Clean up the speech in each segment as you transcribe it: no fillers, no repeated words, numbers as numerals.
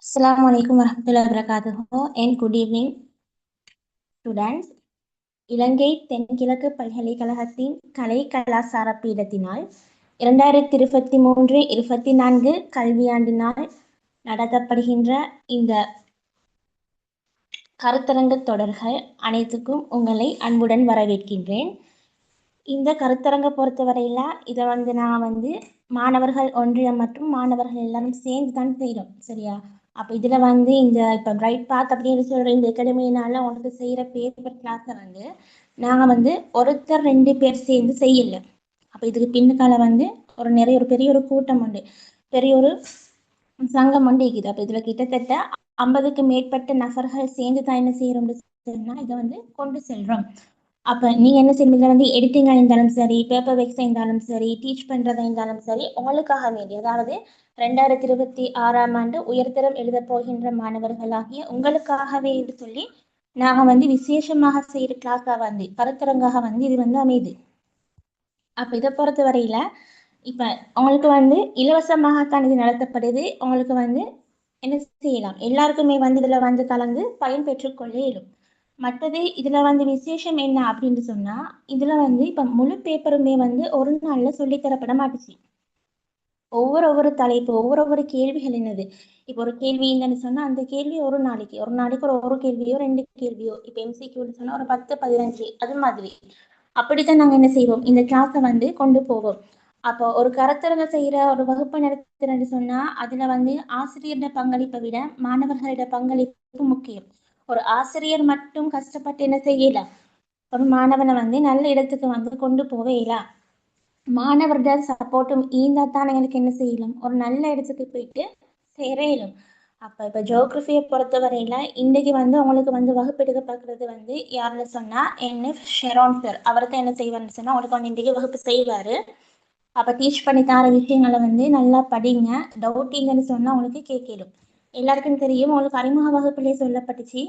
Assalamualaikum warahmatullahi wabarakatuh and good evening students. இலங்கை தென்கிழக்கு பல்கலைக்கழகத்தின் கலை கலாசார பீடத்தினால் 2023-24 கல்வியாண்டினால் நடத்தப்படுகின்ற இந்த கருத்தரங்க தொடர்கள் அனைத்துக்கும் உங்களை அன்புடன் வரவேற்கின்றேன். இந்த கருத்தரங்க பொறுத்தவரையில இதை நான் மாணவர்கள் ஒன்றியம் மற்றும் மாணவர்கள் எல்லாரும் சேர்ந்து தான் செய்கிறோம், சரியா? அப்போ இதில் இந்த இப்போ பிரைட் பாத் அப்படின்னு சொல்கிற இந்த அகாடமியினால உங்களுக்கு செய்கிற பேப்பர் கிளாஸை நாங்கள் ஒருத்தர் 2 பேர் சேர்ந்து செய்யலை. அப்போ இதுக்கு பின்னுக்கால ஒரு பெரிய ஒரு கூட்டம் உண்டு, பெரிய ஒரு சங்கம் ஒன்று இருக்குது. அப்போ இதில் கிட்டத்தட்ட 50க்கு மேற்பட்ட நபர்கள் சேர்ந்து தான் என்ன செய்கிறோம்னு சொன்னால் இதை கொண்டு செல்கிறோம். அப்போ நீங்கள் என்ன செய்வீங்க, எடிட்டிங்காக இருந்தாலும் சரி, பேப்பர் ஒர்க்ஸாக இருந்தாலும் சரி, டீச் பண்ணுறதா இருந்தாலும் சரி, உங்களுக்காக வேண்டி, அதாவது 2026ஆம் ஆண்டு உயர்தரம் எழுத போகின்ற மாணவர்களாகிய உங்களுக்காகவே என்று சொல்லி நாங்கள் விசேஷமாக செய்கிற கிளாஸாக கருத்தரங்காக இது அமையுது. அப்போ இதை பொறுத்த வரையில் இப்போ உங்களுக்கு இலவசமாகத்தான் இது நடத்தப்படுது. உங்களுக்கு என்ன செய்யலாம், எல்லாருக்குமே இதில் கலந்து பயன் பெற்றுக்கொள்ள இயலும். மற்றது இதில் விசேஷம் என்ன அப்படின்னு சொன்னால், இதில் இப்போ முழு பேப்பருமே ஒரு நாளில் சொல்லித்தரப்பட மாட்டுச்சு. ஒவ்வொரு தலைப்பு, ஒவ்வொரு கேள்விகள் என்னது, இப்போ ஒரு கேள்வி இல்லைன்னு சொன்னால் அந்த கேள்வி ஒரு நாளைக்கு ஒரு கேள்வியோ 2 கேள்வியோ, இப்போ எம்சிக்யூன்னு சொன்னால் ஒரு 10-15 அது மாதிரி அப்படித்தான் நாங்கள் என்ன செய்வோம், இந்த கிளாஸை கொண்டு போவோம். அப்போ ஒரு கருத்தரங்க செய்கிற ஒரு வகுப்பு நடத்துறேன்னு சொன்னால் அதில் ஆசிரியரோட பங்களிப்பை விட மாணவர்களோட பங்களிப்பு முக்கியம். ஒரு ஆசிரியர் மட்டும் கஷ்டப்பட்டு என்ன செய்யல, ஒரு மாணவனை நல்ல இடத்துக்கு கொண்டு போவேல, மாணவரோட சப்போர்ட்டும் ஈந்தா தான் எங்களுக்கு என்ன செய்யலாம், ஒரு நல்ல இடத்துக்கு போயிட்டு சேர இயலும். அப்போ இப்போ ஜியோகிரஃபியை பொறுத்தவரையில இன்னைக்கு உங்களுக்கு வகுப்பு எடுக்க பார்க்குறது யாருன்னு சொன்னால் NF ஷெரோன் சார். அவர் தான் என்ன செய்வார்னு சொன்னால் உங்களுக்கு இன்றைக்கி வகுப்பு செய்வார். அப்போ டீச் பண்ணி தர விஷயங்களை நல்லா படிங்க. டவுட் இல்லைன்னு சொன்னால் உங்களுக்கு கேட்கலும். எல்லாருக்கும் தெரியும், உங்களுக்கு அறிமுக வகுப்பிலே சொல்லப்பட்டுச்சு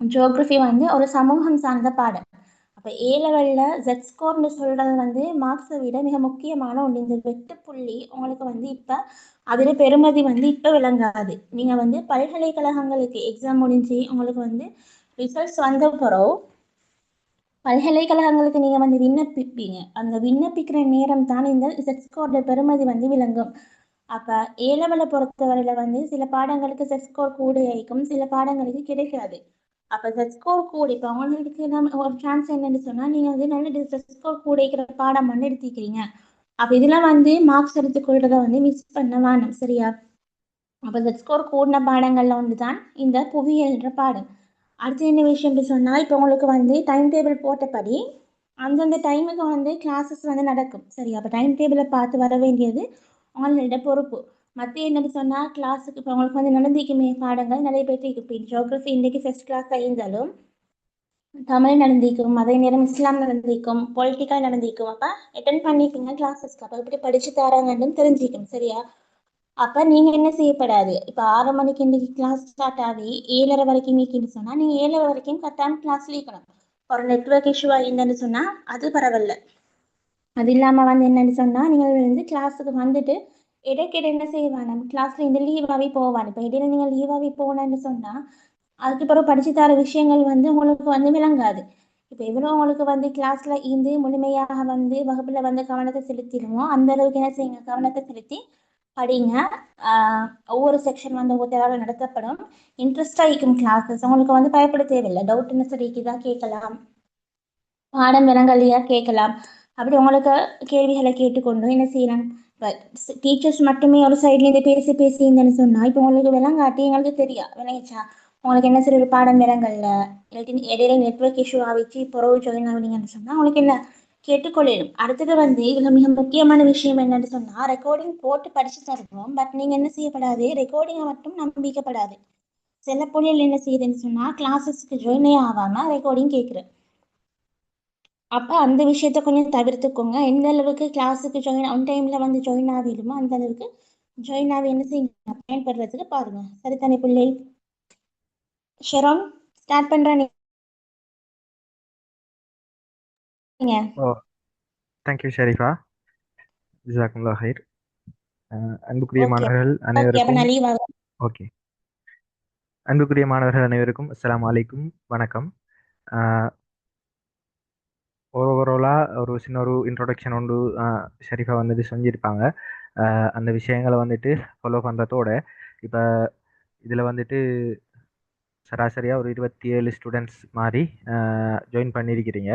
ஜியோகிரஃபி ஒரு சமூகம் சார்ந்த பாடம். அப்போ A-லெவலில் Z ஸ்கோர்னு சொல்கிறது மார்க்ஸை விட மிக முக்கியமான ஒன்று. இந்த வெட்டு புள்ளி உங்களுக்கு இப்போ அதில் பெருமதி இப்போ விளங்காது. நீங்கள் பல்கலைக்கழகங்களுக்கு எக்ஸாம் முடிஞ்சு உங்களுக்கு ரிசல்ட்ஸ் வந்த பிறகு பல்கலைக்கழகங்களுக்கு நீங்கள் விண்ணப்பிப்பீங்க. அந்த விண்ணப்பிக்கிற நேரம் தான் இந்த Z ஸ்கோரோட பெருமதி விளங்கும். அப்போ A-லெவலை பொறுத்தவரையில் சில பாடங்களுக்கு Z ஸ்கோர் கூட இருக்கும், சில பாடங்களுக்கு கிடைக்காது. அப்போ Z ஸ்கோர் கூட இப்போ அவங்களுக்கு நம்ம ஒரு சான்ஸ் என்னன்னு சொன்னால் நீங்கள் நல்ல Z ஸ்கோர் கூட இருக்கிற பாடம் எடுத்துக்கிறீங்க. அப்போ இதில் மார்க்ஸ் எடுத்துக்கொள்றத மிஸ் பண்ண வேணும், சரியா? அப்போ Z ஸ்கோர் கூடின பாடங்களில் ஒன்று தான் இந்த புவியியல்ன்ற பாடம். அடுத்து என்ன விஷயம்னு சொன்னால், இப்போ உங்களுக்கு டைம் டேபிள் போட்டபடி அந்தந்த டைமுக்கு கிளாஸஸ் நடக்கும், சரி? அப்போ டைம் டேபிளை பார்த்து வர வேண்டியது உங்களோட பொறுப்பு. மற்ற என்னன்னு சொன்னால் கிளாஸுக்கு இப்போ உங்களுக்கு நடந்திக்குமே பாடங்கள் நிறைய பேருக்கு இப்போ ஜியோகிரஃபி இன்றைக்கி ஃபர்ஸ்ட் கிளாஸ் இருந்தாலும் தமிழ் நடந்திக்கும், அதே நேரம் இஸ்லாம் நடந்திக்கும், பொலிட்டிக்கல் நடந்திக்கும். அப்போ அட்டென்ட் பண்ணிக்கோங்க கிளாஸஸ்க்கு. அப்போ எப்படி படித்து தராங்கன்னு தெரிஞ்சிக்கும், சரியா? அப்போ நீங்கள் என்ன செய்யப்படாது, இப்போ 6 மணிக்கு இன்றைக்கி கிளாஸ் ஸ்டார்ட் ஆகி 7:30 வரைக்கும் நீக்கின்னு சொன்னால் நீங்கள் 7:30 வரைக்கும் கரெக்டான கிளாஸ் இருக்கணும். ஒரு நெட்ஒர்க் இஷ்யூவாக இருந்தேன்னு சொன்னால் அது பரவாயில்ல. அது இல்லாமல் என்னென்னு சொன்னால் நீங்கள் கிளாஸுக்கு இடைக்கிட என்ன செய்வாங்க, நம்ம கிளாஸில் இந்த லீவாகவே போவாங்க. இப்போ இடையில நீங்கள் லீவாகவே போகணுன்னு சொன்னால் அதுக்கு பிறகு படித்து தர விஷயங்கள் உங்களுக்கு விளங்காது. இப்போ எவ்வளோ உங்களுக்கு கிளாஸில் இருந்து முழுமையாக வகுப்பில் கவனத்தை செலுத்திடுவோம், அந்த அளவுக்கு என்ன செய்யுங்க, கவனத்தை செலுத்தி படிங்க. ஒவ்வொரு செக்ஷன் ஒவ்வொரு நடத்தப்படும். இன்ட்ரெஸ்டாக இருக்கும் கிளாஸஸ். உங்களுக்கு பயப்பட தேவையில்லை. டவுட் என்ன சரிக்குதா கேட்கலாம், பாடம் விளங்கலையா கேட்கலாம். அப்படி உங்களுக்கு கேள்விகளை கேட்டுக்கொண்டு என்ன செய்யலாம், இப்போ டீச்சர்ஸ் மட்டுமே ஒரு சைட்லேருந்து பேசி இருந்தேன்னு சொன்னால் இப்போ உங்களுக்கு விளங்காட்டி எங்களுக்கு விளங்கிச்சா, உங்களுக்கு என்ன சரி ஒரு பாடம் விளங்கல்ல, இல்லாட்டி இடையில நெட்ஒர்க் இஷ்யூ ஆகிச்சு பிறகு ஜாயின் ஆகுனீங்கன்னு சொன்னால் உங்களுக்கு என்ன கேட்டுக்கொள்ளும். அடுத்தது இதில் மிக முக்கியமான விஷயம் என்னன்னு சொன்னால், ரெக்கார்டிங் போட்டு படித்து தருவோம். பட் நீங்கள் என்ன செய்யப்படாது, ரெக்கார்டிங்கை மட்டும் நம்பிக்கப்படாது. சில பொருள் என்ன செய்யுதுன்னு சொன்னால் கிளாஸஸ்க்கு ஜாயினே ஆகாமல் ரெக்கார்டிங் கேட்குறேன். அப்போ அந்த விஷயத்த கொஞ்சம் தவிர்த்துக்கோங்க. எந்த அளவுக்கு கிளாஸுக்கு ஆன் டைமில் ஜாயின் ஆகிடுமோ அந்த அளவுக்கு ஜாயின் ஆகி என்ன செய்யுங்க, பயன்படுறதுக்கு பாருங்க. சரித்தானே பிள்ளை? ஷெரோன் ஸ்டார்ட் பண்ணுறேன். நீங்கள் ஓ, தேங்க்யூ ஷெரீஃபா. ஜஸாக்குமுல்லாஹ் ஹைர். அன்புக்குரிய ஓகே மாணவர்கள் ஓகே. அப்போ அனைவருக்கும் நான் லீவ் ஆகும். ஓகே. அன்புக்குரிய மாணவர்கள் அனைவருக்கும் அஸ்ஸலாமு அலைக்கும், வணக்கம். ஓவராலாக ஒரு சின்ன ஒரு இன்ட்ரொடக்ஷன் உண்டு. ஷரீஃபா வந்துட்டு செஞ்சுருப்பாங்க. அந்த விஷயங்களை வந்துட்டு ஃபாலோ பண்ணுறதோட இப்போ இதில் வந்துட்டு சராசரியாக ஒரு 27 ஸ்டூடெண்ட்ஸ் மாதிரி ஜாயின் பண்ணியிருக்கிறீங்க.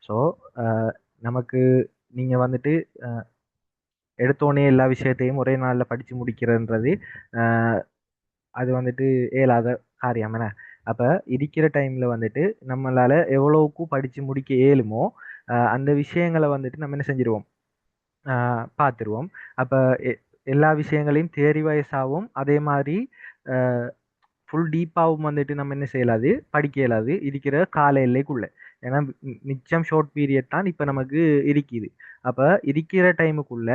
ஸோ நமக்கு நீங்கள் வந்துட்டு எடுத்தோடனே எல்லா விஷயத்தையும் ஒரே நாளில் படித்து முடிக்கிறன்றது அது வந்துட்டு இயலாத காரியம் என்ன. அப்போ இருக்கிற டைமில் வந்துட்டு நம்மளால் எவ்வளோக்கு படித்து முடிக்க இயலுமோ அந்த விஷயங்களை வந்துட்டு நம்ம என்ன செஞ்சிருவோம், பார்த்துருவோம். அப்போ எல்லா விஷயங்களையும் தியரி வைஸாகவும் அதே மாதிரி ஃபுல் டீப்பாகவும் வந்துட்டு நம்ம என்ன செய்யலாது, படிக்க இயலாது இருக்கிற கால எல்லைக்குள்ள. ஏன்னா மிச்சம் ஷார்ட் பீரியட் தான் இப்போ நமக்கு இருக்குது. அப்போ இருக்கிற டைமுக்குள்ள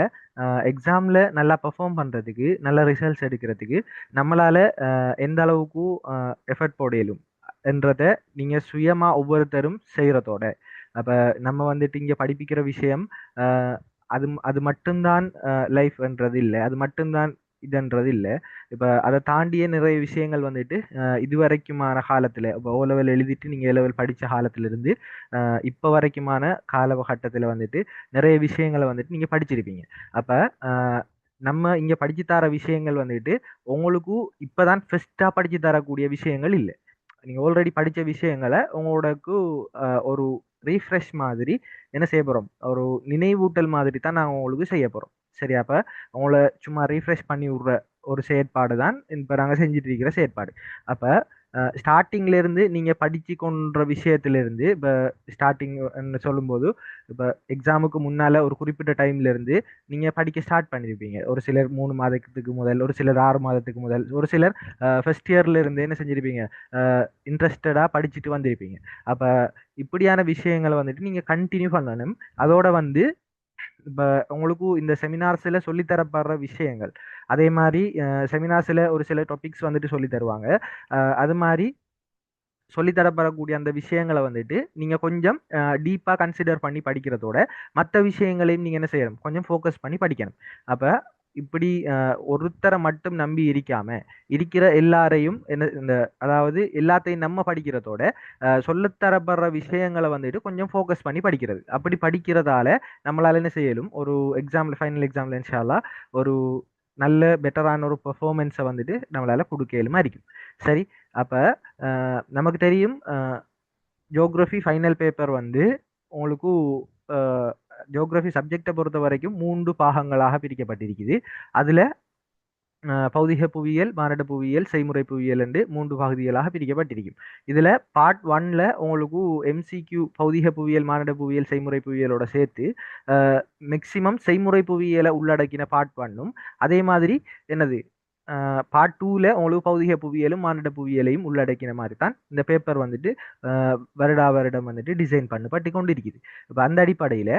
எக்ஸாமில் நல்லா பர்ஃபார்ம் பண்ணுறதுக்கு, நல்ல ரிசல்ட்ஸ் எடுக்கிறதுக்கு நம்மளால் எந்த அளவுக்கு எஃபர்ட் போட இயலும் என்றதை நீங்கள் சுயமாக ஒவ்வொருத்தரும் செய்கிறதோட, அப்போ நம்ம வந்துட்டு இங்கே படிப்பிக்கிற விஷயம் அது அது மட்டும்தான் லைஃப்ன்றது இல்லை, அது மட்டும்தான் இதுன்றது இல்லை. இப்போ அதை தாண்டிய நிறைய விஷயங்கள் வந்துட்டு இது வரைக்குமான காலத்தில், இப்போ ஓ லெவல் எழுதிட்டு நீங்கள் ஏ லெவல் படித்த காலத்திலிருந்து இப்போ வரைக்குமான காலகட்டத்தில் வந்துட்டு நிறைய விஷயங்களை வந்துட்டு நீங்கள் படிச்சிருப்பீங்க. அப்போ நம்ம இங்கே படித்து தர விஷயங்கள் வந்துட்டு உங்களுக்கு இப்போ தான் ஃபஸ்ட்டாக படித்து தரக்கூடிய விஷயங்கள் இல்லை. நீங்கள் ஆல்ரெடி படித்த விஷயங்களை உங்களோடக்கு ஒரு ரீஃப்ரெஷ் மாதிரி என்ன செய்ய போகிறோம், ஒரு நினைவூட்டல் மாதிரி தான் நாங்கள் உங்களுக்கு செய்ய போகிறோம். சரி, அப்போ உங்களை சும்மா ரீஃப்ரெஷ் பண்ணி விட்ற ஒரு செயற்பாடு தான் இப்போ நாங்கள் செஞ்சுட்டு இருக்கிற செயற்பாடு. அப்போ ஸ்டார்டிங்லேருந்து நீங்கள் படித்து கொன்ற விஷயத்துலேருந்து இப்போ ஸ்டார்டிங் சொல்லும்போது இப்போ எக்ஸாமுக்கு முன்னால் ஒரு குறிப்பிட்ட டைம்லேருந்து நீங்கள் படிக்க ஸ்டார்ட் பண்ணியிருப்பீங்க. ஒரு சிலர் 3 மாதத்துக்கு முதல், ஒரு சிலர் 6 மாதத்துக்கு முதல், ஒரு சிலர் ஃபர்ஸ்ட் இயர்லேருந்து என்ன செஞ்சுருப்பீங்க, இன்ட்ரெஸ்டடாக படிச்சுட்டு வந்திருப்பீங்க. அப்போ இப்படியான விஷயங்களை வந்துட்டு நீங்கள் கண்டினியூ பண்ணணும். அதோட வந்து இப்போ உங்களுக்கு இந்த செமினார்ஸில் சொல்லித்தரப்படுற விஷயங்கள் அதே மாதிரி செமினார்ஸில் ஒரு சில டாபிக்ஸ் வந்துட்டு சொல்லி தருவாங்க. அது மாதிரி சொல்லித்தரப்படக்கூடிய அந்த விஷயங்களை வந்துட்டு நீங்கள் கொஞ்சம் டீப்பாக கன்சிடர் பண்ணி படிக்கிறதோட மற்ற விஷயங்களையும் நீங்கள் என்ன செய்யணும், கொஞ்சம் ஃபோக்கஸ் பண்ணி படிக்கணும். அப்போ இப்படி ஒருத்தரை மட்டும் நம்பி இருக்காம இருக்கிற எல்லாரையும் என்ன இந்த அதாவது எல்லாத்தையும் நம்ம படிக்கிறதோட சொல்லித்தரப்படுற விஷயங்களை வந்துட்டு கொஞ்சம் ஃபோக்கஸ் பண்ணி படிக்கிறது. அப்படி படிக்கிறதால நம்மளால என்ன செய்யலும், ஒரு எக்ஸாமில் ஃபைனல் எக்ஸாமில் இன்ஷால்லா ஒரு நல்ல பெட்டரான ஒரு பெர்ஃபார்மன்ஸை வந்துட்டு நம்மளால் கொடுக்கலுமா இருக்கும். சரி, அப்போ நமக்கு தெரியும் ஜியோகிரஃபி ஃபைனல் பேப்பர் வந்து உங்களுக்கு ஜியோகிரஃபி சப்ஜெக்டை பொறுத்த வரைக்கும் 3 பாகங்களாக பிரிக்கப்பட்டிருக்குது. அதில் பௌதிக புவியியல், மானிட புவியியல், செய்முறை புவியியல் என்று 3 பகுதிகளாக பிரிக்கப்பட்டிருக்கும். இதில் பார்ட் 1ல் உங்களுக்கு MCQ பௌதிக புவியியல், மானிட புவியியல், செய்முறை புவியியலோட சேர்த்து மேக்சிமம் செய்முறை புவியியலை உள்ளடக்கின பார்ட் 1ம், அதே மாதிரி என்னது பார்ட் 2ல் உங்களுக்கு பௌதிக புவியியலும் மானிட புவியியலையும் உள்ளடக்கின மாதிரி தான் இந்த பேப்பர் வந்துட்டு வருடா வருடம் வந்துட்டு டிசைன் பண்ணப்பட்டு கொண்டு இருக்குது. இப்போ அந்த அடிப்படையில்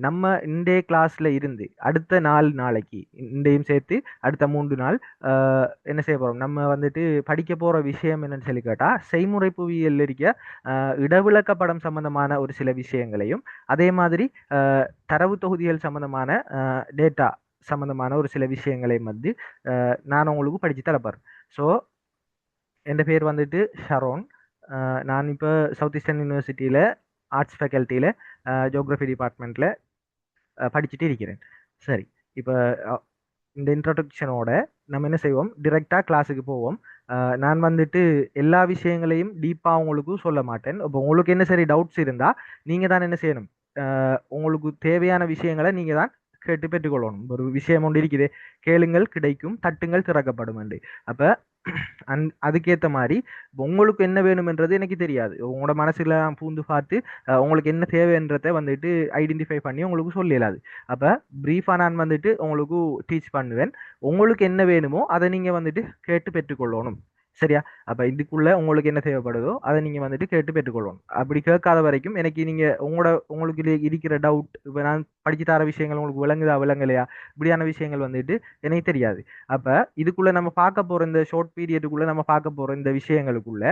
நம்ம இன்றைய கிளாஸில் இருந்து அடுத்த 4 நாளைக்கு இன்றையும் சேர்த்து அடுத்த 3 நாள் என்ன செய்ய போகிறோம், நம்ம வந்துட்டு படிக்க போகிற விஷயம் என்னன்னு சொல்லி கேட்டால் செய்முறை புவியியல் இருக்க இடவிளக்கப்படம் சம்பந்தமான ஒரு சில விஷயங்களையும் அதே மாதிரி தரவு தொகுதிகள் சம்பந்தமான டேட்டா சம்பந்தமான ஒரு சில விஷயங்களையும் வந்து நான் உங்களுக்கு படித்து தரப்போறேன். ஸோ என் பேர் வந்துட்டு ஷரோன். நான் இப்போ சவுத் ஈஸ்டர்ன் யூனிவர்சிட்டியில் ஆர்ட்ஸ் ஃபேக்கல்ட்டியில் ஜியோகிரஃபி டிபார்ட்மெண்ட்டில் படிச்சுட்டு இருக்கிறேன். சரி, இப்போ இந்த இன்ட்ரடக்ஷனோட நம்ம என்ன செய்வோம், டிரெக்டாக கிளாஸுக்கு போவோம். நான் வந்துட்டு எல்லா விஷயங்களையும் டீப்பாக உங்களுக்கு சொல்ல மாட்டேன். இப்போ உங்களுக்கு என்ன சரி டவுட்ஸ் இருந்தால் நீங்கள் தான் என்ன செய்யணும், உங்களுக்கு தேவையான விஷயங்களை நீங்கள் தான் கேட்டு பெற்றுக்கொள்ளணும். ஒரு விஷயம் ஒன்று இருக்குது, கேளுங்கள் கிடைக்கும், தட்டுங்கள் திறக்கப்படும் என்று. அப்போ அதுக்கேற்ற மாதிரி உங்களுக்கு என்ன வேணுமென்றது எனக்கு தெரியாது. உங்களோட மனசுல பூந்து பார்த்து உங்களுக்கு என்ன தேவைன்றதை வந்துட்டு ஐடென்டிஃபை பண்ணி உங்களுக்கு சொல்லலாது. அப்போ ப்ரீஃபாக நான் வந்துட்டு உங்களுக்கு டீச் பண்ணுவேன். உங்களுக்கு என்ன வேணுமோ அதை நீங்கள் வந்துட்டு கேட்டு பெற்றுக்கொள்ளணும். சரியா? அப்போ இதுக்குள்ள உங்களுக்கு என்ன தேவைப்படுதோ அதை நீங்கள் வந்துட்டு கேட்டு பெற்றுக்கொள்ளணும். அப்படி கேட்காத வரைக்கும் எனக்கு நீங்கள் உங்களுக்கு இருக்கிற டவுட், இப்போ நான் படிச்சு தர விஷயங்கள் உங்களுக்கு விளங்குதா விளங்கலையா இப்படியான விஷயங்கள் வந்துட்டு எனக்கு தெரியாது. அப்போ இதுக்குள்ள நம்ம பார்க்க போகிற இந்த ஷார்ட் பீரியடுக்குள்ள நம்ம பார்க்க போகிற இந்த விஷயங்களுக்குள்ள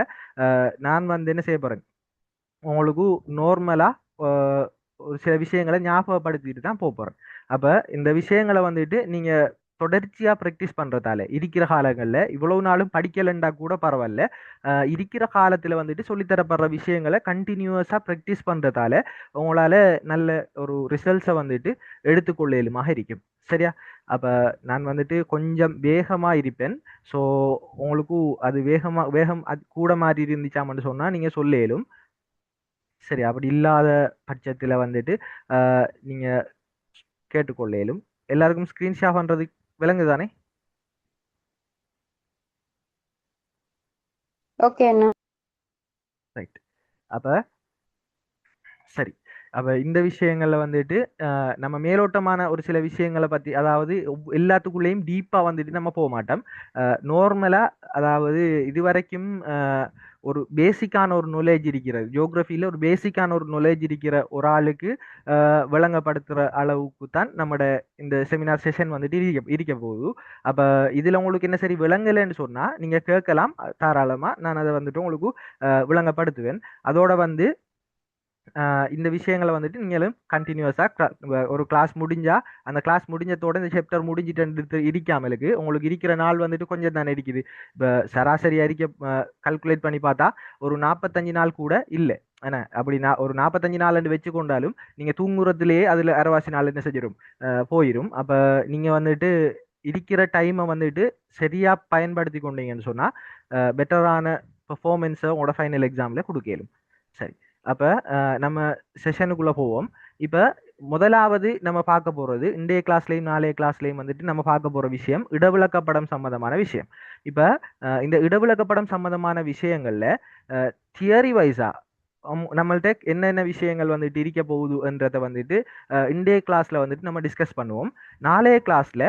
நான் வந்து என்ன செய்ய போகிறேன், உங்களுக்கு நார்மலாக ஒரு சில விஷயங்களை ஞாபகப்படுத்திட்டு தான் போக போகிறேன். அப்போ இந்த விஷயங்களை வந்துட்டு நீங்கள் தொடர்ச்சியா ப்ராக்டிஸ் பண்றதால இருக்கிற காலங்கள்ல இவ்வளவு நாளும் படிக்கலண்டா கூட பரவாயில்ல, இருக்கிற காலத்துல வந்துட்டு சொல்லித்தரப்படுற விஷயங்களை கண்டினியூஸா ப்ராக்டிஸ் பண்றதால உங்களால நல்ல ஒரு ரிசல்ட்ஸை வந்துட்டு எடுத்துக்கொள்ளலுமாக இருக்கும். சரியா? அப்ப நான் வந்துட்டு கொஞ்சம் வேகமா இருப்பேன். ஸோ உங்களுக்கு அது வேகம் அது கூட மாதிரி இருந்துச்சாமன்னு சொன்னா நீங்க சொல்லேலும். சரி, அப்படி இல்லாத பட்சத்துல வந்துட்டு நீங்க கேட்டுக்கொள்ளேலும். எல்லாருக்கும் ஸ்கிரீன் ஷேர் பண்றது விளங்குதானே? ஓகே அண்ணா. ரைட். அப்ப சரி, அப்ப இந்த விஷயங்கள்ல வந்துட்டு நம்ம மேலோட்டமான ஒரு சில விஷயங்களை பத்தி, அதாவது எல்லாத்துக்குள்ளேயும் டீப்பா வந்துட்டு நம்ம போக மாட்டோம். நார்மலா, அதாவது இதுவரைக்கும் ஒரு பேசிக்கான ஒரு நாலேஜ் இருக்கிறது, ஜியோகிராஃபில ஒரு பேசிக்கான ஒரு நாலேஜ் இருக்கிற ஒரு ஆளுக்கு விளங்கப்படுத்துற அளவுக்கு தான் நம்மட இந்த செமினார் செஷன் வந்துட்டு இருக்க போகுது. அப்ப இதுல உங்களுக்கு என்ன சரி விளங்கலைன்னு சொன்னா நீங்க கேட்கலாம் தாராளமா, நான் அதை வந்துட்டு உங்களுக்கு விளங்கப்படுத்துவேன். அதோட வந்து இந்த விஷயங்களை வந்துட்டு நீங்களும் கண்டினியூஸாக ஒரு கிளாஸ் முடிஞ்சா அந்த கிளாஸ் முடிஞ்சதோட இந்த சாப்டர் முடிஞ்சிட்டு இருக்காமலுக்கு உங்களுக்கு இருக்கிற நாள் வந்துட்டு கொஞ்சம் தானே இருக்குது. இப்போ சராசரியா இருக்க கல்குலேட் பண்ணி பார்த்தா ஒரு 45 நாள் கூட இல்லை. ஏன்னா அப்படி ஒரு 45 நாள் வச்சு கொண்டாலும் நீங்க தூங்குறதுலேயே அதுல அரைவாசி நாள் என்ன செஞ்சிடும், போயிடும். அப்ப நீங்க வந்துட்டு இருக்கிற டைமை வந்துட்டு சரியா பயன்படுத்தி கொண்டீங்கன்னு சொன்னா பெட்டரான பெர்ஃபார்மன்ஸை உங்களோட ஃபைனல் எக்ஸாம்ல கொடுக்கலும். சரி, அப்ப நம்ம செஷனுக்குள்ள போவோம். இப்ப முதலாவது நம்ம பார்க்க போறது, இன்றைய கிளாஸ்லயும் நாளைய கிளாஸ்லயும் வந்துட்டு நம்ம பார்க்க போற விஷயம் இடவிளக்கப்படம் சம்பந்தமான விஷயம். இப்ப இந்த இடவிளக்கப்படம் சம்பந்தமான விஷயங்கள்ல தியரி வைஸா நம்மள்ட்ட என்னென்ன விஷயங்கள் வந்துட்டு இருக்க போகுதுன்றத வந்துட்டு இன்றைய கிளாஸ்ல வந்துட்டு நம்ம டிஸ்கஸ் பண்ணுவோம். நாளைய கிளாஸ்ல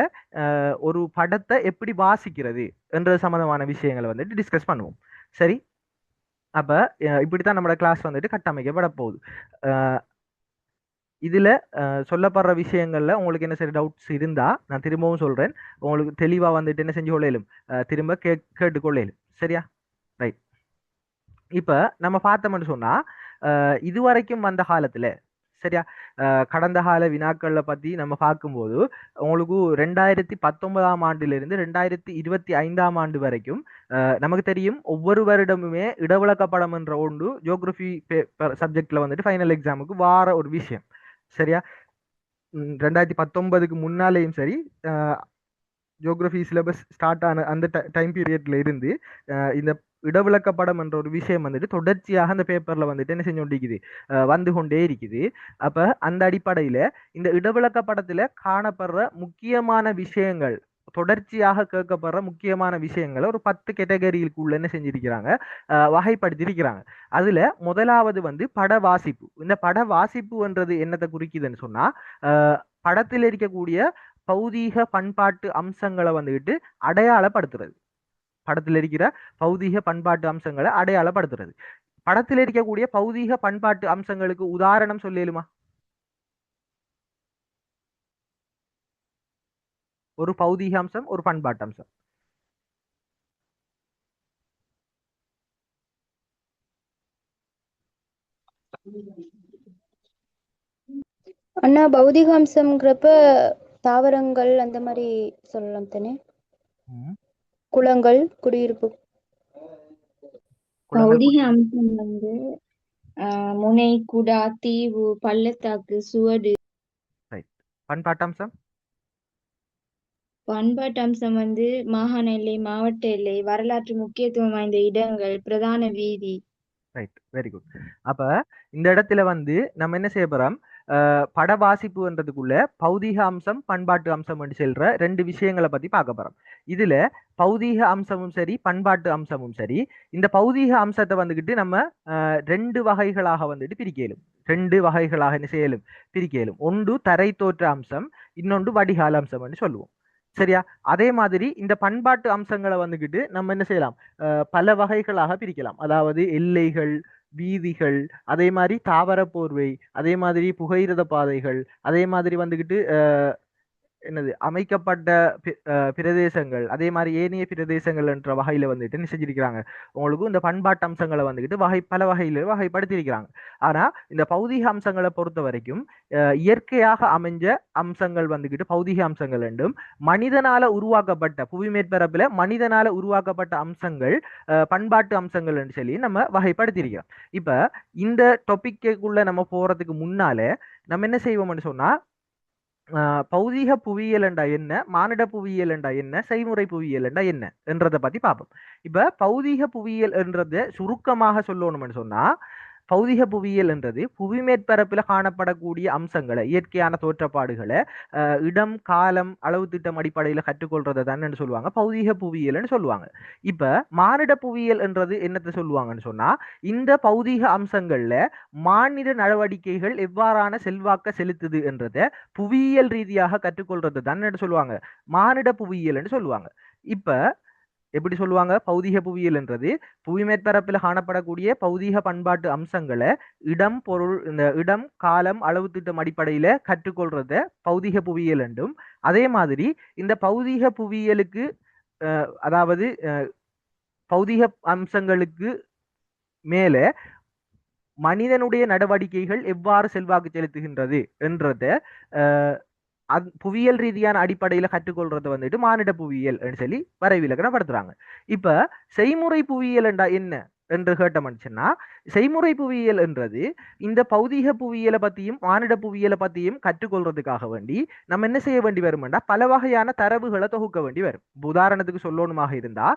ஒரு படத்தை எப்படி வாசிக்கிறது என்ற சம்பந்தமான விஷயங்களை வந்துட்டு டிஸ்கஸ் பண்ணுவோம். சரி, அப்ப இப்படித்தான் நம்மளோட கிளாஸ் வந்துட்டு கட்டமைக்கப்பட போகுது. இதுல சொல்லப்படுற விஷயங்கள்ல உங்களுக்கு என்ன சரி டவுட்ஸ் இருந்தா நான் திரும்பவும் சொல்றேன், உங்களுக்கு தெளிவா வந்துட்டு என்ன செஞ்சு கொள்ளையிலும், திரும்ப கேட்டுக்கொள்ளையிலும். சரியா? ரைட். இப்ப நம்ம பார்த்தோம்னு சொன்னா இதுவரைக்கும் வந்த காலத்துல, சரியா, கடந்த கால வினாக்கள்ல பத்தி நம்ம பார்க்கும்போது உங்களுக்கு 2019ஆம் ஆண்டிலிருந்து 2025ஆம் ஆண்டு வரைக்கும் நமக்கு தெரியும் ஒவ்வொரு வருடமுமே இடவிளக்கப்படம் என்ற ஒன்று ஜியோகிராஃபி சப்ஜெக்ட்ல வந்துட்டு ஃபைனல் எக்ஸாமுக்கு வார ஒரு விஷயம். சரியா? 2019க்கு முன்னாலேயும் சரி, ஜியோகிராஃபி சிலபஸ் ஸ்டார்ட் ஆன அந்த டைம் பீரியட்ல இருந்து இந்த இடவிளக்கப்படம் என்ற ஒரு விஷயம் வந்துட்டு தொடர்ச்சியாக அந்த பேப்பர்ல வந்துட்டு என்ன செஞ்சு கொண்டிருக்குது, வந்து கொண்டே இருக்குது. அப்ப அந்த அடிப்படையில இந்த இடவிளக்கப்படத்துல காணப்படுற முக்கியமான விஷயங்கள், தொடர்ச்சியாக கேட்கப்படுற முக்கியமான விஷயங்களை ஒரு 10 கேட்டகரிக்குள்ள என்ன செஞ்சிருக்கிறாங்க, வகைப்படுத்தியிருக்கிறாங்க. அதுல முதலாவது வந்து பட வாசிப்பு. இந்த பட வாசிப்புன்றது என்னத்தை குறிக்குதுன்னு சொன்னா படத்தில் இருக்கக்கூடிய பௌதீக பண்பாட்டு அம்சங்களை வந்துட்டு அடையாளப்படுத்துறது. படத்தில் இருக்கிற பௌதீக பண்பாட்டு அம்சங்களை அடையாளப்படுத்துறது. படத்தில் இருக்கக்கூடிய பௌதீக பண்பாட்டு அம்சங்களுக்கு உதாரணம் சொல்லிடுமா? ஒரு பௌதீக அம்சம், ஒரு பண்பாட்டு அம்சம். அண்ணா, பௌதிகாம்சம்ங்கிறப்ப தாவரங்கள் அந்த மாதிரி சொல்லலாம் தானே? குளங்கள், குடியிருப்பு. பௌதிக அம்சம் வந்து முனை, குடா, தீவு, பள்ளத்தாக்கு, சுவடு. பண்பாட்டு அம்சம், பண்பாட்டு அம்சம் வந்து மாகாண எல்லை, மாவட்ட எல்லை, வரலாற்று முக்கியத்துவம் வாய்ந்த இடங்கள், பிரதான வீதி. Right, very good. அப்ப இந்த இடத்துல வந்து நம்ம என்ன செய்ய போறோம், பட வாசிப்புன்றதுக்குள்ள பௌதீக அம்சம், பண்பாட்டு அம்சம் செல்ற ரெண்டு விஷயங்களை பத்தி பார்க்க போறோம். இதுல பௌதீக அம்சமும் சரி, பண்பாட்டு அம்சமும் சரி, இந்த பௌதீக அம்சத்தை வந்துகிட்டு நம்ம ரெண்டு வகைகளாக வந்துட்டு பிரிக்கலும். ரெண்டு வகைகளாக என்ன செய்யலும், பிரிக்கலும். ஒன்று தரை தோற்ற அம்சம், இன்னொன்று வடிகால் அம்சம் சொல்லுவோம். சரியா? அதே மாதிரி இந்த பண்பாட்டு அம்சங்களை வந்துகிட்டு நம்ம என்ன செய்யலாம், பல வகைகளாக பிரிக்கலாம். அதாவது எல்லைகள், வீதிகள், அதே மாதிரி தாவர போர்வை, அதே மாதிரி புகையிரத பாதைகள், அதே மாதிரி வந்துகிட்டு என்னது அமைக்கப்பட்ட பிரதேசங்கள் அதே மாதிரி ஏனைய பிரதேசங்கள் என்ற வகையில வந்துட்டு என்ன செஞ்சிருக்கிறாங்க உங்களுக்கு இந்த பண்பாட்டு அம்சங்களை வந்துக்கிட்டு பல வகையில வகைப்படுத்தியிருக்கிறாங்க. ஆனா இந்த பௌதீக அம்சங்களை பொறுத்த வரைக்கும் இயற்கையாக அமைஞ்ச அம்சங்கள் வந்துக்கிட்டு பௌதீக அம்சங்கள் என்றும் மனிதனால உருவாக்கப்பட்ட புவி மேற்பரப்புல மனிதனால உருவாக்கப்பட்ட அம்சங்கள் பண்பாட்டு அம்சங்கள் என்று சொல்லி நம்ம வகைப்படுத்தியிருக்கிறோம். இப்ப இந்த டாபிக்குள்ள நம்ம போறதுக்கு முன்னால நம்ம என்ன செய்வோம்னு சொன்னா பௌதீக புவியியல் என்றா என்ன, மானிட புவியியல் என்றா என்ன, செய்முறை புவியியல் என்றா என்ன என்றதை பத்தி பார்ப்போம். இப்ப பௌதீக புவியியல் என்றதை சுருக்கமாக சொல்லணும்னு சொன்னா பௌதிக புவியியல் என்றது புவி மேற்பரப்பில் காணப்படக்கூடிய அம்சங்களை இயற்கையான தோற்றப்பாடுகளை இடம் காலம் அளவு திட்டம் அடிப்படையில் கற்றுக்கொள்றதை தான் சொல்லுவாங்க பௌதீக புவியியல்னு சொல்லுவாங்க. இப்ப மானிட புவியியல் என்றது என்னத்தை சொல்லுவாங்கன்னு சொன்னா இந்த பௌதீக அம்சங்கள்ல மானிட நடவடிக்கைகள் எவ்வாறான செல்வாக்க செலுத்துது என்றதை புவியியல் ரீதியாக கற்றுக்கொள்றது தான் சொல்லுவாங்க மானிட புவியியல்னு சொல்லுவாங்க. இப்ப எப்படி சொல்லுவாங்க பௌதீக புவியியல் என்றது புவி மேற்பரப்பில் காணப்படக்கூடிய பௌதீக பண்பாட்டு அம்சங்களை இடம் பொருள் இந்த இடம் காலம் அளவு திட்டம் அடிப்படையில கற்றுக்கொள்றத பௌதீக புவியியல் என்றும் அதே மாதிரி இந்த பௌதீக புவியியலுக்கு அதாவது பௌதீக அம்சங்களுக்கு மேல மனிதனுடைய நடவடிக்கைகள் எவ்வாறு செல்வாக்கு செலுத்துகின்றது என்றத புவியியல் ரீதியான அடிப்படையில கற்றுக்கொள்றது வந்துட்டு மானிட புவியியல் சொல்லி வரைவிலக்கணப்படுத்துறாங்க. இப்ப செய்முறை புவியியல் என்றா என்ன என்று கேட்டோம்னா செய்முறை புவியியல் என்றது இந்த பௌதீக புவியியலை பத்தியும் மானிட புவியியலை பத்தியும் கற்றுக்கொள்றதுக்காக வேண்டி நம்ம என்ன செய்ய வேண்டி வரும்னா பல வகையான தரவுகளை தொகுக்க வேண்டி வரும். உதாரணத்துக்கு சொல்லணுமாக இருந்தா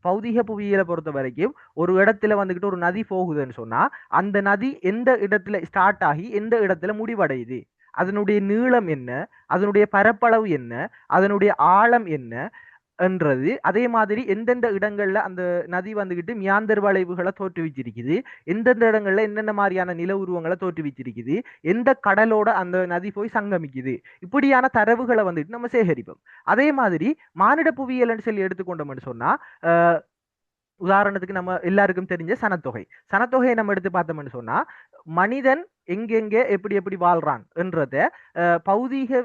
பௌதீக புவியியலை பொறுத்த வரைக்கும் ஒரு இடத்துல வந்துகிட்டு ஒரு நதி போகுதுன்னு சொன்னா அந்த நதி எந்த இடத்துல ஸ்டார்ட் ஆகி எந்த இடத்துல முடிவடையுது, அதனுடைய நீளம் என்ன, அதனுடைய பரப்பளவு என்ன, அதனுடைய ஆழம் என்ன என்றது, அதே மாதிரி எந்தெந்த இடங்கள்ல அந்த நதி வந்துகிட்டு மியாந்தர் வளைவுகளை தோற்றுவிச்சிருக்குது, எந்தெந்த இடங்கள்ல என்னென்ன மாதிரியான நில உருவங்களை தோற்றுவிச்சிருக்குது, எந்த கடலோட அந்த நதி போய் சங்கமிக்குது, இப்படியான தரவுகளை வந்துட்டு நம்ம சேகரிப்போம். அதே மாதிரி மானிட புவியியல் சொல்லி எடுத்துக்கொண்டோம்னு சொன்னா உதாரணத்துக்கு நம்ம எல்லாருக்கும் தெரிஞ்ச சனத்தொகையை நம்ம எடுத்து பார்த்தோம்னு சொன்னா மனிதன் எங்கெங்க எப்படி எப்படி வாழ்றான் என்றத பௌதீக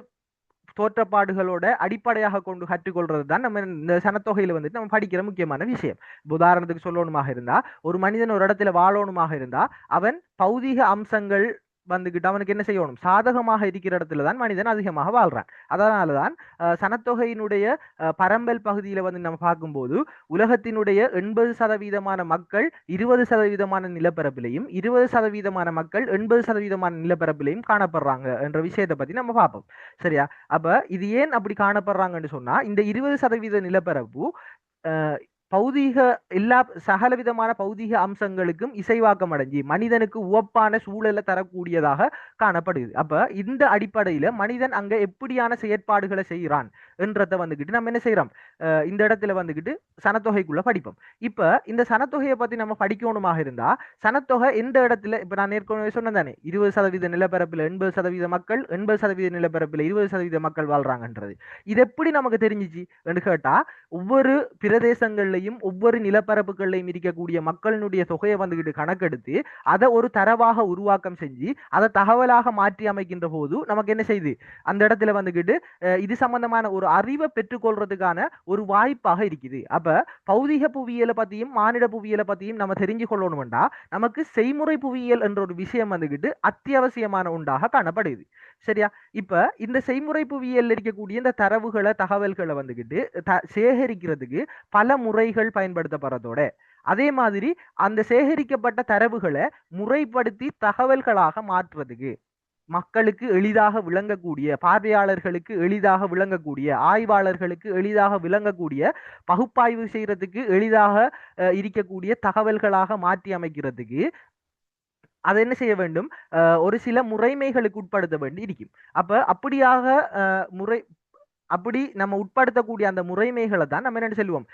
தோற்றப்பாடுகளோட அடிப்படையாக கொண்டு கற்றுக்கொள்றது தான் நம்ம இந்த சனத்தொகையில வந்துட்டு நம்ம படிக்கிற முக்கியமான விஷயம். உதாரணத்துக்கு சொல்லணுமாக இருந்தா ஒரு மனிதன் ஒரு இடத்துல வாழணுமாக இருந்தா அவன் பௌதீக அம்சங்கள் வந்துகிட்டு அவனுக்கு என்ன செய்யணும் சாதகமாக இருக்கிற இடத்துல தான் மனிதன் அதிகமாக வாழ்றான். அதனாலதான் சனத்தொகையினுடைய பரம்பல் பகுதியில வந்து நம்ம பார்க்கும்போது உலகத்தினுடைய 80% மக்கள் 20% நிலப்பரப்பிலையும் 20% மக்கள் 80% நிலப்பரப்பிலையும் காணப்படுறாங்க என்ற விஷயத்தை பத்தி நம்ம பார்ப்போம். சரியா? அப்ப இது ஏன் அப்படி காணப்படுறாங்கன்னு சொன்னா இந்த 20% நிலப்பரப்பு பௌதீக எல்லா சகல விதமான பௌதீக அம்சங்களுக்கும் இசைவாக்கம் அடைஞ்சி மனிதனுக்கு உவப்பான சூழலை தரக்கூடியதாக காணப்படுது. அப்ப இந்த அடிப்படையில மனிதன் அங்க எப்படியான செயற்பாடுகளை செய்யறான் என்றத வந்துகிட்டு நம்ம என்ன செய்யறோம் இந்த இடத்துல வந்துகிட்டு சனத்தொகைக்குள்ள படிப்போம். இப்ப இந்த சனத்தொகையை பத்தி நம்ம படிக்கணுமாக இருந்தா சனத்தொகை எந்த இடத்துல இப்ப நான் ஏற்கனவே சொன்னேன் தானே 20% நிலப்பரப்புல 80% மக்கள் 80% நிலப்பரப்புல 20% மக்கள் வாழ்றாங்கன்றது. இது எப்படி நமக்கு தெரிஞ்சிச்சு என்று கேட்டா ஒவ்வொரு பிரதேசங்கள்ல ஒவ்வொரு நிலப்பரப்புகள்லையும் இருக்கக்கூடிய மக்களினுடைய தொகையை வந்துகிட்டு கணக்கெடுத்து அதை ஒரு தரவாக உருவாக்கம் செஞ்சு அதை தகவலாக மாற்றி அமைக்கின்ற போது நமக்கு என்ன செய்யுது அந்த இடத்துல வந்துகிட்டு இது சம்பந்தமான ஒரு அறிவை பெற்றுக்கொள்றதுக்கான ஒரு வாய்ப்பாக இருக்குது. அப்ப பௌதீக புவியியலை பத்தியும் மானிட புவியியலை பத்தியும் நம்ம தெரிஞ்சு கொள்ளணும்டா நமக்கு செய்முறை புவியியல் என்ற ஒரு விஷயம் வந்துகிட்டு அத்தியாவசியமான ஒன்றாக காணப்படுது. சரியா? இப்ப இந்த செய்முறை புவியியல் இருக்கக்கூடிய இந்த தரவுகளை தகவல்களை வந்துகிட்டு சேகரிக்கிறதுக்கு பல முறைகள் பயன்படுத்தப்படுறதோட அதே மாதிரி அந்த சேகரிக்கப்பட்ட தரவுகளை முறைப்படுத்தி தகவல்களாக மாற்றுறதுக்கு மக்களுக்கு எளிதாக விளங்கக்கூடிய பார்வையாளர்களுக்கு எளிதாக விளங்கக்கூடிய ஆய்வாளர்களுக்கு எளிதாக விளங்கக்கூடிய பகுப்பாய்வு செய்யறதுக்கு எளிதாக இருக்கக்கூடிய தகவல்களாக மாற்றி அமைக்கிறதுக்கு அதை என்ன செய்ய வேண்டும் ஒரு சில முறைமைகளுக்கு உட்படுத்த வேண்டி இருக்கும். அப்ப அப்படியாக அப்படி நம்ம உட்படுத்தக்கூடிய அந்த முறைமைகளை தான் நம்ம என்ன சொல்லுவோம்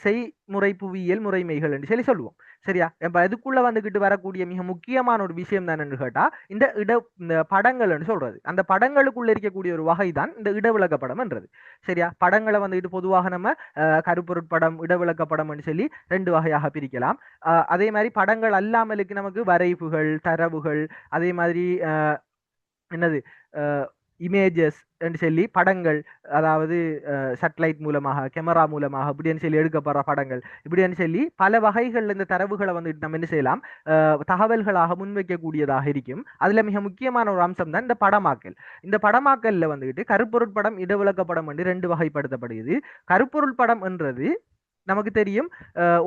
செய்முறை புவியியல் முறைமைகள் என்று சொல்லி சொல்லுவோம். சரியா? இப்ப இதுக்குள்ள வந்துகிட்டு வரக்கூடிய மிக முக்கியமான ஒரு விஷயம் தான் என்று கேட்டா இந்த படங்கள்னு சொல்றது. அந்த படங்களுக்குள்ள இருக்கக்கூடிய ஒரு வகை தான் இந்த இடவிளக்க படம் என்றது. சரியா? படங்களை வந்துகிட்டு பொதுவாக நம்ம கருப்பொருட்படம் இடவிளக்கப்படம் என்று சொல்லி 2 வகையாக பிரிக்கலாம். அதே மாதிரி படங்கள் அல்லாமலுக்கு நமக்கு வரைவுகள் தரவுகள் அதே மாதிரி என்னது இமேஜஸ் என்று சொல்லி படங்கள், அதாவது சேட்டலைட் மூலமாக, கேமரா மூலமாக இப்படின்னு சொல்லி எடுக்கப்படுற படங்கள், இப்படின்னு சொல்லி பல வகைகள் இந்த தரவுகளை வந்துட்டு நம்ம என்ன செய்யலாம், தகவல்களாக முன்வைக்கக்கூடியதாக இருக்கும். அதுல மிக முக்கியமான ஒரு அம்சம் தான் இந்த படமாக்கல். இந்த படமாக்கல்ல வந்துட்டு கருப்பொருள் படம், இடவிளக்க படம் என்று 2 வகைப்படுத்தப்படுகிறது. கருப்பொருள் படம் என்றது நமக்கு தெரியும்,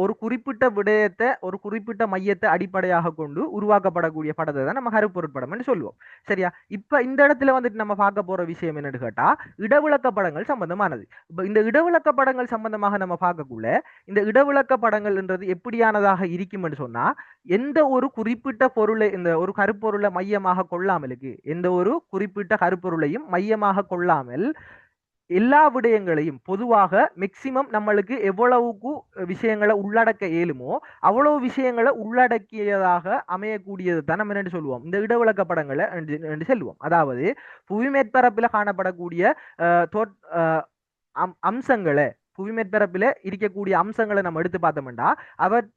ஒரு குறிப்பிட்ட விடயத்தை, ஒரு குறிப்பிட்ட மையத்தை அடிப்படையாக கொண்டு உருவாக்கப்படக்கூடிய படத்தை தான் நம்ம கருப்பொருள் படம்னு சொல்லுவோம். சரியா? இப்ப இந்த இடத்துல வந்துட்டு நம்ம பார்க்க போற விஷயம் என்னன்னு கேட்டா, இடவிளக்க படங்கள் சம்பந்தமானது. இப்ப இந்த இடவிளக்க படங்கள் சம்பந்தமாக நம்ம பார்க்கக்குள்ள, இந்த இடவிளக்க படங்கள்ன்றது எப்படியானதாக இருக்கும்னு சொன்னா, எந்த ஒரு குறிப்பிட்ட பொருளை, இந்த ஒரு கருப்பொருளை மையமாக கொள்ளாமலுக்கு, எந்த ஒரு குறிப்பிட்ட கருப்பொருளையும் மையமாக கொள்ளாமல் எல்லா விடயங்களையும் பொதுவாக மேக்சிமம் நம்மளுக்கு எவ்வளவுக்கு விஷயங்களை உள்ளடக்க இயலுமோ அவ்வளவு விஷயங்களை உள்ளடக்கியதாக அமையக்கூடியது தான் நம்ம என்ன சொல்லுவோம், இந்த இடவிளக்க படங்களை என்று சொல்லுவோம். அதாவது புவி மேற்பரப்பில் காணப்படக்கூடிய அம்சங்களை, புவி மேற்பரப்பில் இருக்கக்கூடிய அம்சங்களை நம்ம எடுத்து பார்த்தோம்னா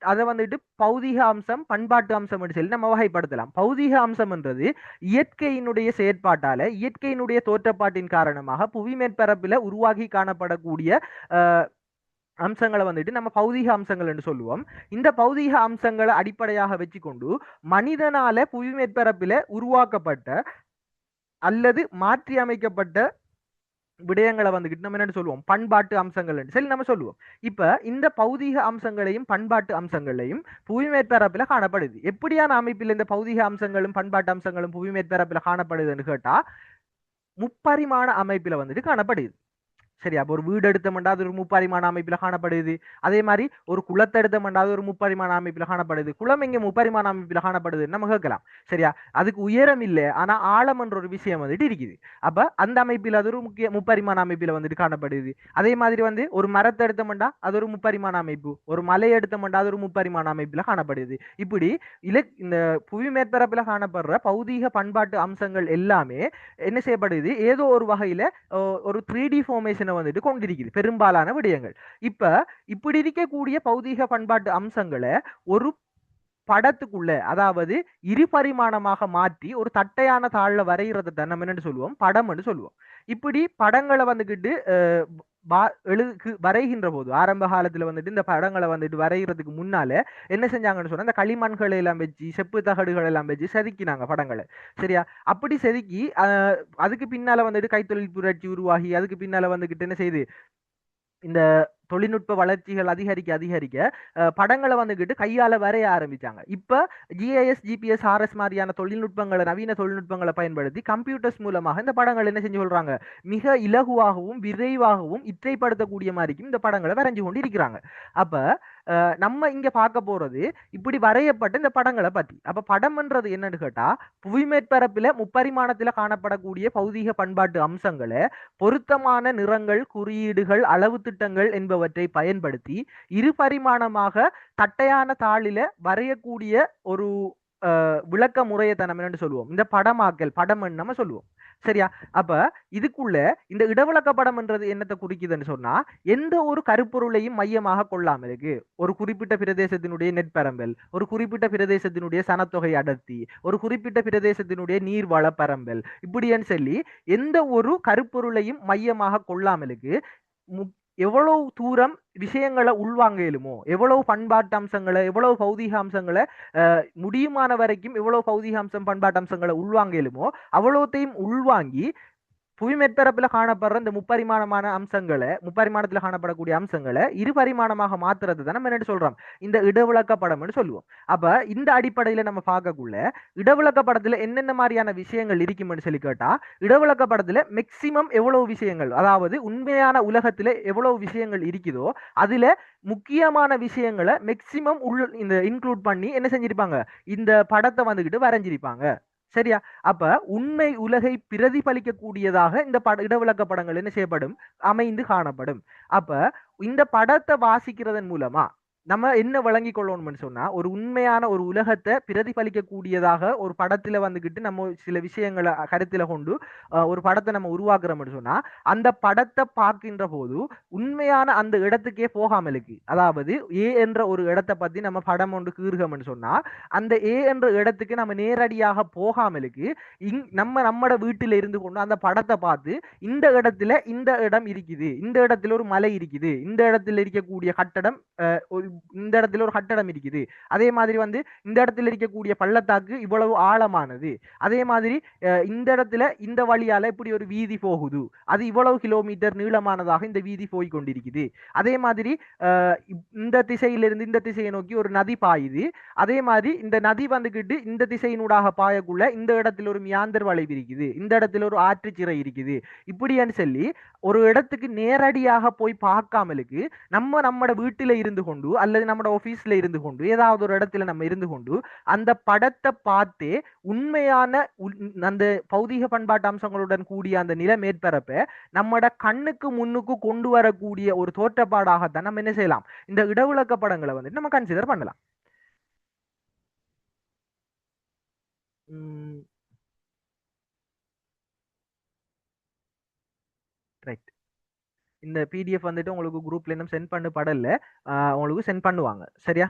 அதை வந்துட்டு பௌதிக அம்சம், பண்பாட்டு அம்சம் என்று சொல்லி நம்ம வகைப்படுத்தலாம். பௌதிக அம்சம் என்றது இயற்கையினுடைய செயற்பாட்டால, இயற்கையினுடைய தோற்றப்பாட்டின் காரணமாக புவி மேற்பரப்பில் உருவாகி காணப்படக்கூடிய அம்சங்களை வந்துட்டு நம்ம பௌதிக அம்சங்கள் என்று சொல்லுவோம். இந்த பௌதிக அம்சங்களை அடிப்படையாக வச்சுக்கொண்டு மனிதனால புவி மேற்பரப்பில் உருவாக்கப்பட்ட அல்லது மாற்றி அமைக்கப்பட்ட விடயங்களை வந்துகிட்டு நம்ம என்ன சொல்லுவோம், பண்பாட்டு அம்சங்கள் சரி நம்ம சொல்லுவோம். இப்ப இந்த பௌதிக அம்சங்களையும் பண்பாட்டு அம்சங்களையும் புவி மேற்பரப்பில் காணப்படுது. எப்படியான அமைப்பில் இந்த பௌதிக அம்சங்களும் பண்பாட்டு அம்சங்களும் புவி மேற்பரப்பில் காணப்படுதுன்னு கேட்டா, முப்பரிமாண அமைப்பில் வந்துட்டு காணப்படுது. சரியா? அப்போ ஒரு வீடு எடுத்தோம்னா அது ஒரு முப்பரிமாண அமைப்பில் காணப்படுது. அதே மாதிரி ஒரு குளத்தை எடுத்தோம்னா அது ஒரு முப்பரிமாண அமைப்பில் காணப்படுது. குளம் எங்க முப்பரிமாண அமைப்பில் காணப்படுதுன்னு நம்ம கேட்கலாம். சரியா? அதுக்கு உயரம் இல்லை, ஆனா ஆழம் என்ற ஒரு விஷயம் வந்துட்டு இருக்குது. அப்ப அந்த அமைப்பில் அது ஒரு முப்பரிமாண அமைப்பில் வந்துட்டு காணப்படுது. அதே மாதிரி வந்து ஒரு மரத்தை எடுத்தோம்னா அது ஒரு முப்பரிமாண அமைப்பு, ஒரு மலையை எடுத்தோம்னா அது ஒரு முப்பரிமாண அமைப்பில் காணப்படுது. இப்படி இந்த புவி மேற்பரப்பில் காணப்படுற பௌதீக பண்பாட்டு அம்சங்கள் எல்லாமே என்ன செய்யப்படுது, ஏதோ ஒரு வகையில ஒரு 3D ஃபார்மேஷனை வந்துட்டு கொண்டிருக்குது பெரும்பாலான விடயங்கள். இப்படி இருக்கக்கூடிய பௌதீக பண்பாட்டு அம்சங்களை ஒரு படத்துக்குள்ள, அதாவது இருபரிமாணமாக மாற்றி ஒரு தட்டையான தாள்ல வரைகிறத தான் நம்ம என்ன சொல்லுவோம், படம் என்று சொல்லுவோம். இப்படி படங்களை வந்துகிட்டு வரைகின்ற போது, ஆரம்ப காலத்துல வந்துட்டு இந்த படங்களை வந்துட்டு வரைகிறதுக்கு முன்னால என்ன செஞ்சாங்கன்னு சொன்னா, இந்த களிமண்களை எல்லாம் வச்சு, செப்பு தகடுகள் எல்லாம் வச்சு செதுக்கினாங்க படங்களை. சரியா? அப்படி செதுக்கி அதுக்கு பின்னால வந்துட்டு கைத்தொழில் புரட்சி உருவாகி அதுக்கு பின்னால வந்துகிட்டு என்ன செய்யுது, இந்த தொழில்நுட்ப வளர்ச்சிகள் அதிகரிக்க படங்களை வந்துகிட்டு கையால வரைய ஆரம்பிச்சாங்க. இப்ப ஜிஐஎஸ், ஜிபிஎஸ், ஆர்எஸ் மாதிரியான தொழில்நுட்பங்களை, நவீன தொழில்நுட்பங்களை பயன்படுத்தி கம்ப்யூட்டர்ஸ் மூலமாக இந்த படங்கள் என்ன செஞ்சு சொல்றாங்க, மிக இலகுவாகவும் விரைவாகவும் இற்றைப்படுத்தக்கூடிய மாதிரிக்கும் இந்த படங்களை வரைஞ்சு கொண்டு இருக்கிறாங்க. அப்ப நம்ம இங்க பார்க்க போறது இப்படி வரையப்பட்ட இந்த படங்களை பத்தி. அப்ப படம்ன்றது என்னன்னு கேட்டா, புவி மேற்பரப்பில முப்பரிமாணத்துல காணப்படக்கூடிய பௌதீக பண்பாட்டு அம்சங்களை பொருத்தமான நிறங்கள், குறியீடுகள், அளவு திட்டங்கள் என்பவற்றை பயன்படுத்தி இருபரிமாணமாக தட்டையான தாளில வரையக்கூடிய ஒரு விளக்க முறையை தான் நம்ம என்ன சொல்லுவோம், இந்த படமாக்கல், படம் நம்ம சொல்லுவோம். சரியா? அப்ப இதுக்குள்ள இந்த இடவிளக்க படம் என்றது என்னத்தை குறிக்குதுன்னு சொன்னா, எந்த ஒரு கருப்பொருளையும் மையமாக கொள்ளாம இருக்கு, ஒரு குறிப்பிட்ட பிரதேசத்தினுடைய நெற்பரம்பல், ஒரு குறிப்பிட்ட பிரதேசத்தினுடைய சனத்தொகை அடர்த்தி, ஒரு குறிப்பிட்ட பிரதேசத்தினுடைய நீர்வள பரம்பல், இப்படின்னு சொல்லி எந்த ஒரு கருப்பொருளையும் மையமாக கொள்ளாமலுக்கு எவ்வளவு தூரம் விஷயங்களை உள்வாங்க இயலுமோ, எவ்வளவு பண்பாட்டு அம்சங்களை, எவ்வளவு பௌதீக அம்சங்களை முடியுமான வரைக்கும் எவ்வளவு பௌதீக அம்சம், பண்பாட்டு அம்சங்களை உள்வாங்க இயலுமோ அவ்வளோத்தையும் உள்வாங்கி புவி மேற்பரப்புல காணப்படுற இந்த முப்பரிமாணமான அம்சங்களை, முப்பரிமாணத்துல காணப்படக்கூடிய அம்சங்களை இருபரிமாணமாக மாத்துறது தான் நம்ம என்ன சொல்றோம், இந்த இடவிளக்க படம்னு சொல்லுவோம். அப்ப இந்த அடிப்படையில நம்ம பார்க்கக்குள்ள இடவிளக்க படத்துல என்னென்ன மாதிரியான விஷயங்கள் இருக்கும்னு சொல்லி கேட்டா, இடவிளக்க படத்துல மேக்சிமம் எவ்வளவு விஷயங்கள், அதாவது உண்மையான உலகத்துல எவ்வளவு விஷயங்கள் இருக்குதோ அதுல முக்கியமான விஷயங்களை மேக்சிமம் இந்த இன்க்ளூட் பண்ணி என்ன செஞ்சிருப்பாங்க, இந்த படத்தை வந்துகிட்டு வரைஞ்சிருப்பாங்க. சரியா? அப்ப உண்மை உலகை பிரதிபலிக்கக்கூடியதாக இந்த இடவிளக்க படங்கள் என்ன செய்யப்படும், அமைந்து காணப்படும். அப்ப இந்த படத்தை வாசிக்கிறதன் மூலமா, நம்ம என்ன வழங்கி கொள்ளணும்னு சொன்னா ஒரு உண்மையான ஒரு உலகத்தை பிரதிபலிக்கக்கூடியதாக ஒரு படத்துல வந்துகிட்டு நம்ம சில விஷயங்களை கருத்துல கொண்டு ஒரு படத்தை நம்ம உருவாக்குறோம்னு சொன்னா அந்த படத்தை பார்க்கின்ற போது உண்மையான அந்த இடத்துக்கே போகாமலுக்கு, அதாவது ஏ என்ற ஒரு இடத்தை பத்தி நம்ம படம் ஒன்று கீறுகம்னு சொன்னா அந்த ஏ என்ற இடத்துக்கு நம்ம நேரடியாக போகாமலுக்கு நம்மட வீட்டில இருந்து கொண்டு அந்த படத்தை பார்த்து இந்த இடத்துல இந்த இடம் இருக்குது, இந்த இடத்துல ஒரு மலை இருக்குது, இந்த இடத்துல இருக்கக்கூடிய கட்டடம் இந்த இடத்துல ஒரு கட்டடம் இருக்குது, அதே மாதிரி வந்து இந்த இடத்துல இருக்கக்கூடிய பள்ளத்தாக்கு இவ்வளவு ஆழமானது, அதே மாதிரி இந்த இடத்துல இந்த வழியால இப்படி ஒரு வீதி போகுது, அது இவ்வளவு கிலோமீட்டர் நீளமானதாக இந்த வீதி போய் கொண்டிருக்குது, அதே மாதிரி இந்த திசையிலிருந்து இந்த திசையை நோக்கி ஒரு நதி பாயுது, அதே மாதிரி இந்த நதி வந்துகிட்டு இந்த திசையினூடாக பாயக்குள்ள இந்த இடத்துல ஒரு மியாந்தர் வளைவு இருக்குது, இந்த இடத்துல ஒரு ஆற்றுச்சிறை இருக்குது, இப்படின்னு சொல்லி ஒரு இடத்துக்கு நேரடியாக போய் பார்க்காமலுக்கு நம்மட வீட்டில இருந்து கொண்டு அல்லது நம்மட ஆபீஸ்ல இருந்து கொண்டு ஏதாவது ஒரு இடத்துல நம்ம இருந்து கொண்டு அந்த படத்தை பார்த்தே உண்மையான அந்த பௌதீக பண்பாட்டு அம்சங்களுடன் கூடிய அந்த நில மேற்பரப்பை நம்மட கண்ணுக்கு முன்னுக்கு கொண்டு வரக்கூடிய ஒரு தோற்றப்பாடாகத்தான் நம்ம என்ன செய்யலாம், இந்த இடவிளக்க படங்களை வந்து நம்ம கன்சிடர் பண்ணலாம். ரைட். இந்த பிடிஎஃப் வந்துட்டு உங்களுக்கு குரூப்ல இன்னும் சென்ட் பண்ண படல, உங்களுக்கு சென்ட் பண்ணுவாங்க. சரியா?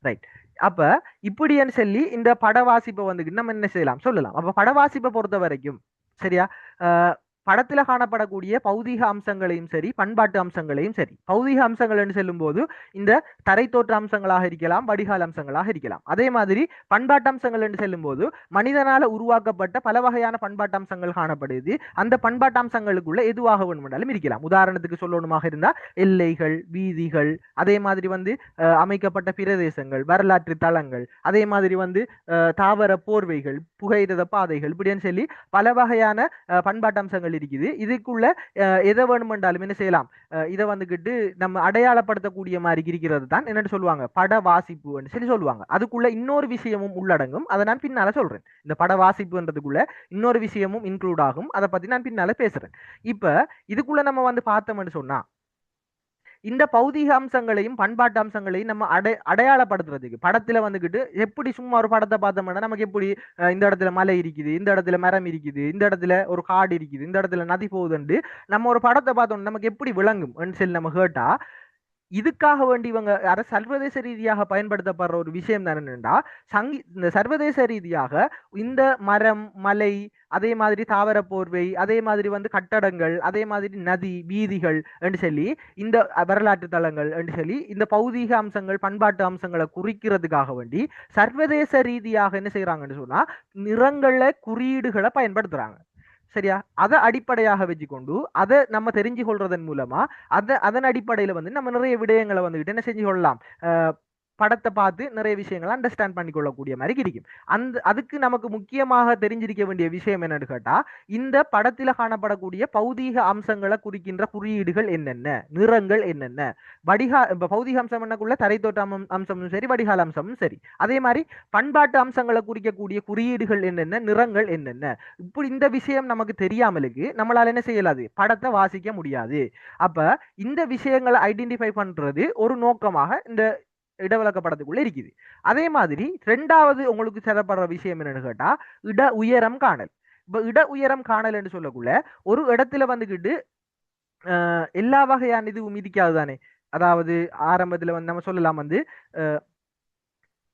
ரைட். அப்ப இப்படின்னு சொல்லி இந்த பட வாசிப்பை வந்துட்டு நம்ம என்ன செய்யலாம் சொல்லலாம். அப்ப பட வாசிப்பை பொறுத்த வரைக்கும் சரியா, படத்துல காணப்படக்கூடிய பௌதீக அம்சங்களையும் சரி பண்பாட்டு அம்சங்களையும் சரி, பௌதீக அம்சங்கள் என்று சொல்லும் போது இந்த தரை தோற்ற அம்சங்களாக இருக்கலாம், வடிகால் அம்சங்களாக இருக்கலாம். அதே மாதிரி பண்பாட்டு அம்சங்கள் என்று சொல்லும் போது மனிதனால உருவாக்கப்பட்ட பல வகையான பண்பாட்டு அம்சங்கள் காணப்படுது. அந்த பண்பாட்டு அம்சங்களுக்குள்ள எதுவாக வேணுமென்றாலும் இருக்கலாம். உதாரணத்துக்கு சொல்லணுமாக இருந்தா எல்லைகள், வீதிகள், அதே மாதிரி வந்து அமைக்கப்பட்ட பிரதேசங்கள், வரலாற்று தளங்கள், அதே மாதிரி வந்து தாவர போர்வைகள், புகையிரத பாதைகள், இப்படின்னு சொல்லி பல வகையான பண்பாட்டு அம்சங்கள் இருக்குது. இதுக்குள்ள எதை வேணுமென்றாலும் என்ன செய்யலாம், இதை வந்துகிட்டு நம்ம அடையாளப்படுத்தக்கூடிய மாதிரி இருக்கிறது தான் என்னன்னு சொல்லுவாங்க பட வாசிப்புன்னு சொல்லி சொல்லுவாங்க. அதுக்குள்ள இன்னொரு விஷயமும் உள்ளடங்கும், அதை நான் பின்னால சொல்றேன். இந்த பட வாசிப்புன்றதுக்குள்ள இன்னொரு விஷயமும் இன்க்ளூட் ஆகும், அதை பத்தி நான் பின்னால பேசுறேன். இப்ப இதுக்குள்ள நம்ம வந்து பார்த்தோம்னு சொன்னா இந்த பௌதீக அம்சங்களையும் பண்பாட்டு அம்சங்களையும் நம்ம அடையாளப்படுத்துறதுக்கு படத்துல வந்துகிட்டு எப்படி சும்மா ஒரு படத்தை பார்த்தோம்னா நமக்கு எப்படி இந்த இடத்துல மலை இருக்குது, இந்த இடத்துல மரம் இருக்குது, இந்த இடத்துல ஒரு காடு இருக்குது, இந்த இடத்துல நதி போகுதுன்னு நம்ம ஒரு படத்தை பார்த்தோம் நமக்கு எப்படி விளங்கும் சொல்லி நம்ம கேட்டா, இதுக்காக வேண்டி இவங்க சர்வதேச ரீதியாக பயன்படுத்தப்படுற ஒரு விஷயம் தான் என்னன்னா, இந்த சர்வதேச ரீதியாக இந்த மரம், மலை, அதே மாதிரி தாவர போர்வை, அதே மாதிரி வந்து கட்டடங்கள், அதே மாதிரி நதி, வீதிகள் என்று சொல்லி இந்த வரலாற்று தலங்கள் என்று சொல்லி இந்த பௌதீக அம்சங்கள் பண்பாட்டு அம்சங்களை குறிக்கிறதுக்காக வேண்டி சர்வதேச ரீதியாக என்ன செய்யறாங்கன்னு சொன்னா நிறங்களை குறியீடுகளை பயன்படுத்துறாங்க. சரியா? அதை அடிப்படையாக வச்சுக்கொண்டு அதை நம்ம தெரிஞ்சு கொள்றதன் மூலமா அதன் அடிப்படையில வந்து நம்ம நிறைய விடயங்களை வந்துகிட்டு என்ன செஞ்சு கொள்ளலாம், படத்தை பார்த்து நிறைய விஷயங்களை அண்டர்ஸ்டாண்ட் பண்ணி கொள்ளக்கூடிய மாதிரி கிடைக்கும். அதுக்கு நமக்கு முக்கியமாக தெரிஞ்சிருக்க வேண்டிய விஷயம் என்னன்னு கேட்டா, இந்த படத்துல காணப்படக்கூடிய பௌதீக அம்சங்களை குறிக்கின்ற குறியீடுகள் என்னென்ன, நிறங்கள் என்னென்ன, இப்ப பௌதீக அம்சம் என்னக்குள்ள தரைத்தோட்ட அம்சமும் சரி வடிகால் அம்சமும் சரி, அதே மாதிரி பண்பாட்டு அம்சங்களை குறிக்கக்கூடிய குறியீடுகள் என்னென்ன, நிறங்கள் என்னென்ன, இப்படி இந்த விஷயம் நமக்கு தெரியாமலுக்கு நம்மளால என்ன செய்யலாது, படத்தை வாசிக்க முடியாது. அப்ப இந்த விஷயங்களை ஐடென்டிஃபை பண்றது ஒரு நோக்கமாக இந்த இடவிளக்க படத்துக்குள்ள இருக்குது. அதே மாதிரி ரெண்டாவது உங்களுக்கு தரப்படுற விஷயம் என்னன்னு கேட்டா இட உயரம் காணல். இப்ப இட உயரம் காணல் என்று சொல்லக்குள்ள ஒரு இடத்துல வந்துகிட்டு எல்லா வகையான இதுவும் மிதிக்காது தானே. அதாவது ஆரம்பத்துல வந்து நம்ம சொல்லலாம் வந்து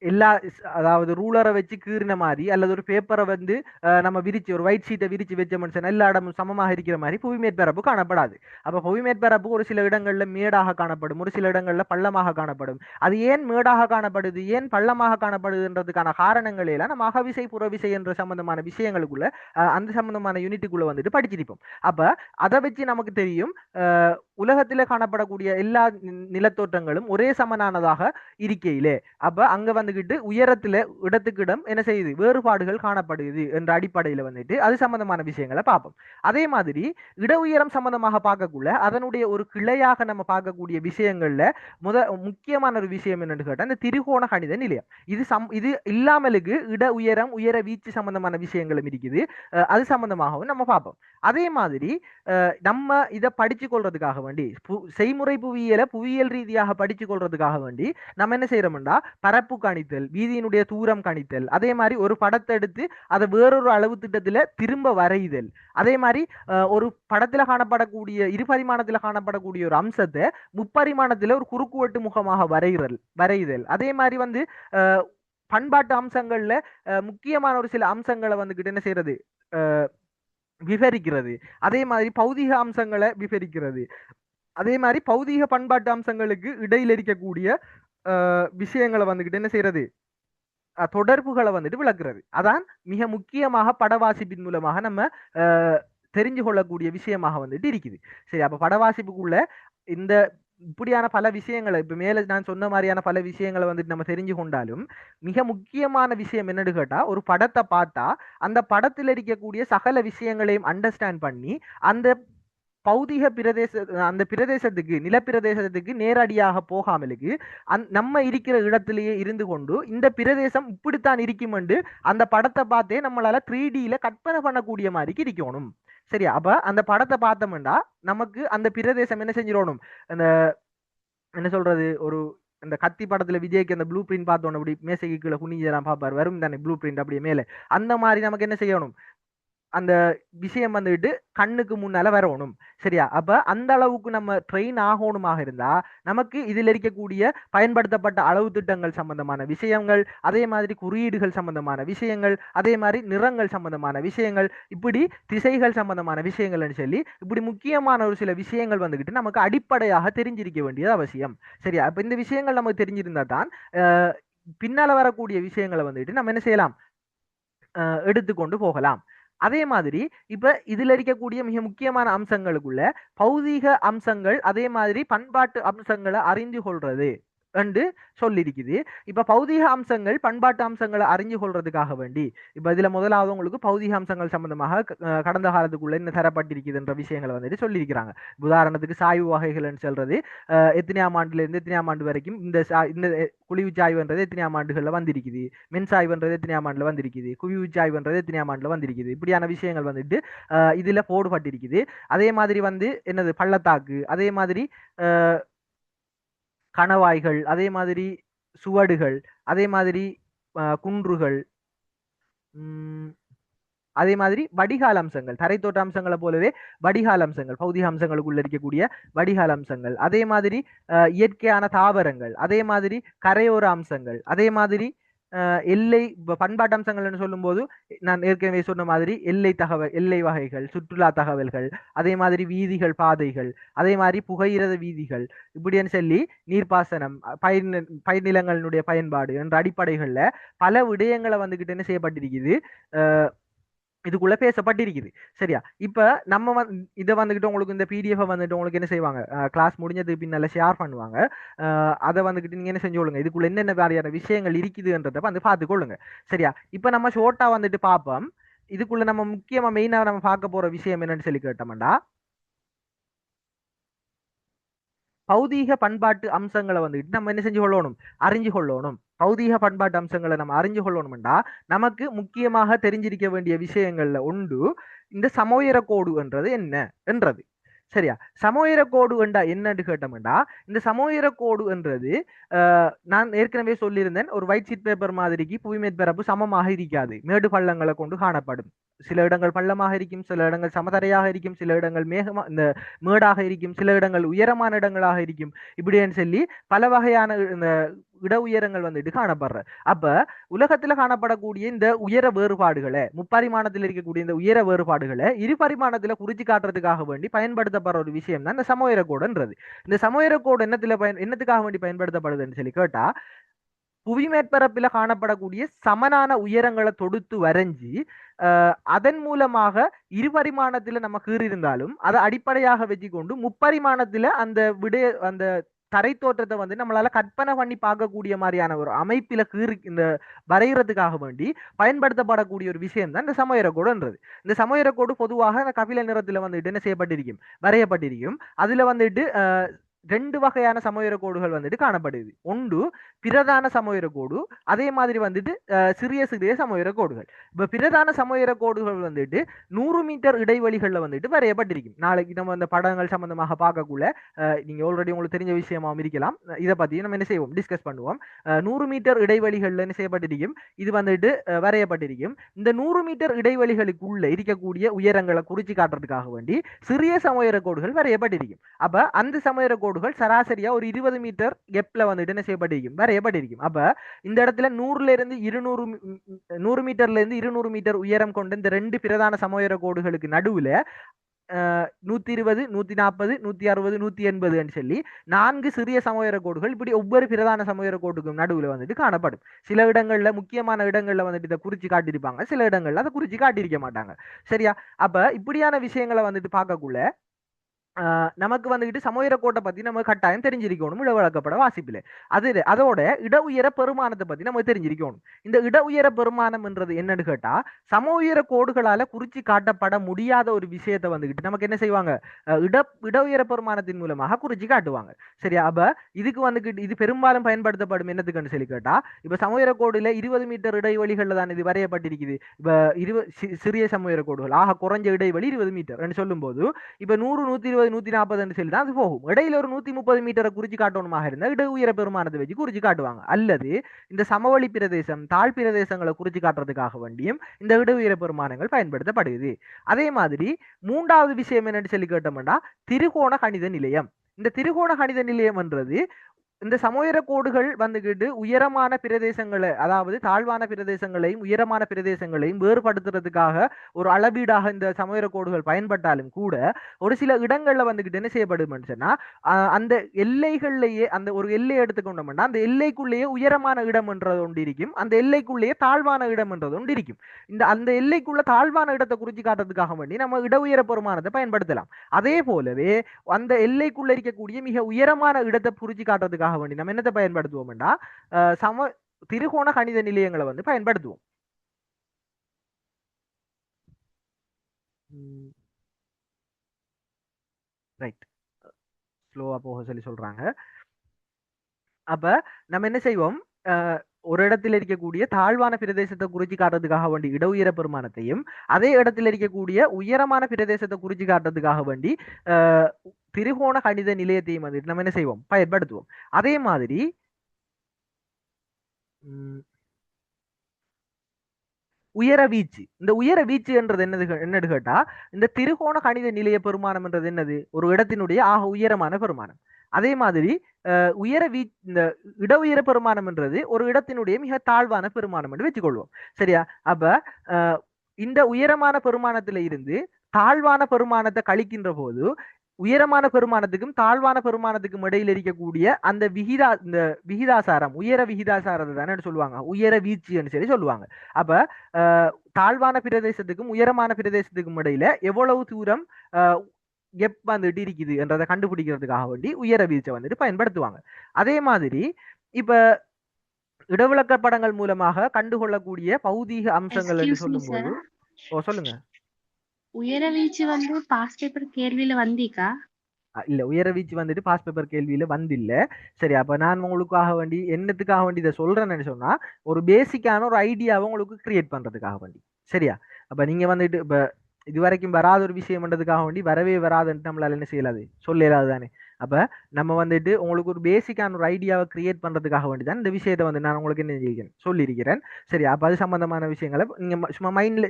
எல்லா அதாவது ரூலரை வச்சு கீறின மாதிரி அல்லது ஒரு பேப்பரை வந்து நம்ம விரிச்சு ஒரு ஒயிட் ஷீட்டை விரிச்சு வச்ச மனுஷன் எல்லா இடமும் சமமாக இருக்கிற மாதிரி புவி மேற்பரப்பு காணப்படாது. அப்ப புவி மேற்பரப்பு ஒரு சில இடங்கள்ல மேடாக காணப்படும், ஒரு சில இடங்கள்ல பள்ளமாக காணப்படும். அது ஏன் மேடாக காணப்படுது, ஏன் பள்ளமாக காணப்படுதுன்றதுக்கான காரணங்களை எல்லாம் நம்ம அகவிசை புறவிசை என்ற சம்பந்தமான விஷயங்களுக்குள்ள அந்த சம்பந்தமான யூனிட்டுக்குள்ள வந்துட்டு படிச்சிருப்போம். அப்ப அதை வச்சு நமக்கு தெரியும் உலகத்துல காணப்படக்கூடிய எல்லா நிலத்தோற்றங்களும் ஒரே சமனானதாக இருக்கையிலே. அப்ப அங்க வந்துகிட்டு உயரத்துல இடத்துக்கு இடம் என்ன செய்யுது, வேறுபாடுகள் காணப்படுது என்ற அடிப்படையில வந்துட்டு அது சம்பந்தமான விஷயங்களை பார்ப்போம். அதே மாதிரி இட உயரம் சம்பந்தமாக பார்க்கக்குள்ள அதனுடைய ஒரு கிளையாக நம்ம பார்க்கக்கூடிய விஷயங்கள்ல முக்கியமான ஒரு விஷயம் என்னன்னு கேட்டா இந்த திரிகோண கணித நிலையம். இது இல்லாமலுக்கு இட உயரம் உயர வீச்சு சம்பந்தமான விஷயங்களும் இருக்குது, அது சம்பந்தமாகவும் நம்ம பார்ப்போம். அதே மாதிரி நம்ம இதை படிச்சு கொள்றதுக்காக வேண்டி செய்முறை புவியியலை புவியியல் ரீதியாக படிச்சு கொள்றதுக்காக வேண்டி நம்ம என்ன செய்யறோம்டா பரப்பு கணித்தல், வீதியினுடைய தூரம் கணித்தல், அதே மாதிரி ஒரு படத்தை எடுத்து அதை வேறொரு அளவு திட்டத்துல திரும்ப வரைதல், அதே மாதிரி ஒரு படத்துல காணப்படக்கூடிய இருபரிமாணத்துல காணப்படக்கூடிய ஒரு அம்சத்தை முப்பரிமாணத்துல ஒரு குறுக்குவெட்டு முகமாக வரைதல், அதே மாதிரி வந்து பண்பாட்டு அம்சங்கள்ல முக்கியமான ஒரு சில அம்சங்களை வந்துகிட்டு என்ன செய்யறது விவரிக்கிறது, அதே மாதிரி பௌதிக அம்சங்களை விவரிக்கிறது, அதே மாதிரி பௌதிக பண்பாட்டு அம்சங்களுக்கு இடையில் இருக்கக்கூடிய விஷயங்களை வந்துகிட்டு என்ன செய்யறது தொடர்புகளை வந்துட்டு விளக்குறது. அதான் மிக முக்கியமாக படவாசிப்பின் மூலமாக நம்ம தெரிஞ்சு கொள்ளக்கூடிய விஷயமாக வந்துட்டு இருக்குது. சரி, அப்ப படவாசிப்புக்குள்ள இந்த இப்படியான பல விஷயங்களை இப்ப மேல நான் சொன்ன மாதிரியான பல விஷயங்களை வந்துட்டு நம்ம தெரிஞ்சு கொண்டாலும் மிக முக்கியமான விஷயம் என்னன்னு கேட்டா, ஒரு படத்தை பார்த்தா அந்த படத்தில் இருக்கக்கூடிய சகல விஷயங்களையும் அண்டர்ஸ்டாண்ட் பண்ணி அந்த பௌதிக அந்த பிரதேசத்துக்கு நிலப்பிரதேசத்துக்கு நேரடியாக போகாமலுக்கு நம்ம இருக்கிற இடத்திலேயே இருந்து கொண்டு இந்த பிரதேசம் இப்படித்தான் இருக்கும் என்று அந்த படத்தை பார்த்தே நம்மளால 3Dல கற்பனை பண்ணக்கூடிய மாதிரி இருக்கணும். சரியா? அப்ப அந்த படத்தை பார்த்தோம்னா நமக்கு அந்த பிரதேசம் என்ன செஞ்சிடணும், அந்த என்ன சொல்றது, ஒரு இந்த கத்தி படத்துல விஜய்க்கு அந்த ப்ளூ பிரிண்ட் பார்த்தோம், அப்படி மேசைக்கு கீழே குனிஞ்செல்லாம் பார்ப்பார், வரும் தானே ப்ளூ பிரிண்ட் அப்படியே மேலே, அந்த மாதிரி நமக்கு என்ன செய்யணும், அந்த விஷயம் வந்துட்டு கண்ணுக்கு முன்னால வரணும். சரியா? அப்ப அந்த அளவுக்கு நம்ம ட்ரெயின் ஆகணுமாக இருந்தா நமக்கு இதில் இருக்கக்கூடிய பயன்படுத்தப்பட்ட அளவு திட்டங்கள் சம்பந்தமான விஷயங்கள், அதே மாதிரி குறியீடுகள் சம்பந்தமான விஷயங்கள், அதே மாதிரி நிறங்கள் சம்பந்தமான விஷயங்கள், இப்படி திசைகள் சம்பந்தமான விஷயங்கள்னு சொல்லி இப்படி முக்கியமான ஒரு சில விஷயங்கள் வந்துகிட்டு நமக்கு அடிப்படையாக தெரிஞ்சிருக்க வேண்டியது அவசியம். சரியா? அப்ப இந்த விஷயங்கள் நமக்கு தெரிஞ்சிருந்தா தான் பின்னால வரக்கூடிய விஷயங்களை வந்துட்டு நம்ம என்ன செய்யலாம், எடுத்துக்கொண்டு போகலாம். அதே மாதிரி இப்ப இதுல இருக்கக்கூடிய மிக முக்கியமான அம்சங்களுக்குள்ள பௌதீக அம்சங்கள், அதே மாதிரி பண்பாட்டு அம்சங்களை அறிந்து கொள்றது என்று சொல்லியிருக்குது. இப்ப பௌதீக அம்சங்கள் பண்பாட்டு அம்சங்களை அறிஞ்சு கொள்றதுக்காக வேண்டி இப்ப இதுல முதலாவது உங்களுக்கு பௌதீக அம்சங்கள் சம்பந்தமாக கடந்த காலத்துக்குள்ள என்ன தரப்பட்டிருக்குதுன்ற விஷயங்களை வந்துட்டு சொல்லியிருக்கிறாங்க. உதாரணத்துக்கு சாய்வு வகைகள்னு சொல்றது எத்தனையாம் ஆண்டுல இருந்து எத்தனையாம் ஆண்டு வரைக்கும் இந்த குழிவு சாய்வுன்றது எத்தனையாம் ஆண்டுகள்ல வந்திருக்குது, மென் சாய்வுன்றது எத்தனையாம் ஆண்டுல வந்திருக்குது, குவிவு சாய்வுன்றது எத்தனையாம் ஆண்டுல வந்திருக்குது, இப்படியான விஷயங்கள் வந்துட்டு இதுல போடுபட்டிருக்குது. அதே மாதிரி வந்து என்னது பள்ளத்தாக்கு, அதே மாதிரி கணவாய்கள், அதே மாதிரி சுவடுகள், அதே மாதிரி குன்றுகள், அதே மாதிரி வடிகால் அம்சங்கள், தரைத்தோட்ட அம்சங்களை போலவே வடிகால் அம்சங்கள், பௌதிக அம்சங்களுக்குள்ள இருக்கக்கூடிய வடிகால் அம்சங்கள், அதே மாதிரி இயற்கையான தாவரங்கள், அதே மாதிரி கரையோர அம்சங்கள், அதே மாதிரி எல்லை பண்பாட்டு அம்சங்கள்னு சொல்லும் போது நான் ஏற்கனவே சொன்ன மாதிரி எல்லை வகைகள், சுற்றுலா தகவல்கள், அதே மாதிரி வீதிகள், பாதைகள், அதே மாதிரி புகையிரத வீதிகள், இப்படின்னு சொல்லி நீர்ப்பாசனம், பயிர்நிலங்களுடைய பயன்பாடு என்ற அடிப்படைகள்ல பல விடயங்களை வந்துகிட்டு என்ன செய்யப்பட்டிருக்குது, இதுக்குள்ள பேசப்பட்டிருக்குது. சரியா? இப்ப நம்ம இதை வந்துகிட்டு உங்களுக்கு இந்த PDF வந்துட்டு உங்களுக்கு என்ன செய்வாங்க, கிளாஸ் முடிஞ்சதுக்கு பின்னால ஷேர் பண்ணுவாங்க. அதை வந்துகிட்டு நீங்க என்ன செஞ்சு கொள்ளுங்க, இதுக்குள்ள என்னென்ன மாதிரியான விஷயங்கள் இருக்குதுன்றத வந்து பார்த்துக்கொள்ளுங்க. சரியா? இப்ப நம்ம ஷோர்ட்டா வந்துட்டு பார்ப்போம். இதுக்குள்ள நம்ம முக்கியமா மெயினா நம்ம பார்க்க போற விஷயம் என்னன்னு சொல்லி கேட்டோம்டா, பௌதீக பண்பாட்டு அம்சங்களை வந்துட்டு நம்ம என்ன செஞ்சு கொள்ளணும், அறிஞ்சு கொள்ளணும். பௌதீக பண்பாட்டு அம்சங்களை நம்ம அறிஞ்சு கொள்ளணும்டா நமக்கு முக்கியமாக தெரிஞ்சிருக்க வேண்டிய விஷயங்கள்ல ஒன்று இந்த சமோயர கோடு என்றது என்ன என்றது. சரியா? சமோயர கோடு என்றா என்னன்னு கேட்டோம்டா, இந்த சமோயர கோடு என்றது நான் ஏற்கனவே சொல்லியிருந்தேன், ஒரு ஒயிட் ஷீட் பேப்பர் மாதிரிக்கு புவிமேற்பரப்பு சமமாக இருக்காது, மேடு பள்ளங்களை கொண்டு காணப்படும். சில இடங்கள் பள்ளமாக இருக்கும், சில இடங்கள் சமதரையாக இருக்கும், சில இடங்கள் இந்த மேடாக இருக்கும், சில இடங்கள் உயரமான இடங்களாக இருக்கும், இப்படின்னு சொல்லி பல வகையான இந்த இட உயரங்கள் வந்துட்டு காணப்படுற. அப்ப உலகத்துல காணப்படக்கூடிய இந்த உயர வேறுபாடுகளை, முப்பரிமாணத்தில் இருக்கக்கூடிய இந்த உயர வேறுபாடுகளை இருபரிமாணத்துல குறிச்சு காட்டுறதுக்காக வேண்டி பயன்படுத்தப்படுற ஒரு விஷயம் தான் இந்த சமோயர கோடுன்றது. இந்த சமோயர கோடு என்னத்துக்காக வேண்டி பயன்படுத்தப்படுதுன்னு சொல்லி கேட்டா, புவிமேற்பரப்பில காணப்படக்கூடிய சமனான உயரங்களை தொடுத்து வரைஞ்சி அதன் மூலமாக இருபரிமாணத்துல நம்ம கீறியிருந்தாலும் அதை அடிப்படையாக வச்சு கொண்டு முப்பரிமாணத்துல அந்த தரை தோற்றத்தை வந்து நம்மளால கற்பனை பண்ணி பார்க்கக்கூடிய மாதிரியான ஒரு அமைப்பில இந்த வரைகிறதுக்காக வேண்டி பயன்படுத்தப்படக்கூடிய ஒரு விஷயம் தான் இந்த சமோயர கோடுன்றது. இந்த சமோயர கோடு பொதுவாக இந்த கபில நிறத்துல வந்துட்டு என்ன செய்யப்பட்டிருக்கும், வரையப்பட்டிருக்கும். அதுல வந்துட்டு ரெண்டு வகையான சமோயர கோடுகள் வந்துட்டு காணப்படுது. ஒன்று பிரதான சமோயர கோடு, அதே மாதிரி வந்துட்டு சிறிய சிறிய சமோயர கோடுகள். இப்ப பிரதான சமோயர கோடுகள் வந்துட்டு 100 மீட்டர் இடைவெளிகள்ல வந்துட்டு வரையப்பட்டிருக்கும். நாளைக்கு நம்ம அந்த படங்கள் சம்பந்தமாக பார்க்கக்குள்ள நீங்க ஆல்ரெடி உங்களுக்கு தெரிஞ்ச விஷயமாவும் இருக்கலாம். இதை பத்தி நம்ம என்ன செய்வோம், டிஸ்கஸ் பண்ணுவோம். 100 மீட்டர் இடைவெளிகள்ல என்ன செய்யப்பட்டிருக்கும், இது வந்துட்டு வரையப்பட்டிருக்கும். இந்த 100 மீட்டர் இடைவெளிகளுக்குள்ள இருக்கக்கூடிய உயரங்களை குறிச்சு காட்டுறதுக்காக வேண்டி சிறிய சமோயர கோடுகள் வரையப்பட்டிருக்கும். அப்ப அந்த சமோயர கோடுகள் சராசரியா ஒரு 20 மீட்டர் கெப்ல வந்துட்டு என்ன செய்யப்பட்டிருக்கும், வரையப்பட்டிருக்கும். அப்ப இந்த இடத்துல 100 மீட்டர்ல இருந்து 200 மீட்டர் உயரம் கொண்ட இந்த ரெண்டு பிரதான சமோயர கோடுகளுக்கு நடுவுல 120, 140, 160, 180 சொல்லி 4 சிறிய சமோயர கோடுகள் இப்படி ஒவ்வொரு பிரதான சமோயர கோட்டுக்கும் நடுவுல வந்துட்டு காணப்படும். சில இடங்கள்ல முக்கியமான இடங்கள்ல வந்துட்டு இதை குறிச்சு காட்டியிருப்பாங்க, சில இடங்கள்ல அதை குறிச்சு காட்டியிருக்க மாட்டாங்க. சரியா? அப்ப இப்படியான விஷயங்களை வந்துட்டு பார்க்கக்குள்ள நமக்கு வந்துட்டு சமோயர கோட்டை பத்தி நம்ம கட்டாயம் தெரிஞ்சிருக்கணும் இட வழக்கப்பட வாசிப்பில். அதோட இட உயர பெருமானத்தை பத்தி நம்ம தெரிஞ்சிருக்கணும். இந்த இட உயர பெருமானம் என்றது என்னன்னு கேட்டா, சமோயர கோடுகளால குறிச்சு காட்டப்பட முடியாத ஒரு விஷயத்தை வந்துகிட்டு நமக்கு என்ன செய்வாங்க, இட உயர பெருமானத்தின் மூலமாக குறிச்சு காட்டுவாங்க. சரியா? அப்ப இதுக்கு வந்துகிட்டு இது பெரும்பாலும் பயன்படுத்தப்படும் என்னத்துக்குன்னு சொல்லி கேட்டா, இப்ப சமோயர கோடுல 20 மீட்டர் இடைவெளிகள்ல தான் இது வரையப்பட்டிருக்குது. இப்ப சிறிய சமோயர கோடுகள் ஆக குறைஞ்ச இடைவெளி 20 மீட்டர் சொல்லும் போது இப்ப 100, 120, 140 சொல்லி தான் அது போகும். இடையில ஒரு 130 மீட்டரை குறிச்சு காட்டணுமாக இருந்தா இட உயர பெருமானத்தை வச்சு குறிச்சு காட்டுவாங்க. அல்லது இந்த சமவெளி பிரதேசம் தாழ் பிரதேசங்களை குறிச்சு காட்டுறதுக்காக வேண்டியும் இந்த இட உயர பெருமானங்கள் பயன்படுத்தப்படுது. அதே மாதிரி மூன்றாவது விஷயம் என்னன்னு சொல்லி கேட்டோம்னா திரிகோண கணித நிலையம். இந்த திரிகோண கணித நிலையம் என்றது இந்த சமோயர கோடுகள் வந்துகிட்டு உயரமான பிரதேசங்களை, அதாவது தாழ்வான பிரதேசங்களையும் உயரமான பிரதேசங்களையும் வேறுபடுத்துறதுக்காக ஒரு அளவீடாக இந்த சமோயர கோடுகள் பயன்பட்டாலும் கூட ஒரு சில இடங்கள்ல வந்துகிட்டு என்ன செய்யப்படுதுன்னு சொன்னா, அந்த எல்லைகள்லயே அந்த ஒரு எல்லையை எடுத்துக்கொண்டோம்னா அந்த எல்லைக்குள்ளேயே உயரமான இடம் என்றது ஒன்று இருக்கும், அந்த எல்லைக்குள்ளேயே தாழ்வான இடம் என்றது ஒன்று இருக்கும். அந்த எல்லைக்குள்ள தாழ்வான இடத்தை குறிச்சு காட்டுறதுக்காக வேண்டி நம்ம இட உயர பெருமானத்தை பயன்படுத்தலாம். அதே போலவே அந்த எல்லைக்குள்ள இருக்கக்கூடிய மிக உயரமான இடத்தை குறிச்சு காட்டுறதுக்காக வேண்டி நம்ம என்னத்தை பயன்படுத்துவோம்னா திரிகோண கணித நிலையங்களை வந்து பயன்படுத்துவோம். ரைட், ஸ்லோவா போக சொல்லி சொல்றாங்க. அப்ப நம்ம என்ன செய்வோம், ஒரு இடத்துல இருக்கக்கூடிய தாழ்வான பிரதேசத்தை குறிச்சு காட்டுறதுக்காக வேண்டி இட உயர பெருமானத்தையும், அதே இடத்துல இருக்கக்கூடிய உயரமான பிரதேசத்தை குறிச்சு காட்டுறதுக்காக வேண்டி திரிகோண கணித நிலையத்தையும் வந்துட்டு நம்ம என்ன செய்வோம், பயன்படுத்துவோம். அதே மாதிரி உயர வீச்சு. இந்த உயர வீச்சு என்றது என்னது கேட்டா, இந்த திரிகோண கணித நிலைய பெருமானம் என்றது என்னது, ஒரு இடத்தினுடைய ஆக உயரமான பெருமானம். அதே மாதிரி இந்த இட உயர பெருமானம் என்றது ஒரு இடத்தினுடைய மிக தாழ்வான பெருமானம் என்று வச்சுக்கொள்வோம். சரியா? அப்ப இந்த உயரமான பெருமானத்துல இருந்து தாழ்வான பெருமானத்தை கழிக்கின்ற போது உயரமான பெருமானத்துக்கும் தாழ்வான பெருமானத்துக்கும் இடையில் இருக்கக்கூடிய அந்த விகிதாசாரம், உயர விகிதாசாரத்தை தானே சொல்லுவாங்க, உயர வீச்சுன்னு சொல்லி சொல்லுவாங்க. அப்ப தாழ்வான பிரதேசத்துக்கும் உயரமான பிரதேசத்துக்கும் இடையில எவ்வளவு தூரம் கெப் வந்துட்டு இருக்குது என்றதை கண்டுபிடிக்கிறதுக்காக வேண்டி உயர வீச்சை வந்துட்டு பயன்படுத்துவாங்க. அதே மாதிரி இப்ப இடவிளக்க படங்கள் மூலமாக கண்டுகொள்ளக்கூடிய பௌதீக அம்சங்கள் என்று சொல்லும் போது சொல்லுங்க. உயர வீச்சு வந்து பாஸ் பேப்பர் கேள்வியில வந்தீக்கா? இல்ல, உயர வீச்சு வந்துட்டு பாஸ் பேப்பர் கேள்வியில வந்தில்ல. சரி, அப்ப நான் உங்களுக்காக வேண்டி என்னத்துக்காக வேண்டி இதை சொல்றேன்னு சொன்னா, ஒரு பேசிக்கான ஒரு ஐடியாவை உங்களுக்கு கிரியேட் பண்றதுக்காக வேண்டி. சரியா? அப்ப நீங்க வந்துட்டு இப்ப இது வரைக்கும் வராத ஒரு விஷயம்ன்றதுக்காக வேண்டி வரவே வராதுன்ட்டு நம்மளால என்ன செய்யலாது, சொல்லலாது தானே. அப்ப நம்ம வந்துட்டு உங்களுக்கு ஒரு பேசிக்கான ஒரு ஐடியாவை கிரியேட் பண்றதுக்காக வேண்டி தான் இந்த விஷயத்தை வந்து நான் உங்களுக்கு என்ன சொல்லியிருக்கிறேன். சரி, அப்ப அது சம்பந்தமான விஷயங்களை நீங்க சும்மா மைண்ட்ல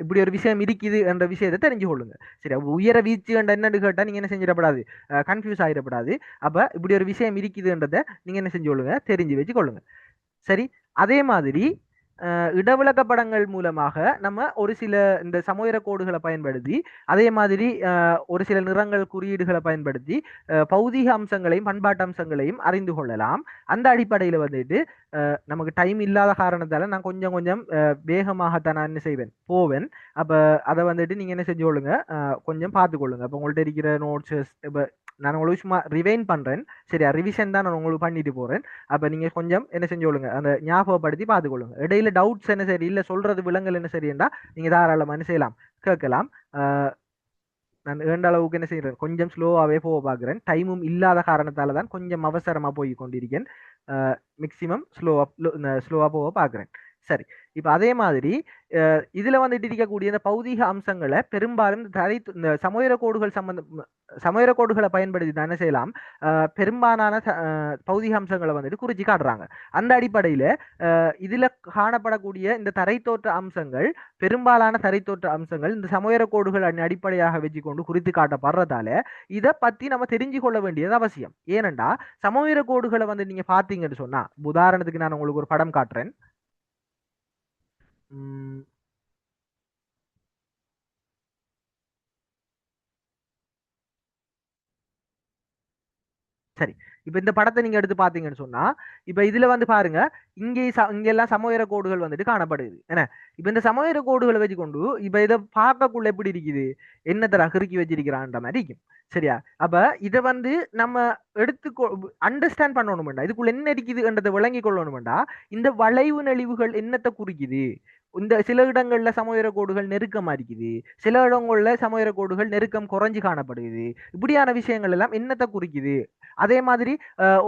இப்படி ஒரு விஷயம் இருக்குது என்ற விஷயத்தை தெரிஞ்சு கொள்ளுங்க. சரி, உயர வீச்சு என்னன்னு கேட்டா நீங்க என்ன செஞ்சிடப்படாது, கன்ஃபியூஸ் ஆகிடப்படாது. அப்ப இப்படி ஒரு விஷயம் இருக்குதுன்றதை நீங்க என்ன செஞ்சு கொள்ளுங்க, தெரிஞ்சு வச்சு கொள்ளுங்க. சரி, அதே மாதிரி இடவிளக்க படங்கள் மூலமாக நம்ம ஒரு சில இந்த சமோயர கோடுகளை பயன்படுத்தி, அதே மாதிரி ஒரு சில நிறங்கள் குறியீடுகளை பயன்படுத்தி பௌதீக அம்சங்களையும் பண்பாட்டு அம்சங்களையும் அறிந்து கொள்ளலாம். அந்த அடிப்படையில் வந்துட்டு நமக்கு டைம் இல்லாத காரணத்தால நான் கொஞ்சம் கொஞ்சம் வேகமாகத்தான் நான் என்ன செய்வேன், போவேன். அப்போ அதை வந்துட்டு நீங்கள் என்ன செஞ்சு கொள்ளுங்க, கொஞ்சம் பார்த்துக்கொள்ளுங்க. இப்போ உங்கள்கிட்ட இருக்கிற நோட்ஸஸ் இப்போ நான் உங்களுக்கு சும்மா ரிவைன் பண்ணுறேன். சரியா? ரிவிஷன் தான் நான் உங்களுக்கு பண்ணிட்டு போகிறேன். அப்போ நீங்கள் கொஞ்சம் என்ன செஞ்சு கொள்ளுங்க, அந்த ஞாபகப்படுத்தி பார்த்துக்கொள்ளுங்க. இடையில டவுட்ஸ் என்ன சரி இல்லை, சொல்றது விலங்கல் என்ன சரியண்டா நீங்கள் தாராளமாக என்ன செய்யலாம், கேட்கலாம். நான் ஏண்ட அளவுக்கு என்ன செய்யறேன், கொஞ்சம் ஸ்லோவாகவே போக பார்க்குறேன். டைமும் இல்லாத காரணத்தால தான் கொஞ்சம் அவசரமாக போய் கொண்டிருக்கேன். மேக்சிமம் ஸ்லோவாக போக பார்க்குறேன். சரி, இப்போ அதே மாதிரி இதுல வந்துட்டு இருக்கக்கூடிய இந்த பௌதீக அம்சங்களை பெரும்பாலும் இந்த சமோயிர கோடுகள் சமோயிர கோடுகளை பயன்படுத்தி தான் என்ன செய்யலாம், பெரும்பாலான பௌதீக அம்சங்களை வந்துட்டு குறிச்சு காட்டுறாங்க. அந்த அடிப்படையில இதுல காணப்படக்கூடிய இந்த தரைத்தோற்ற அம்சங்கள், பெரும்பாலான தரைத்தோற்ற அம்சங்கள் இந்த சமோயிர கோடுகள் அடிப்படையாக வச்சு கொண்டு குறித்து காட்டப்படுறதால இதை பத்தி நம்ம தெரிஞ்சு கொள்ள வேண்டியது அவசியம். ஏனென்றா சமோயிர கோடுகளை வந்து நீங்க பாத்தீங்கன்னு சொன்னா, உதாரணத்துக்கு நான் உங்களுக்கு ஒரு படம் காட்டுறேன். சரி, இப்ப இந்த படத்தை நீங்க எடுத்து பாத்தீங்கன்னு சொன்னா, இப்ப இதுல வந்து பாருங்க, இங்கெல்லாம் சமோயிர கோடுகள் வந்துட்டு காணப்படுது. என்ன, இப்ப இந்த சமோயிர கோடுகளை வச்சுக்கொண்டு இப்ப இதை பார்க்கக்குள்ள எப்படி இருக்குது, என்ன தர கிறுக்கி வச்சிருக்கிறான்ற மாதிரி இருக்கும். சரியா? அப்ப இதை வந்து நம்ம எடுத்து அண்டர்ஸ்டாண்ட் பண்ணணும்டா, இதுக்குள்ள என்ன இருக்குதுன்றதை விளங்கி கொள்ளணும்டா, இந்த வளைவு நெளிவுகள் என்னத்தை குறிக்குது. இந்த சில இடங்கள்ல சமோயிர கோடுகள் நெருக்கமா இருக்குது, சில இடங்கள்ல சமோயிர கோடுகள் நெருக்கம் குறைஞ்சு காணப்படுது. இப்படியான விஷயங்கள் எல்லாம் என்னத்தை குறிக்குது. அதே மாதிரி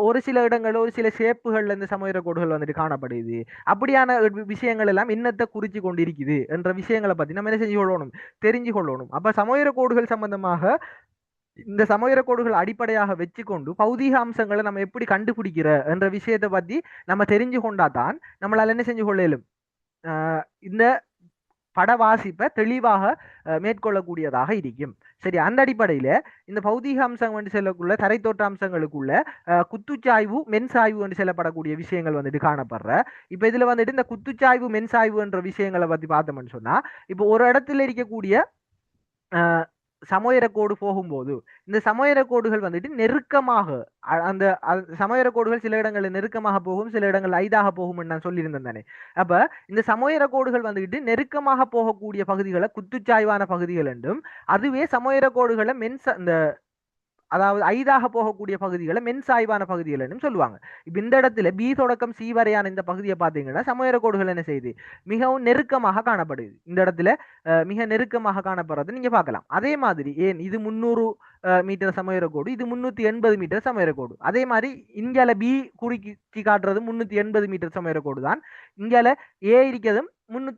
ஒரு சில இடங்கள்ல ஒரு சில ஷேப்புகள்ல இந்த சமோயிர கோடுகள் வந்துட்டு காணப்படுது. அப்படியான விஷயங்கள் எல்லாம் என்னத்தை குறிச்சு கொண்டிருக்குது என்ற விஷயங்களை பத்தி நம்ம என்ன செஞ்சு கொள்ளணும், தெரிஞ்சு கொள்ளணும். அப்ப சமோயிர கோடுகள் சம்பந்தமாக இந்த சமோயிர கோடுகள் அடிப்படையாக வச்சுக்கொண்டு பௌதீக அம்சங்களை நம்ம எப்படி கண்டுபிடிக்கிற என்ற விஷயத்தை பத்தி நம்ம தெரிஞ்சு கொண்டாதான் நம்மளால என்ன செஞ்சு கொள்ளலும் இந்த பட வாசிப்பை தெளிவாக மேற்கொள்ளக்கூடியதாக இருக்கும். சரி, அந்த அடிப்படையில இந்த பௌதீக அம்சம் வந்து செல்லக்குள்ள தரைத்தோற்ற அம்சங்களுக்குள்ள குத்துச்சாய்வு மென்சாய்வு என்று செல்லப்படக்கூடிய விஷயங்கள் வந்துட்டு காணப்படுற. இப்ப இதுல வந்துட்டு இந்த குத்துச்சாய்வு மென்சாய்வு என்ற விஷயங்களை பத்தி பார்த்தோம்னு சொன்னா, இப்போ ஒரு இடத்துல இருக்கக்கூடிய சமோயிர கோடு போகும்போது இந்த சமோயிர கோடுகள் வந்துட்டு நெருக்கமாக அந்த சமோயிர கோடுகள் சில இடங்களில் நெருக்கமாக போகும், சில இடங்கள் ஐதாக போகும் நான் சொல்லியிருந்தேன் தானே. அப்ப இந்த சமோயிர கோடுகள் வந்துட்டு நெருக்கமாக போகக்கூடிய பகுதிகளை குத்துச்சாய்வான பகுதிகள் என்றும், அதுவே சமோயிர கோடுகளை இந்த அதாவது ஐதாக போகக்கூடிய பகுதிகளை மென்சாய்வான பகுதிகள் என்றும் சொல்லுவாங்க. இப்ப இந்த இடத்துல பி தொடக்கம் சி வரையான இந்த பகுதியை பார்த்தீங்கன்னா சமோயிர கோடுகள் என்ன செய்யுது, மிகவும் நெருக்கமாக காணப்படுது. இந்த இடத்துல மிக நெருக்கமாக காணப்படுறது நீங்க பார்க்கலாம். அதே மாதிரி ஏன் இது 300 மீட்டர் சமோயிர கோடு, இது 380 மீட்டர் சமோயிர கோடு. அதே மாதிரி இங்கால பி குறிக்கி காட்டுறது 380 மீட்டர் சமோயிர கோடு தான். இங்கால ஏ இருக்கிறதும்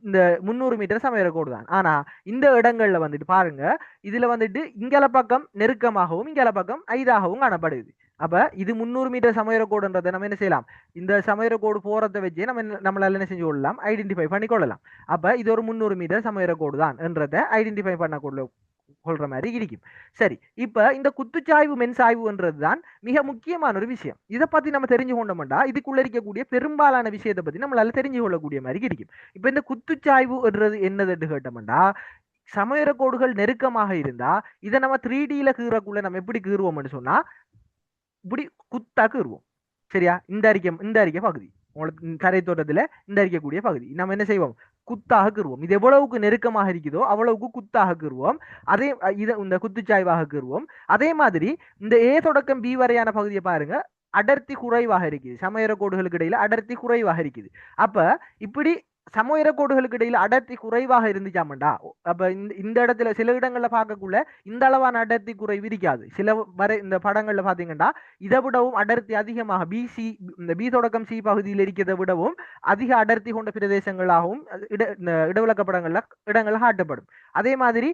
இந்த 300 மீட்டர் சமோயிர கோடு தான். ஆனா இந்த இடங்கள்ல வந்துட்டு பாருங்க, இதுல வந்துட்டு இங்கால பக்கம் நெருக்கமாகவும் இங்கால பக்கம் ஐதாகவும் காணப்படுது. அப்ப இது 300 மீட்டர் சமோயிர கோடுன்றதை நம்ம என்ன செய்யலாம், இந்த சமோயிர கோடு போறதை வச்சே நம்மளால என்ன செஞ்சு கொள்ளலாம், ஐடென்டிஃபை பண்ணி கொள்ளலாம். அப்ப இது ஒரு 300 மீட்டர் சமோயிர கோடு தான் என்றதை ஐடென்டிஃபை பண்ண கொள்ற மாதிரி இருக்கும். சரி, இப்ப இந்த குத்துச்சாய்வு மென்சாய்வுன்றது தான் மிக முக்கியமான ஒரு விஷயம். இதை பத்தி நம்ம தெரிஞ்சு கொண்டோம்டா இதுக்குள்ள இருக்கக்கூடிய பெரும்பாலான விஷயத்தை பத்தி நம்மளால தெரிஞ்சு கொள்ளக்கூடிய மாதிரி இருக்கும். இப்ப இந்த குத்துச்சாய்வுன்றது என்னதுன்னு கேட்டோம்டா, சமோயிர கோடுகள் நெருக்கமாக இருந்தா இதை நம்ம 3Dல கீறக்குள்ள நம்ம எப்படி கீறுவோம்னு சொன்னா, இப்படி குத்தா கீறுவோம். சரியா? இந்த அறிக்கை பகுதி உங்களுக்கு தரைத்தோட்டத்துல இந்த அறிக்கக்கூடிய பகுதி நம்ம என்ன செய்வோம், குத்தாக கீறுவோம். இது எவ்வளவுக்கு நெருக்கமாக இருக்குதோ அவ்வளவுக்கு குத்தாக கீறுவோம். அதே இந்த குத்துச்சாய்வாக கீறுவோம். அதே மாதிரி இந்த ஏ தொடக்கம் பி வரையான பகுதியை பாருங்க, அடர்த்தி குறைவாக இருக்குது. சமோயிர கோடுகளுக்கு இடையில அடர்த்தி குறைவாக இருக்குது. அப்ப இப்படி சமோயிர கோடுகளுக்கு இடையில அடர்த்தி குறைவாக இருந்துச்சாமண்டா, அப்ப இந்த இடத்துல சில இடங்கள்ல பார்க்கக்குள்ள இந்த அளவான அடர்த்தி குறைவு இருக்காது. சில வரை இந்த படங்கள்ல பாத்தீங்கன்னா இதை விடவும் அடர்த்தி அதிகமாக இந்த பி தொடக்கம் சி பகுதியில் இருக்கிறதை விடவும் அதிக அடர்த்தி கொண்ட பிரதேசங்களாகவும் இடவிலக்கப்படங்கள்ல இடங்கள்ல காட்டப்படும். அதே மாதிரி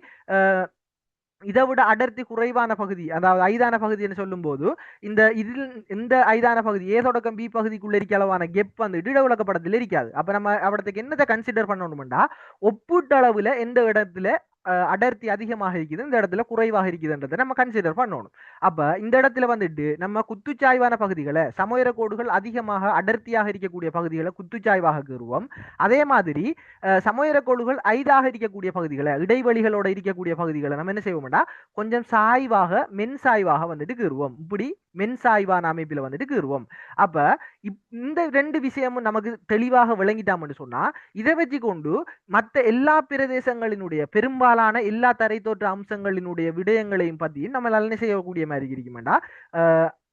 இதை விட அடர்த்தி குறைவான பகுதி, அதாவது ஐதான பகுதி என்று சொல்லும் போது இந்த ஐதான பகுதி ஏ தொடக்கம் பி பகுதிக்குள்ள இருக்க அளவான கெப் வந்து இடவிலக்கப்படத்தில் இருக்காது. அப்ப நம்ம அவடத்துக்கு என்னத்தை கன்சிடர் பண்ணணும்னா, ஒப்பீட்டளவுல எந்த இடத்துல அடர்த்தி அதிகமாக இருக்குது, இந்த இடத்துல குறைவாக இருக்குதுன்றதை நம்ம கன்சிடர் பண்ணணும். அப்ப இந்த இடத்துல வந்துட்டு நம்ம குத்துச்சாய்வான பகுதிகளை, சமோயிர கோடுகள் அதிகமாக அடர்த்தியாக இருக்கக்கூடிய பகுதிகளை குத்துச்சாய்வாக கீறுவோம். அதே மாதிரி சமோயிர கோடுகள் ஐதாக இருக்கக்கூடிய பகுதிகளை, இடைவெளிகளோட இருக்கக்கூடிய பகுதிகளை நம்ம என்ன செய்வோம்னா கொஞ்சம் சாய்வாக மென்சாய்வாக வந்துட்டு கீறுவோம். இப்படி மென்சாய்வான அமைப்பில் வந்துட்டு கீறுவோம். அப்ப இந்த ரெண்டு விஷயமும் நமக்கு தெளிவாக விளங்கிட்டாம்னு சொன்னா, இதை வச்சு கொண்டு மற்ற எல்லா பிரதேசங்களினுடைய பெரும்பாலான எல்லா தரைத்தோற்ற அம்சங்களினுடைய விடயங்களையும் பத்தி நம்மளால என்ன செய்யக்கூடிய மாதிரி இருக்குமெண்டா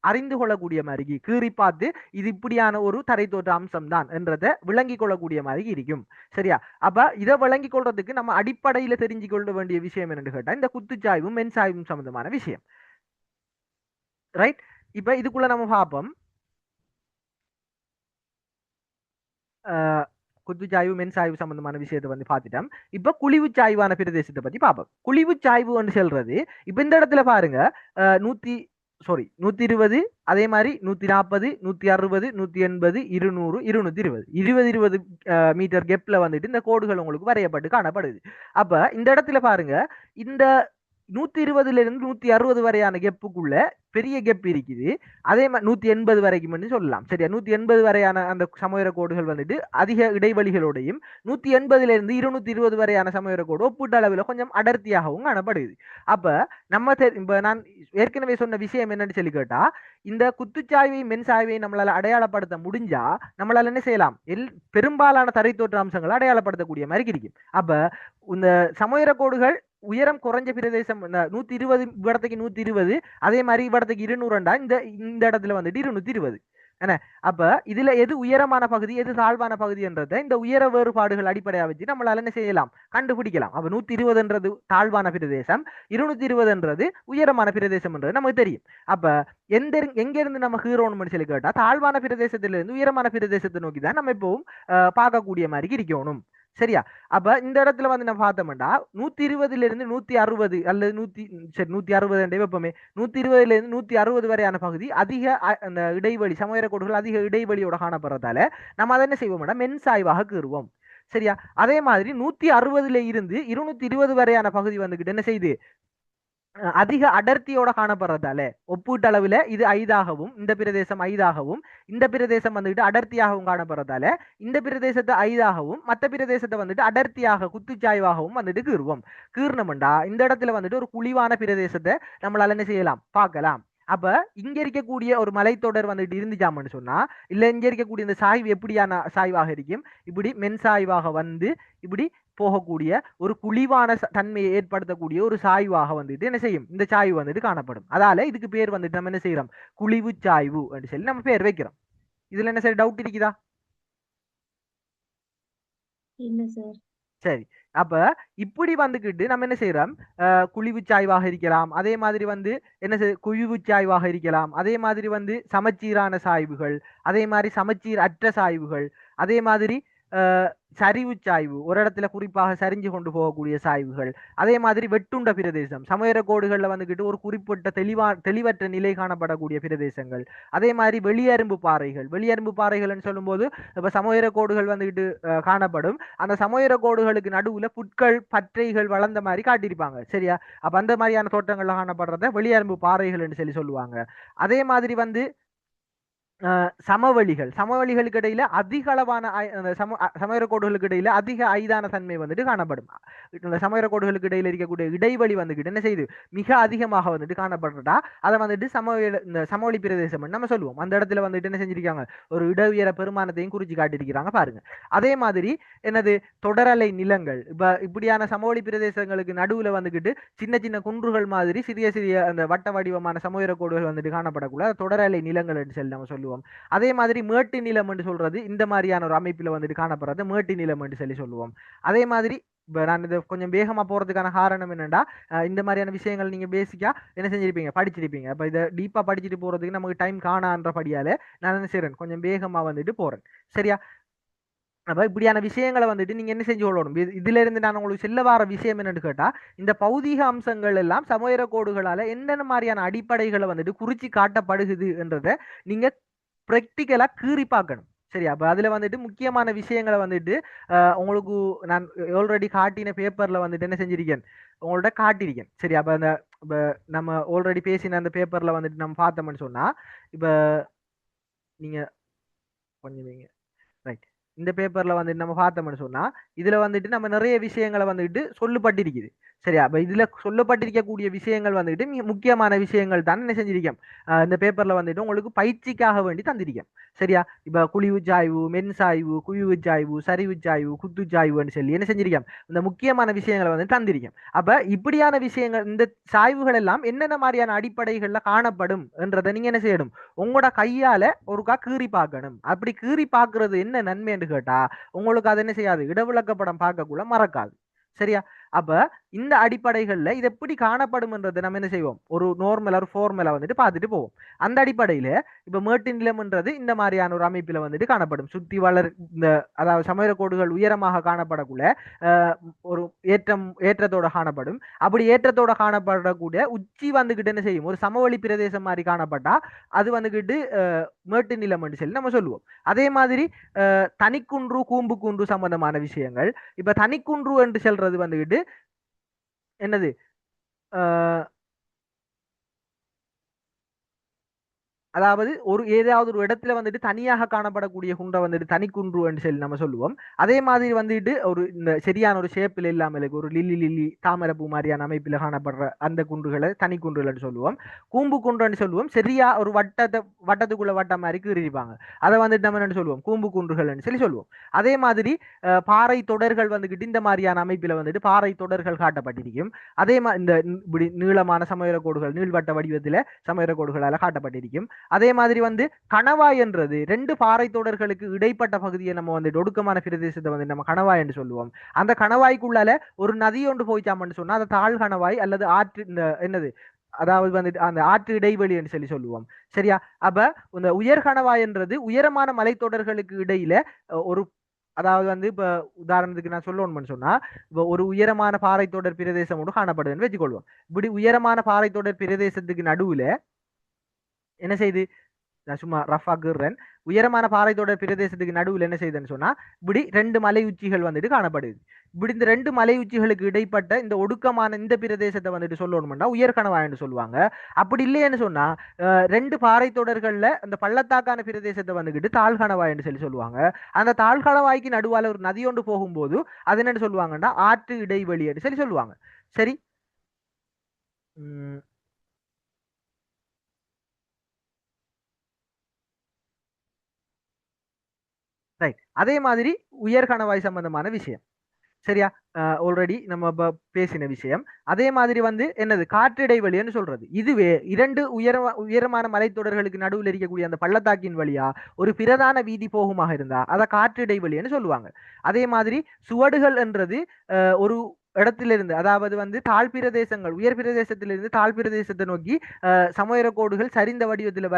அறிந்து கொள்ளக்கூடிய மாதிரி கீறி பார்த்து இது இப்படியான ஒரு தரை தோற்ற அம்சம் தான் என்றதை விளங்கி கொள்ளக்கூடிய மாதிரி இருக்கும். சரியா? அப்ப இதை விளங்கி கொள்றதுக்கு நம்ம அடிப்படையில தெரிஞ்சு கொள்ள வேண்டிய விஷயம் என்னன்னு கேட்டா இந்த குத்துச்சாய்வும் மென்சாய்வும் சம்பந்தமான விஷயம். ரைட்? இப்ப இதுக்குள்ள நம்ம பார்ப்போம். குத்துச்சாய்வு மென்சாய்வு சம்பந்தமான விஷயத்தை வந்து பார்த்துட்டோம். இப்ப குழிவு சாய்வான பிரதேசத்தை பத்தி பார்ப்போம். குழிவு சாய்வு வந்து சொல்றது இப்ப இந்த இடத்துல பாருங்க 120, அதே மாதிரி 140, 160, 180, 200, 220 20 மீட்டர் கெப்ல வந்துட்டு இந்த கோடுகள் உங்களுக்கு வரையப்பட்டு காணப்படுது. அப்ப இந்த இடத்துல பாருங்க இந்த 120ல இருந்து 160 வரையான கெப்புக்குள்ள பெரிய கெப் இருக்குது. அதே மாதிரி 180 வரைக்கும் சொல்லலாம். சரியா? 180 வரையான அந்த சமவெர கோடுகள் வந்துட்டு அதிக இடைவெளிகளோடையும் 180ல இருந்து 220 வரையான சமவெர கோடு ஒப்பீட்டு அளவில் கொஞ்சம் அடர்த்தியாகவும் காணப்படுது. அப்ப நம்ம இப்ப நான் ஏற்கனவே சொன்ன விஷயம் என்னன்னு சொல்லி கேட்டா இந்த குத்துச்சாய்வை மென்சாய்வை நம்மளால அடையாளப்படுத்த முடிஞ்சா நம்மளால என்ன செய்யலாம்? பெரும்பாலான தரை தோற்ற அம்சங்களை அடையாளப்படுத்தக்கூடிய மாதிரி இருக்கும். அப்ப இந்த சமவெர கோடுகள் உயரம் குறைஞ்ச பிரதேசம் 120 இடத்துக்கு 120, அதே மாதிரி இடத்துக்கு 200 இந்த இடத்துல வந்துட்டு 220 என்ன. அப்ப இதுல எது உயரமான பகுதி எது தாழ்வான பகுதி என்றதை இந்த உயர வேறுபாடுகள் அடிப்படையா வச்சு நம்மளால என்ன செய்யலாம்? கண்டுபிடிக்கலாம். அப்ப 120 தாழ்வான பிரதேசம், 220 உயரமான பிரதேசம் என்றது நமக்கு தெரியும். அப்ப எங்க இருந்து நம்ம ஹீரோன்னு சொல்லி கேட்டா தாழ்வான பிரதேசத்துல இருந்து உயரமான பிரதேசத்தை நோக்கி தான் நம்ம இப்பவும் பார்க்கக்கூடிய மாதிரி இருக்கணும். சரியா? அப்ப இந்த இடத்துல வந்து நம்ம பார்த்தோம்னா 120ல இருந்து 160 அல்லது 160 வெப்பமே 120ல இருந்து 160 வரையான பகுதி அதிக அந்த இடைவெளி சமவெர கோடுகள் அதிக இடைவெளியோட காணப்படுறதால நம்ம அதை என்ன செய்வோம்னா மென்சாய்வாக கீறுவோம். சரியா? அதே மாதிரி 160ல இருந்து 220 வரையான பகுதி வந்துகிட்டு என்ன செய்யுது? அதிக அடர்த்தியோட காணப்படுறதால ஒப்பீட்டளவுல இது 5ஆகவும் இந்த பிரதேசம் 5ஆகவும் இந்த பிரதேசம் வந்துட்டு அடர்த்தியாகவும் காணப்படுறதால இந்த பிரதேசத்தை 5ஆகவும் மற்ற பிரதேசத்தை வந்துட்டு அடர்த்தியாக குத்துச்சாய்வாகவும் வந்துட்டு கீறுவோம். கீர்ணம்டா இந்த இடத்துல வந்துட்டு ஒரு குழிவான பிரதேசத்தை நம்மளால என்ன செய்யலாம்? பார்க்கலாம். அப்ப இங்க இருக்கக்கூடிய ஒரு மலைத்தொடர் வந்துட்டு இருந்துச்சாமன்னு சொன்னா இல்ல இங்க இருக்கக்கூடிய இந்த சாய்வு எப்படியான சாய்வாக இருக்கும்? இப்படி மென்சாய்வாக வந்து இப்படி போகக்கூடிய ஒரு குழிவான தன்மையை ஏற்படுத்தக்கூடிய ஒரு சாய்வாக வந்துட்டு என்ன செய்யும்? இந்த சாய்வு வந்துட்டு காணப்படும். அதால இதுக்கு பேர் வந்துட்டு நம்ம என்ன செய்யறோம்? குழிவு சாய்வு அப்படின்னு சொல்லி நம்ம பேர் வைக்கிறோம். இதுல என்ன சரி டவுட் இருக்குதா? இல்ல சார். சரி. அப்ப இப்படி வந்துகிட்டு நம்ம என்ன செய்யறோம்? குழிவு சாய்வாக இருக்கலாம், அதே மாதிரி வந்து என்ன குழிவு சாய்வாக இருக்கலாம், அதே மாதிரி வந்து சமச்சீரான சாய்வுகள், அதே மாதிரி சமச்சீர் அற்ற சாய்வுகள், அதே மாதிரி சரிவு சாய்வு ஒரு இடத்துல குறிப்பாக சரிஞ்சு கொண்டு போகக்கூடிய சாய்வுகள், அதே மாதிரி வெட்டுண்ட பிரதேசம் சமவெர கோடுகள்ல வந்துகிட்டு ஒரு குறிப்பிட்ட தெளிவற்ற நிலை காணப்படக்கூடிய பிரதேசங்கள், அதே மாதிரி வெளியரும்பு பாறைகள்னு சொல்லும் போது இப்ப சமவெர கோடுகள் வந்துகிட்டு காணப்படும். அந்த சமவெர கோடுகளுக்கு நடுவுல புட்கள் பற்றைகள் வளர்ந்த மாதிரி காட்டியிருப்பாங்க. சரியா? அப்ப அந்த மாதிரியான தோற்றங்கள்ல காணப்படுறத வெளியரும்பு பாறைகள் சொல்லி சொல்லுவாங்க. அதே மாதிரி வந்து சமவெளிகளுக்கு இடையில அதிக அளவான சமவெர கோடுகளுக்கு இடையில அதிக ஐதான தன்மை வந்துட்டு காணப்படும். இந்த சமவெர கோடுகளுக்கு இடையில இருக்கக்கூடிய இடைவெளி வந்துகிட்டு என்ன செய்யுது? மிக அதிகமாக வந்துட்டு காணப்படுறதா அதை வந்துட்டு இந்த சமவெளி பிரதேசம் நம்ம சொல்லுவோம். அந்த இடத்துல வந்துட்டு என்ன செஞ்சிருக்காங்க? ஒரு இட உயர பெருமானத்தையும் குறிச்சு காட்டியிருக்கிறாங்க பாருங்க. அதே மாதிரி என்னது தொடரலை நிலங்கள் இப்படியான சமவெளி பிரதேசங்களுக்கு நடுவுல வந்துகிட்டு சின்ன சின்ன குன்றுகள் மாதிரி சிறிய சிறிய அந்த வட்ட வடிவமான சமவெர கோடுகள் வந்துட்டு காணப்படக்கூட தொடரலை நிலங்கள் என்று சொல்லி நம்ம சொல்லுவோம். அதே மாதிரி மேட்டு நிலம் என்று சொல்றது இந்த மாதிரியான ஒரு அமைப்பில் வந்துட்டு காணப்படுறது மேட்டு நிலம் என்று சொல்லி சொல்லுவோம். அதே மாதிரி நான் இதை கொஞ்சம் வேகமா போறதுக்கான காரணம் என்னன்னா இந்த மாதிரியான விஷயங்கள் நீங்க பேசிக்கா என்ன செஞ்சிருப்பீங்க? படிச்சிருப்பீங்க. அப்ப இதை டீப்பா படிச்சுட்டு போறதுக்கு நமக்கு டைம் காணான்றபடியால நான் என்ன செய்யறேன்? கொஞ்சம் வேகமா வந்துட்டு போறேன். சரியா? அப்ப இப்படியான விஷயங்களை வந்துட்டு நீங்க என்ன செஞ்சு கொள்ளணும்? இதுல இருந்து நான் உங்களுக்கு செல்ல வர விஷயம் என்னன்னு கேட்டா இந்த பௌதீக அம்சங்கள் எல்லாம் சமவெர கோடுகளால என்னென்ன மாதிரியான அடிப்படைகளை வந்துட்டு குறிச்சு காட்டப்படுகுது என்றதை நீங்க பிராக்டிக்கலா கீறி பார்க்கணும். சரி? அப்ப அதுல வந்துட்டு முக்கியமான விஷயங்களை வந்துட்டு உங்களுக்கு நான் ஆல்ரெடி காட்டின பேப்பர்ல வந்துட்டு என்ன செஞ்சிருக்கேன்? உங்கள்ட்ட காட்டியிருக்கேன். சரி? அப்ப அந்த நம்ம ஆல்ரெடி பேசின அந்த பேப்பர்ல வந்துட்டு நம்ம பார்த்தோம்னு சொன்னா இப்ப நீங்க கொஞ்சம் ரைட் இந்த பேப்பர்ல வந்துட்டு நம்ம பார்த்தோம்னு சொன்னா இதுல வந்துட்டு நம்ம நிறைய விஷயங்களை வந்துட்டு சொல்லப்பட்டிருக்குது. சரியா? அப்ப இதுல சொல்லப்பட்டிருக்கக்கூடிய விஷயங்கள் வந்துட்டு மிக முக்கியமான விஷயங்கள் தான் என்ன செஞ்சிருக்கேன், இந்த பேப்பர்ல வந்துட்டு உங்களுக்கு பயிற்சிக்காக வேண்டி தந்திருக்கேன். சரியா? இப்ப குழிவு சாய்வு, மென் சாய்வு, குழிவு சாய்வு, சரிவு சாய்வு, குத்து சாய்வுன்னு சொல்லி என்ன செஞ்சிருக்கேன், இந்த முக்கியமான விஷயங்களை வந்து தந்திருக்கேன். அப்ப இப்படியான விஷயங்கள், இந்த சாய்வுகள் எல்லாம் என்னென்ன மாதிரியான அடிப்படைகள்ல காணப்படும் என்றதை நீங்க என்ன செய்யணும், உங்களோட கையால ஒருக்கா கீறி பார்க்கணும். அப்படி கீறி பார்க்கறது என்ன நன்மைன்னு கேட்டா, உங்களுக்கு அது என்ன செய்யாது, இடவிளக்கப்படம் பார்க்கக்குள்ள மறக்காது. சரியா? அப்ப இந்த அடிப்படைகள்ல இது எப்படி காணப்படும்ன்றதை நம்ம என்ன செய்வோம், ஒரு நார்மலா ஒரு ஃபார்முலா வந்துட்டு பார்த்துட்டு போவோம். அந்த அடிப்படையில இப்ப மேட்டு நிலம்ன்றது இந்த மாதிரியான ஒரு அமைப்பில வந்துட்டு காணப்படும். சுத்தி வளர் இந்த அதாவது சமவெளி கோடுகள் உயரமாக காணப்படக்குள்ள ஒரு ஏற்றத்தோட காணப்படும். அப்படி ஏற்றத்தோட காணப்படக்கூடிய உச்சி வந்துகிட்டு என்ன செய்யும், ஒரு சமவெளி பிரதேசம் மாதிரி காணப்பட்டா அது வந்துகிட்டு மேட்டு நிலம் என்று சொல்லி நம்ம சொல்லுவோம். அதே மாதிரி தனிக்குன்று கூம்பு குன்று சம்பந்தமான விஷயங்கள். இப்ப தனிக்குன்று என்று சொல்றது வந்துகிட்டு என்னது, அதாவது ஏதாவது ஒரு இடத்துல வந்துட்டு தனியாக காணப்படக்கூடிய குன்றை வந்துட்டு தனிக்குன்று என்று சொல்லி நம்ம சொல்லுவோம். அதே மாதிரி வந்துட்டு இந்த சரியான ஒரு ஷேப்பில் இல்லாமல் ஒரு லில்லி தாமரப்பூ மாதிரியான அமைப்பில் காணப்படுற அந்த குன்றுகளை தனிக்குன்றுகள் சொல்லுவோம். கூம்பு குன்றுன்னு சொல்லுவோம். சரியா ஒரு வட்டத்துக்குள்ள வட்டம் மாதிரி கீறிப்பாங்க, அதை வந்துட்டு நம்ம என்ன சொல்லுவோம், கூம்பு குன்றுகள் சொல்லி சொல்லுவோம். அதே மாதிரி பாறை தொடர்கள் வந்துகிட்டு இந்த மாதிரியான அமைப்பில் வந்துட்டு பாறை தொடர்கள் காட்டப்பட்டிருக்கும். அதே மாதிரி இந்த இப்படி நீளமான சமவெளி கோடுகள் நீள்வட்ட வடிவத்தில் சமவெளி கோடுகளால் காட்டப்பட்டிருக்கும். அதே மாதிரி வந்து கணவாய் என்றது ரெண்டு பாறை தொடர்களுக்கு இடைப்பட்ட பகுதியை நம்ம வந்து ஒடுக்கமான பிரதேசத்தை வந்து நம்ம கணவாய் என்று சொல்லுவோம். அந்த கணவாய்க்குள்ளால ஒரு நதி ஒன்று போய்ச்சாமன்னு சொன்னா அதை தாழ் கணவாய் அல்லது ஆற்று இந்த என்னது, அதாவது வந்துட்டு அந்த ஆற்று இடைவெளி என்று சொல்லி சொல்லுவோம். சரியா? அப்ப இந்த உயர் கணவாய் என்றது உயரமான மலைத்தொடர்களுக்கு இடையில ஒரு, அதாவது வந்து இப்ப உதாரணத்துக்கு நான் சொல்லணும்னு சொன்னா, இப்ப ஒரு உயரமான பாறை தொடர் பிரதேசம் ஒன்று காணப்படுதுன்னு வச்சுக்கொள்வோம். இப்படி உயரமான பாறை தொடர் பிரதேசத்துக்கு நடுவுல என்ன செய்து, நான் சும்மா ரஃபாக்குறேன், உயரமான பாறை தொடர் பிரதேசத்துக்கு நடுவில் என்ன செய்யுதுன்னு சொன்னா, இப்படி ரெண்டு மலை உச்சிகள் வந்துட்டு காணப்படுது. இப்படி இந்த ரெண்டு மலை உச்சிகளுக்கு இடைப்பட்ட இந்த ஒடுக்கமான இந்த பிரதேசத்தை வந்துட்டு சொல்லணும்னா உயர்கணவாய்னு சொல்லுவாங்க. அப்படி இல்லையேன்னு சொன்னா ரெண்டு பாறை தொடர்கள்ல அந்த பள்ளத்தாக்கான பிரதேசத்தை வந்துகிட்டு தாழ்கணவாய்னு சொல்லி சொல்லுவாங்க. அந்த தாழ்கணவாய்க்கு நடுவால ஒரு நதி ஒன்று போகும்போது அது என்னன்னு சொல்லுவாங்கன்னா ஆற்று இடைவெளின்னு சொல்லி சொல்லுவாங்க. சரி, ரைட். அதே மாதிரி உயர்கணவாய் சம்பந்தமான விஷயம். சரியா? ஆல்ரெடி நம்ம பேசின விஷயம். அதே மாதிரி வந்து என்னது, காற்று இடைவெளின்னு சொல்றது. இதுவே இரண்டு உயரமான மலைத்தொடர்களுக்கு நடுவில் இருக்கக்கூடிய அந்த பள்ளத்தாக்கின் வழியா ஒரு பிரதான வீதி போகுமாக இருந்தா அதை காற்று இடைவெளின்னு சொல்லுவாங்க. அதே மாதிரி சுவடுகள் என்றது ஒரு இடத்திலிருந்து, அதாவது வந்து தாழ் பிரதேசங்கள் உயர் பிரதேசத்திலிருந்து தாழ் பிரதேசத்தை நோக்கி சமவெளி கோடுகள் சரிந்த வடிவத்தில்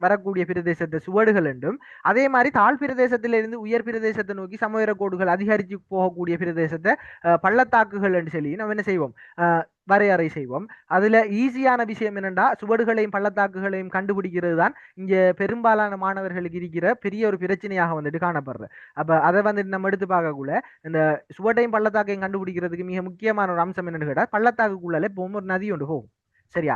வரக்கூடிய பிரதேசத்தை சுவடுகள் என்றும், அதே மாதிரி தாழ் பிரதேசத்திலிருந்து உயர் பிரதேசத்தை நோக்கி சமவெளி கோடுகள் அதிகரித்து போகக்கூடிய பிரதேசத்தை பள்ளத்தாக்குகள் என்று சொல்லி நம்ம என்ன செய்வோம், வரையறை செய்வோம். அதுல ஈஸியான விஷயம் என்னன்னா சுவடுகளையும் பள்ளத்தாக்குகளையும் கண்டுபிடிக்கிறது தான் இங்க பெரும்பாலான மாணவர்களுக்கு இருக்கிற பெரிய ஒரு பிரச்சனையாக வந்துட்டு காணப்படுறது. அப்ப அதை வந்துட்டு நம்ம எடுத்து பார்க்கக்குள்ள இந்த சுவட்டையும் பள்ளத்தாக்கையும் கண்டுபிடிக்கிறதுக்கு மிக முக்கியமான ஒரு அம்சம் என்னன்னு கேட்டா, பள்ளத்தாக்குக்குள்ளால போகும் ஒரு நதி ஒன்று போகும். சரியா?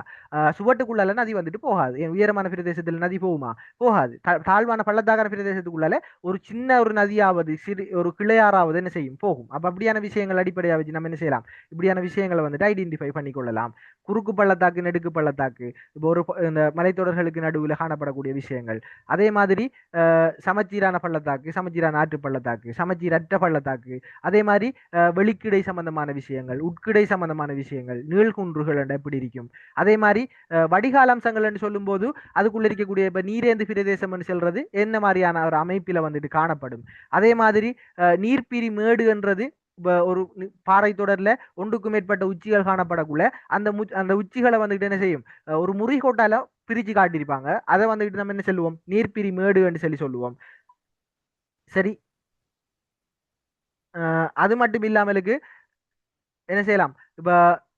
சுவட்டுக்குள்ளால நதி வந்துட்டு போகாது. உயரமான பிரதேசத்துல நதி போகுமா? போகாது. தாழ்வான பள்ளத்தாக்கான பிரதேசத்துக்குள்ளால ஒரு சின்ன ஒரு நதியாவது சிறு ஒரு கிளையாறாவது என்ன செய்யும், போகும். அப்ப அப்படியான விஷயங்கள் அடிப்படையாக வச்சு நம்ம என்ன செய்யலாம், இப்படியான விஷயங்களை வந்துட்டு ஐடென்டிஃபை பண்ணிக்கொள்ளலாம். குறுக்கு பள்ளத்தாக்கு நெடுக்கு பள்ளத்தாக்கு, இப்போ ஒரு இந்த மலைத்தொடர்களுக்கு நடுவில் காணப்படக்கூடிய விஷயங்கள். அதே மாதிரி சமச்சீரான பள்ளத்தாக்கு, சமச்சீரான ஆற்று பள்ளத்தாக்கு, சமச்சீரற்ற பள்ளத்தாக்கு, அதே மாதிரி வெளிக்கிடை சம்பந்தமான விஷயங்கள், உட்கிடை சம்பந்தமான விஷயங்கள், நீள்குன்றுகள் எப்படி இருக்கும். அதே மாதிரி வடிகால் அம்சங்கள் என்று சொல்லும் போது அதுக்குள்ள இருக்கக்கூடிய இப்ப நீரேந்து பிரதேசம் சொல்றது என்ன மாதிரியான ஒரு அமைப்பில வந்துட்டு காணப்படும். அதே மாதிரி நீர்பிரி மேடு என்றது ஒரு பாறை தொடர்ல ஒன்றுக்கும் மேற்பட்ட உச்சிகள் காணப்படக்குள்ள அந்த உச்சிகளை வந்துட்டு என்ன செய்யும், ஒரு முறிகோட்டால பிரிச்சு காட்டியிருப்பாங்க. அதை வந்துட்டு நம்ம என்ன சொல்லுவோம், நீர்பிரி மேடு என்று சொல்லி சொல்லுவோம். சரி, அது மட்டும் இல்லாமலுக்கு என்ன செய்யலாம், இப்ப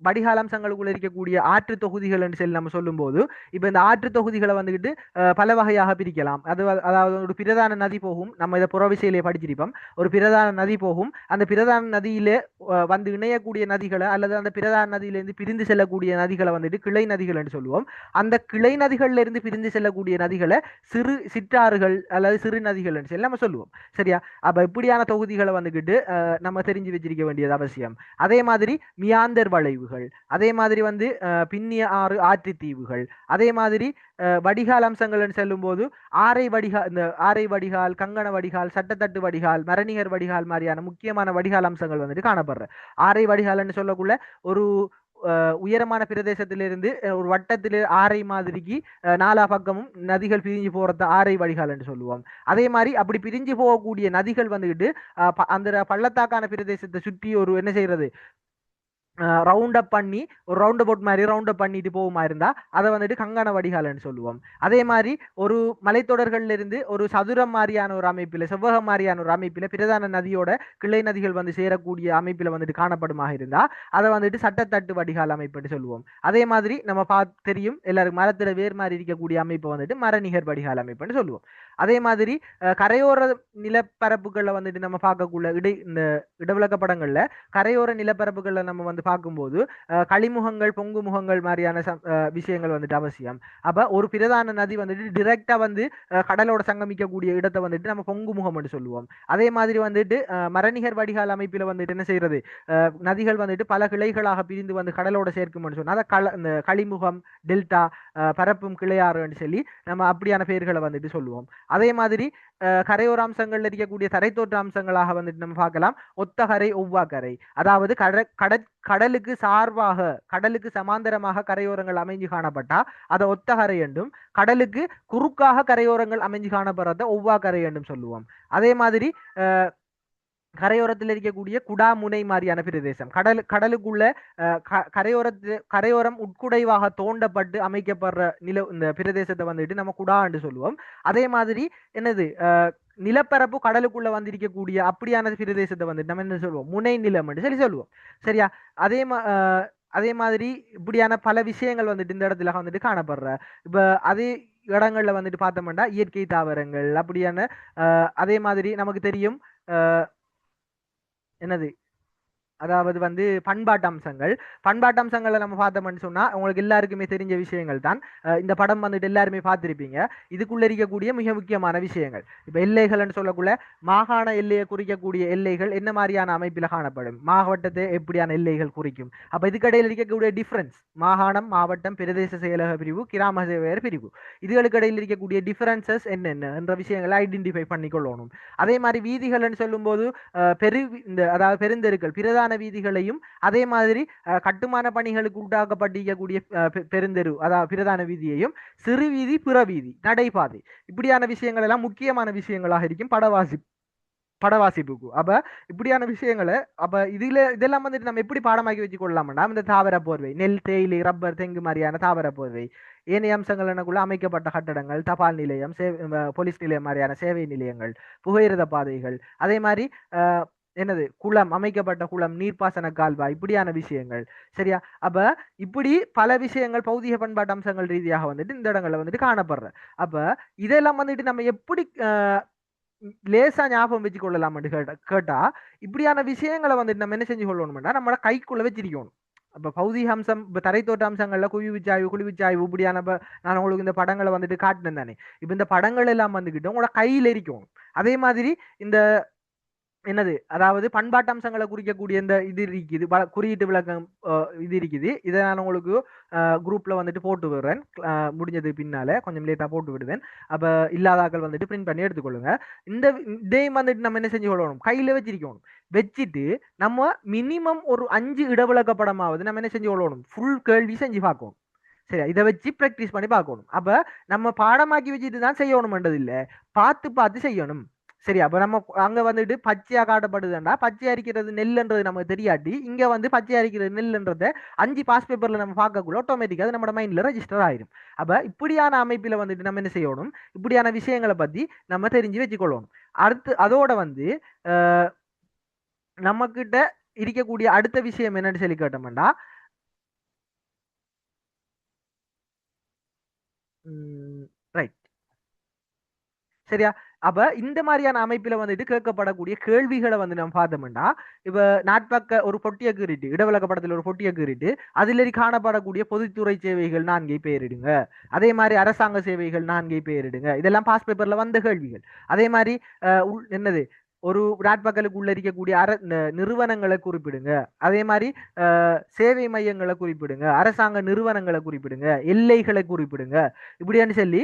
வடிகால் அம்சங்களுக்குள்ள இருக்கக்கூடிய ஆற்று தொகுதிகள் என்று சொல்லி நம்ம சொல்லும்போது இப்போ இந்த ஆற்று தொகுதிகளை வந்துக்கிட்டு பல வகையாக பிரிக்கலாம். அதாவது ஒரு பிரதான நதி போகும், நம்ம இதை புறவிசையிலே படிச்சிருப்போம். ஒரு பிரதான நதி போகும், அந்த பிரதான நதியிலே வந்து இணையக்கூடிய நதிகளை அல்லது அந்த பிரதான நதியிலிருந்து பிரிந்து செல்லக்கூடிய நதிகளை வந்துட்டு கிளை நதிகள் என்று சொல்லுவோம். அந்த கிளை நதிகள்ல இருந்து பிரிந்து செல்லக்கூடிய நதிகளை சிற்றாறுகள் அல்லது சிறு நதிகள் என்று சொல்லி நம்ம சொல்லுவோம். சரியா? அப்ப இப்படியான தொகுதிகளை வந்துக்கிட்டு நம்ம தெரிஞ்சு வச்சிருக்க வேண்டியது அவசியம். அதே மாதிரி மியாந்தர் வளைவுகள், அதே மாதிரி வந்து பின்னிய ஆறு ஆற்று தீவுகள், அதே மாதிரி வடிகால் அம்சங்கள் செல்லும் போது இந்த ஆரை வடிகால், கங்கண வடிகால், சட்டத்தட்டு வடிகால், மரணிகர் வடிகால் மாதிரியான முக்கியமான வடிகால் அம்சங்கள் வந்துட்டு காணப்படுற. ஆரை வடிகால்னு சொல்லக்குள்ள ஒரு உயரமான பிரதேசத்திலிருந்து ஒரு வட்டத்தில் ஆரை மாதிரிக்கு நாலா பக்கமும் நதிகள் பிரிஞ்சு போறது ஆரை வடிகால் என்று சொல்லுவோம். அதே மாதிரி அப்படி பிரிஞ்சு போகக்கூடிய நதிகள் வந்துக்கிட்டு அந்த பள்ளத்தாக்கான பிரதேசத்தை சுற்றி ஒரு என்ன செய்யறது, ரவுண்ட் அப் பண்ணி ஒரு ரவுண்ட் அபவுட் மாதிரி ரவுண்ட் அப் பண்ணிட்டு போகுமா இருந்தா அதை வந்துட்டு கங்கண வடிகால்னு சொல்லுவோம். அதே மாதிரி ஒரு மலைத்தொடர்கள்ல இருந்து ஒரு சதுரம் மாதிரியான ஒரு அமைப்பில், செவ்வகம் மாதிரியான ஒரு அமைப்பில் பிரதான நதியோட கிளை நதிகள் வந்து சேரக்கூடிய அமைப்பில் வந்துட்டு காணப்படுமாக இருந்தா அதை வந்துட்டு சட்டத்தட்டு வடிகால் அமைப்புன்னு சொல்லுவோம். அதே மாதிரி நம்ம தெரியும் எல்லாருக்கும் மரத்துல வேர் மாதிரி இருக்கக்கூடிய அமைப்பை வந்துட்டு மரநிகர் வடிகால் அமைப்புன்னு சொல்லுவோம். அதே மாதிரி கரையோர நிலப்பரப்புகளில் வந்துட்டு நம்ம பார்க்கக்கூடிய இந்த இடவிலக்க படங்கள்ல கரையோர நிலப்பரப்புகளில் நம்ம வந்து பார்க்கும்போது களிமுகங்கள், பொங்கு முகங்கள் மாதிரியான விஷயங்கள் வந்துட்டு அவசியம். அப்ப ஒரு பிரதான நதி வந்துட்டு டிரெக்டா வந்து கடலோட சங்கமிக்கக்கூடிய இடத்தை வந்துட்டு நம்ம பொங்கு முகம் என்று சொல்லுவோம். அதே மாதிரி வந்துட்டு மரணிகர் வடிகால் அமைப்பில் வந்துட்டு என்ன செய்யறது, நதிகள் வந்துட்டு பல கிளைகளாக பிரிந்து வந்து கடலோட சேர்க்கும்னு சொன்னா அதை இந்த களிமுகம், டெல்டா, பரப்பும் கிளையாறுன்னு சொல்லி நம்ம அப்படியான பெயர்களை வந்துட்டு சொல்லுவோம். அதே மாதிரி கரையோர அம்சங்கள்ல இருக்கக்கூடிய தரைத்தோற்ற அம்சங்களாக வந்துட்டு நம்ம பார்க்கலாம். ஒத்தகரை, ஒவ்வாக்கரை, அதாவது கடலுக்கு சார்பாக, கடலுக்கு சமாந்தரமாக கரையோரங்கள் அமைஞ்சு காணப்பட்டா அதை ஒத்தகரை என்றும், கடலுக்கு குறுக்காக கரையோரங்கள் அமைஞ்சு காணப்படுறத ஒவ்வாக்கரை என்றும் சொல்லுவோம். அதே மாதிரி கரையோரத்தில் இருக்கக்கூடிய குடாமுனை மாதிரியான பிரதேசம், கடலுக்குள்ள கரையோரம் உட்குடைவாக தோண்டப்பட்டு அமைக்கப்படுற இந்த பிரதேசத்தை வந்துட்டு நம்ம குடா என்று சொல்லுவோம். அதே மாதிரி என்னது, நிலப்பரப்பு கடலுக்குள்ள வந்திருக்கக்கூடிய அப்படியான பிரதேசத்தை வந்துட்டு நம்ம என்ன சொல்லுவோம், முனை நிலம் என்று சொல்லி சொல்லுவோம். சரியா? அதே மாதிரி இப்படியான பல விஷயங்கள் வந்துட்டு இந்த இடத்துல வந்துட்டு காணப்படுற. இப்ப அதே இடங்கள்ல வந்துட்டு பார்த்தோம்னா இயற்கை தாவரங்கள் அப்படியான, அதே மாதிரி நமக்கு தெரியும் என்னது, அதாவது வந்து பண்பாட்டு அம்சங்களை நம்ம பார்த்தோம்னு சொன்னா உங்களுக்கு எல்லாருக்குமே தெரிஞ்ச விஷயங்கள் தான். இந்த படம் வந்துட்டு எல்லாருமே பார்த்திருப்பீங்க. இதுக்குள்ள இருக்கக்கூடிய மிக முக்கியமான விஷயங்கள், இப்ப எல்லைகள்னு சொல்லக்குள்ள மாகாண எல்லையை குறிக்கக்கூடிய எல்லைகள் என்ன மாதிரியான அமைப்பில் காணப்படும், மாவட்டத்தை எப்படியான எல்லைகள் குறிக்கும். அப்ப இதுக்கடையில் இருக்கக்கூடிய டிஃபரன்ஸ், மாகாணம், மாவட்டம், பிரதேச செயலக பிரிவு, கிராம சேவையர் பிரிவு, இதுகளுக்கு இடையில் இருக்கக்கூடிய டிஃபரன்சஸ் என்னென்ன என்ற விஷயங்களை ஐடென்டிஃபை பண்ணிக்கொள்ளணும். அதே மாதிரி வீதிகள்னு சொல்லும்போது அதாவது பெருந்தெருக்கள், பிரதான வீதிகளையும், அதே மாதிரி கட்டுமான பணிகளுக்கு உண்டாக்கப்பட்டிருக்கக்கூடிய பெருந்தெரு அதாவது பிரதான வீதியையும், சிறு வீதி, புற வீதி, நடைபாதை, இப்படியான விஷயங்கள் எல்லாம் முக்கியமான விஷயங்களாக இருக்கும் படவாசிப்புக்கு. அப்ப இப்படியான விஷயங்களை இதெல்லாம் வந்துட்டு நம்ம எப்படி பாடமாக்கி வச்சு கொள்ளலாம்னா, இந்த தாவர போர்வை, நெல், தேயிலை, ரப்பர், தெங்கு மாதிரியான தாவர போர்வை, ஏனைய அம்சங்கள் எனக்குள்ள அமைக்கப்பட்ட கட்டடங்கள், தபால் நிலையம், போலீஸ் நிலையம் மாதிரியான சேவை நிலையங்கள், புகையிரத பாதைகள், அதே மாதிரி என்னது குளம், அமைக்கப்பட்ட குளம், நீர்ப்பாசன கால்வாய், இப்படியான விஷயங்கள். சரியா? அப்ப இப்படி பல விஷயங்கள் பௌதிக பண்பாட்டு அம்சங்கள் ரீதியாக வந்துட்டு இந்த இடங்கள்ல வந்துட்டு காணப்படுற. அப்ப இதெல்லாம் வந்துட்டு நம்ம எப்படி லேசா ஞாபகம் வச்சு கொள்ளலாம்னு கேட்டா இப்படியான விஷயங்களை வந்துட்டு நம்ம என்ன செஞ்சு கொள்ளணும்னா நம்மளோட கைக்குள்ள வச்சிருக்கணும். அப்ப பௌதிக அம்சம், இப்ப தரைத்தோட்ட அம்சங்கள்ல குளிர்விச்சாய்வு இப்படியான நான் உங்களுக்கு இந்த படங்களை வந்துட்டு காட்டினேன் தானே. இப்ப இந்த படங்கள் எல்லாம் வந்துகிட்டு உங்களோட கையில இருக்கணும். அதே மாதிரி இந்த என்னது, அதாவது பண்பாட்டு அம்சங்களை குறிக்கக்கூடிய இந்த இது இருக்குது, குறியீட்டு விளக்கம் இது இருக்குது. இதை நான் உங்களுக்கு குரூப்ல வந்துட்டு போட்டு விடுறேன், முடிஞ்சது பின்னால கொஞ்சம் லேட்டா போட்டு விடுவேன். அப்ப இல்லாதாக்கள் வந்துட்டு பிரிண்ட் பண்ணி எடுத்துக்கொள்ளுங்க. இதையும் வந்துட்டு நம்ம என்ன செஞ்சு கொள்ளணும், கையில வச்சிருக்கணும். வச்சுட்டு நம்ம மினிமம் ஒரு 5 இடவிளக்க படமாவது நம்ம என்ன செஞ்சு கொள்ளணும், ஃபுல் கேள்வி செஞ்சு பார்க்கணும். சரியா? இதை வச்சு ப்ராக்டிஸ் பண்ணி பார்க்கணும். அப்ப நம்ம பாடமாக்கி வச்சுட்டு தான் செய்யணும்ன்றது இல்லை, பார்த்து செய்யணும். சரி, அப்ப நம்ம அங்க வந்துட்டு பச்சையா காட்டப்படுதுன்னா பச்சை அரிக்கிறது நெல்லுன்றது நமக்கு தெரியாட்டி இங்க வந்து பச்சை அரிக்கிறது நெல்லுன்றத 5 பாஸ் பேப்பர்ல நம்ம பார்க்கக்குள்ள ஆட்டோமேட்டிக்கா அது நம்ம மைண்ட்ல ரெஜிஸ்டர் ஆயிரும். அப்ப இப்படியான அமைப்பில வந்துட்டு நம்ம என்ன செய்யணும், இப்படியான விஷயங்களை பத்தி நம்ம தெரிஞ்சு வச்சுக்கொள்ளணும். அடுத்து அதோட வந்து நம்ம கிட்ட இருக்கக்கூடிய அடுத்த விஷயம் என்னன்னு சொல்லி கேட்டோம்னா, ரைட். சரியா? அப்ப இந்த மாதிரியான அமைப்பில வந்துட்டு கேட்கப்படக்கூடிய கேள்விகளை வந்து நம்ம பார்த்தோம்னா, இப்ப நாட்பக்க ஒரு பொட்டியை கீறிட்டு, இடவிலக்க படத்தில் ஒரு பொட்டியை கீறிட்டு, அதில் காணப்படக்கூடிய பொதுத்துறை சேவைகள் 4 பெயரிடுங்க. அதே மாதிரி அரசாங்க சேவைகள் 4 பெயரிடுங்க. இதெல்லாம் பாஸ் பேப்பர்ல வந்த கேள்விகள். அதே மாதிரி என்னது ஒரு நாட்பக்கலுக்கு உள்ள இருக்கக்கூடிய நிறுவனங்களை குறிப்பிடுங்க. அதே மாதிரி சேவை மையங்களை குறிப்பிடுங்க, அரசாங்க நிறுவனங்களை குறிப்பிடுங்க, எல்லைகளை குறிப்பிடுங்க. இப்படின்னு சொல்லி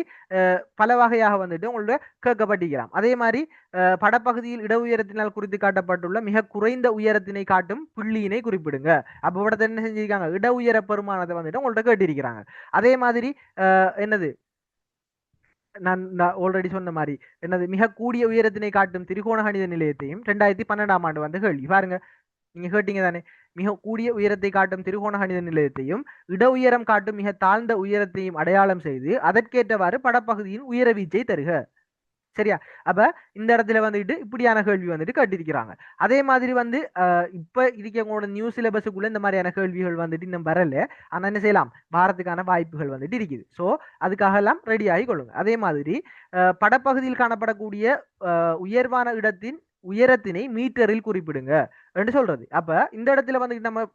பல வகையாக வந்துட்டு உங்களோட கேட்கப்பட்டிருக்கலாம். அதே மாதிரி படப்பகுதியில் இட உயரத்தினால் குறித்து காட்டப்பட்டுள்ள மிக குறைந்த உயரத்தினை காட்டும் புள்ளியினை குறிப்பிடுங்க. அப்ப படத்தை என்ன செஞ்சிருக்காங்க, இட உயர பெருமானத்தை வந்துட்டு உங்கள்ட்ட கேட்டிருக்கிறாங்க. அதே மாதிரி என்னது நான் ஆல்ரெடி சொன்ன மாதிரி என்னது மிக கூடிய உயரத்தினை காட்டும் திரிகோண கணித நிலையத்தையும் 2012ஆம் ஆண்டு வந்து கேள்வி பாருங்க. நீங்க கேட்டீங்க தானே, மிக கூடிய உயரத்தை காட்டும் திரிகோண கணித நிலையத்தையும் இட உயரம் காட்டும் மிக தாழ்ந்த உயரத்தையும் அடையாளம் செய்து அதற்கேற்றவாறு படப்பகுதியின் உயர வீச்சை தருக. சரியா? அப்ப இந்த இடத்துல வந்துட்டு இப்படியான கேள்வி வந்துட்டு கேட்டிருக்கிறாங்க. அதே மாதிரி வந்து இப்ப இருக்கவங்களோட நியூ சிலபஸுக்குள்ள இந்த மாதிரியான கேள்விகள் வந்துட்டு இன்னும் வரல. ஆனா என்ன செய்யலாம், பாரத்துக்கான வாய்ப்புகள் வந்துட்டு இருக்குது. ஸோ அதுக்காக எல்லாம் ரெடி ஆகி கொள்ளுங்க. அதே மாதிரி படப்பகுதியில் காணப்படக்கூடிய உயர்வான இடத்தின் உயரத்தினை மீட்டரில் குறிப்பிடுங்க என்று சொல்றது. அப்ப இந்த இடத்துல வந்துட்டு நம்ம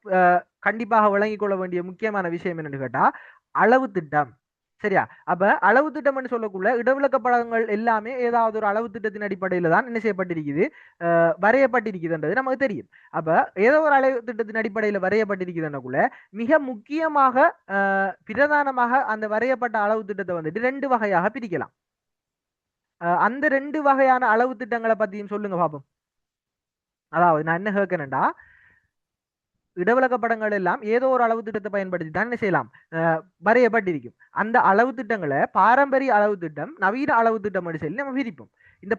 கண்டிப்பாக விளங்கிக் கொள்ள வேண்டிய முக்கியமான விஷயம் என்னன்னு கேட்டா அளவு திட்டம். சரியா? அப்ப அளவு திட்டம் சொல்லக்குள்ள இடவிலக்க படங்கள் எல்லாமே ஏதாவது ஒரு அளவு திட்டத்தின் அடிப்படையில தான் என்ன செய்யப்பட்டிருக்குது, வரையப்பட்டிருக்குதுன்றது நமக்கு தெரியும். அப்ப ஏதோ ஒரு அளவு திட்டத்தின் அடிப்படையில வரையப்பட்டிருக்குதுன்னக்குள்ள மிக முக்கியமாக பிரதானமாக அந்த வரையப்பட்ட அளவு திட்டத்தை வந்துட்டு 2 வகையாக பிரிக்கலாம். அந்த 2 வகையான அளவு திட்டங்களை பத்தியும் சொல்லுங்க பாப்போம். அதாவது நான் என்ன கேட்கிறேன்டா, இடவிலக்க படங்கள் எல்லாம் ஏதோ ஒரு அளவு திட்டத்தை பயன்படுத்தி தான் என்ன செய்யலாம், வரையப்பட்டிருக்கும். அந்த அளவு திட்டங்களை பாரம்பரிய அளவு திட்டம், நவீன அளவு திட்டம் என்று சொல்லி நம்ம பிரிப்போம். இந்த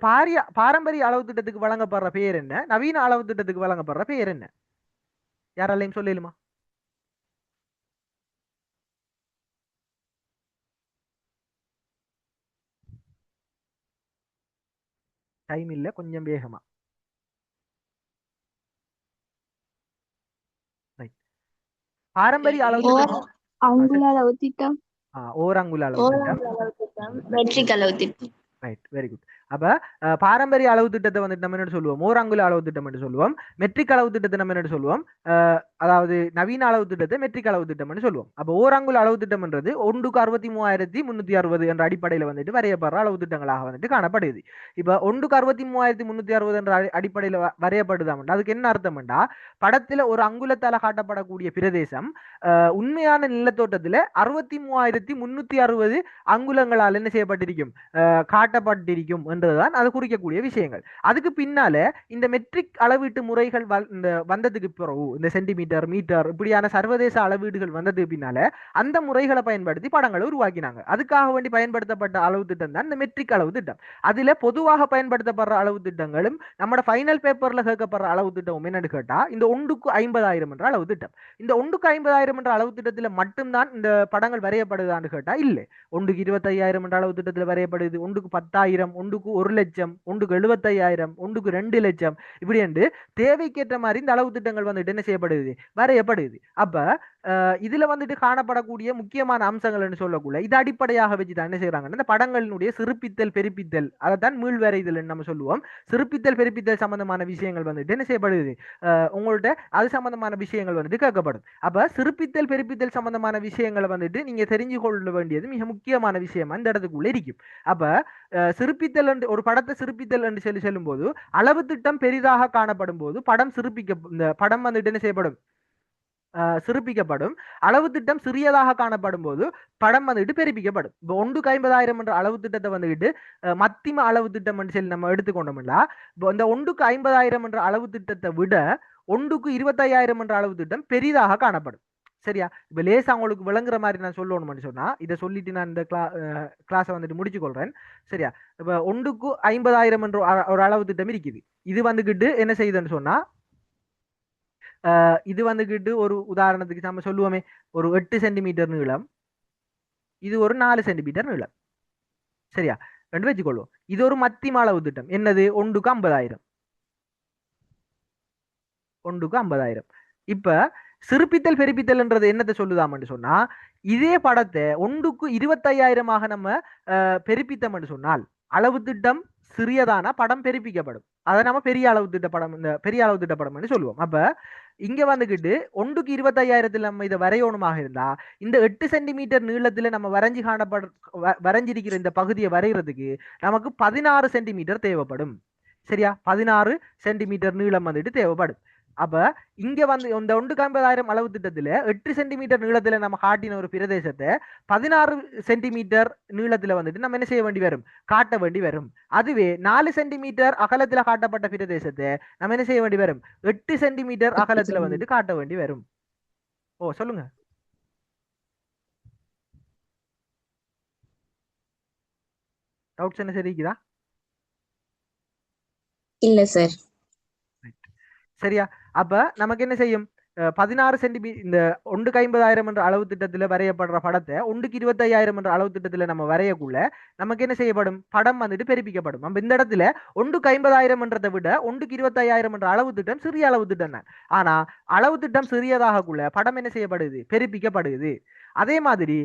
பாரம்பரிய அளவு திட்டத்துக்கு வழங்கப்படுற பெயர் என்ன, நவீன அளவு திட்டத்துக்கு வழங்கப்படுற பெயர் என்ன? யாராலையும் சொல்லலுமா? டைம் இல்ல, கொஞ்சம் வேகமா. பாரம்பரிய அளவு திட்டம் அங்குல அளவு திட்டம், ஓரங்குல அளவு திட்டம், மெட்ரிக் அளவு திட்டம். Right, very good. அப்ப பாரம்பரிய அளவு திட்டத்தை வந்துட்டு நம்ம என்ன சொல்லுவோம், ஓரங்குல அளவு திட்டம் என்று சொல்லுவோம். மெட்ரிக் அளவு திட்டத்தை நம்ம என்ன சொல்லுவோம், அதாவது நவீன அளவு திட்டத்தை மெட்ரிக் அளவு திட்டம் என்று சொல்லுவோம். அப்ப ஓரங்குல அளவு திட்டம்ன்றது 1:63,360 என்ற அடிப்படையில வந்துட்டு வரையப்படுற அளவு திட்டங்களாக வந்துட்டு காணப்படுது. இப்ப 1:63,360 என்ற அடிப்படையில வரையப்படுதாம்டா அதுக்கு என்ன அர்த்தம்டா, படத்துல ஒரு அங்குலத்தால காட்டப்படக்கூடிய பிரதேசம் உண்மையான நிலத்தோட்டத்துல 63,360 அங்குலங்களால் என்ன செய்யப்பட்டிருக்கும், காட்டப்பட்டிருக்கும் என்றுதான் அது குறிக்கக்கூடிய விஷயங்கள். அதுக்கு பின்னால இந்த மெட்ரிக் அளவீட்டு முறைகள் வந்ததுக்கு பிறகு, இந்த சென்டிமீட்டர், மீட்டர் இப்படியான சர்வதேச அளவீடுகள் வந்ததுக்கு பின்னால அந்த முறைகளை பயன்படுத்தி படங்களை உருவாக்கினாங்க. அதுக்காக வேண்டி பயன்படுத்தப்பட்ட அளவு திட்டம் தான் இந்த மெட்ரிக் அளவு திட்டம். அதுல பொதுவாக பயன்படுத்தப்படுற அளவு திட்டங்களும் நம்ம ஃபைனல் பேப்பர்ல கேட்கப்படுற அளவு திட்டமும் என்னன்னு கேட்டா இந்த 1:50,000 என்ற அளவு திட்டம். இந்த 1:50,000 என்ற அளவு திட்டத்துல மட்டும்தான் இந்த படங்கள் வரையப்படுதான்னு கேட்டா இல்லை. 1:25,000 என்ற அளவு திட்டத்தில் வரையப்படுது, 1:10,000, 1:1,00,000, 1:75,000, 2:00,000 இப்படி என்று தேவைக்கேற்ற மாதிரி இந்த அளவு திட்டங்கள் வந்துட்டு என்ன செய்யப்படுது, வரையப்படுது. அப்ப இதுல வந்துட்டு காணப்படக்கூடிய முக்கியமான அம்சங்கள் சொல்லக்குள்ள இது அடிப்படையாக வச்சுதான் என்ன செய்யறாங்கன்னா இந்த படங்களினுடைய சிறுப்பித்தல் பெருப்பித்தல், அதைத்தான் மீள்வரைதல் நம்ம சொல்லுவோம். சிறுப்பித்தல் பெருப்பித்தல் சம்பந்தமான விஷயங்கள் வந்துட்டு என்ன செய்யப்படுது, உங்கள்ட்ட அது சம்பந்தமான விஷயங்கள் வந்துட்டு கேட்கப்படுது. அப்ப சிறுப்பித்தல் பெருப்பித்தல் சம்பந்தமான விஷயங்களை வந்துட்டு நீங்க தெரிஞ்சு கொள்ள வேண்டியது மிக முக்கியமான விஷயமா இந்த இடத்துக்குள்ள இருக்கும். அப்ப சிறுப்பித்தல் என்று ஒரு படத்தை சிறுப்பித்தல் என்று சொல்லி சொல்லும் போது அளவு திட்டம் பெரிதாக காணப்படும் போது படம் இந்த படம் வந்துட்டு என்ன செய்யப்படும், சிறுப்பிக்கப்படும். அளவு திட்டம் சிறியதாக காணப்படும் போது படம் வந்துட்டு பெருப்பிக்கப்படும். இப்போ 1:50,000 என்ற அளவு திட்டத்தை வந்துட்டு மத்திம அளவு திட்டம் என்று சொல்லி நம்ம எடுத்துக்கொண்டோம்னா, இந்த 1:50,000 என்ற அளவு திட்டத்தை விட 1:25,000 என்ற அளவு திட்டம் பெரிதாக காணப்படும். சரியா? இப்ப லேசா உங்களுக்கு விளங்குற மாதிரி நான் சொல்லணும்னு சொன்னா இதை சொல்லிட்டு நான் இந்த கிளாஸை வந்துட்டு முடிச்சு கொள்றேன். சரியா? இப்ப 1:50,000 என்ற ஒரு அளவு திட்டம் இருக்குது. இது வந்துகிட்டு என்ன செய்யுதுன்னு சொன்னா, இது வந்துகிட்டு ஒரு உதாரணத்துக்கு நம்ம சொல்லுவோமே ஒரு 8 சென்டிமீட்டர் நீளம், இது ஒரு 4 சென்டிமீட்டர் நீளம். சரியா? ரெண்டு வச்சுக்கொள்வோம். இது ஒரு மத்திம அளவு திட்டம். என்னது? 1:50,000. 1:50,000. இப்ப சிறுப்பித்தல் பெருப்பித்தல்ன்றது என்னத்தை சொல்லுதாமன்னு சொன்னா, இதே படத்தை 1க்கு 25,000 நம்ம பெருப்பித்தோம்னு சொன்னால் அளவு திட்டம் சிறியதான படம் பெருப்பிக்கப்படும். அதை நம்ம பெரிய அளவு திட்ட படம், இந்த பெரிய அளவு திட்ட படம்னு சொல்லுவோம். அப்ப இங்க வந்துகிட்டு 1க்கு 25,000 நம்ம இதை வரையணுமாக இருந்தா இந்த 8 சென்டிமீட்டர் நீளத்துல நம்ம வரைஞ்சிருக்கிற இந்த பகுதியை வரைகிறதுக்கு நமக்கு 16 சென்டிமீட்டர் தேவைப்படும். சரியா? 16 சென்டிமீட்டர் நீளம் வந்துட்டு தேவைப்படும். அப்ப இங்க வந்து இந்த 1,50,000 அளவு திட்டத்துல 8 சென்டிமீட்டர் நீளத்துல நம்ம காட்டின ஒரு பிரதேசத்தை 16 சென்டிமீட்டர் நீளத்துல வந்துட்டு நம்ம என்ன செய்ய வேண்டி வரும்? காட்ட வேண்டி வரும். அதுவே 4 சென்டிமீட்டர் அகலத்துல காட்டப்பட்ட பிரதேசத்தை நம்ம என்ன செய்ய வேண்டி வரும்? 8 சென்டிமீட்டர் அகலத்துல வந்துட்டு காட்ட வேண்டி வரும். ஓ, சொல்லுங்க. டவுட்ஸ் என்ன சரிக்குதா? இல்ல சார். சரியா? அப்ப நமக்கு என்ன செய்யும்? 16 சென்டிமீட்டர் இந்த 1,50,000 என்ற அளவு திட்டத்துல வரையப்படுற படத்தை 1க்கு 25,000 என்ற அளவு திட்டத்துல நம்ம வரையக்குள்ள நமக்கு என்ன செய்யப்படும்? படம் வந்துட்டு பெருப்பிக்கப்படும். நம்ம இந்த இடத்துல 1,50,000 என்றதை விட 1க்கு 25,000 என்ற அளவு திட்டம் சிறிய அளவு திட்டம் தான். ஆனா அளவு திட்டம் சிறியதாகக்குள்ள படம் என்ன செய்யப்படுது? பெருப்பிக்கப்படுது. அதே மாதிரி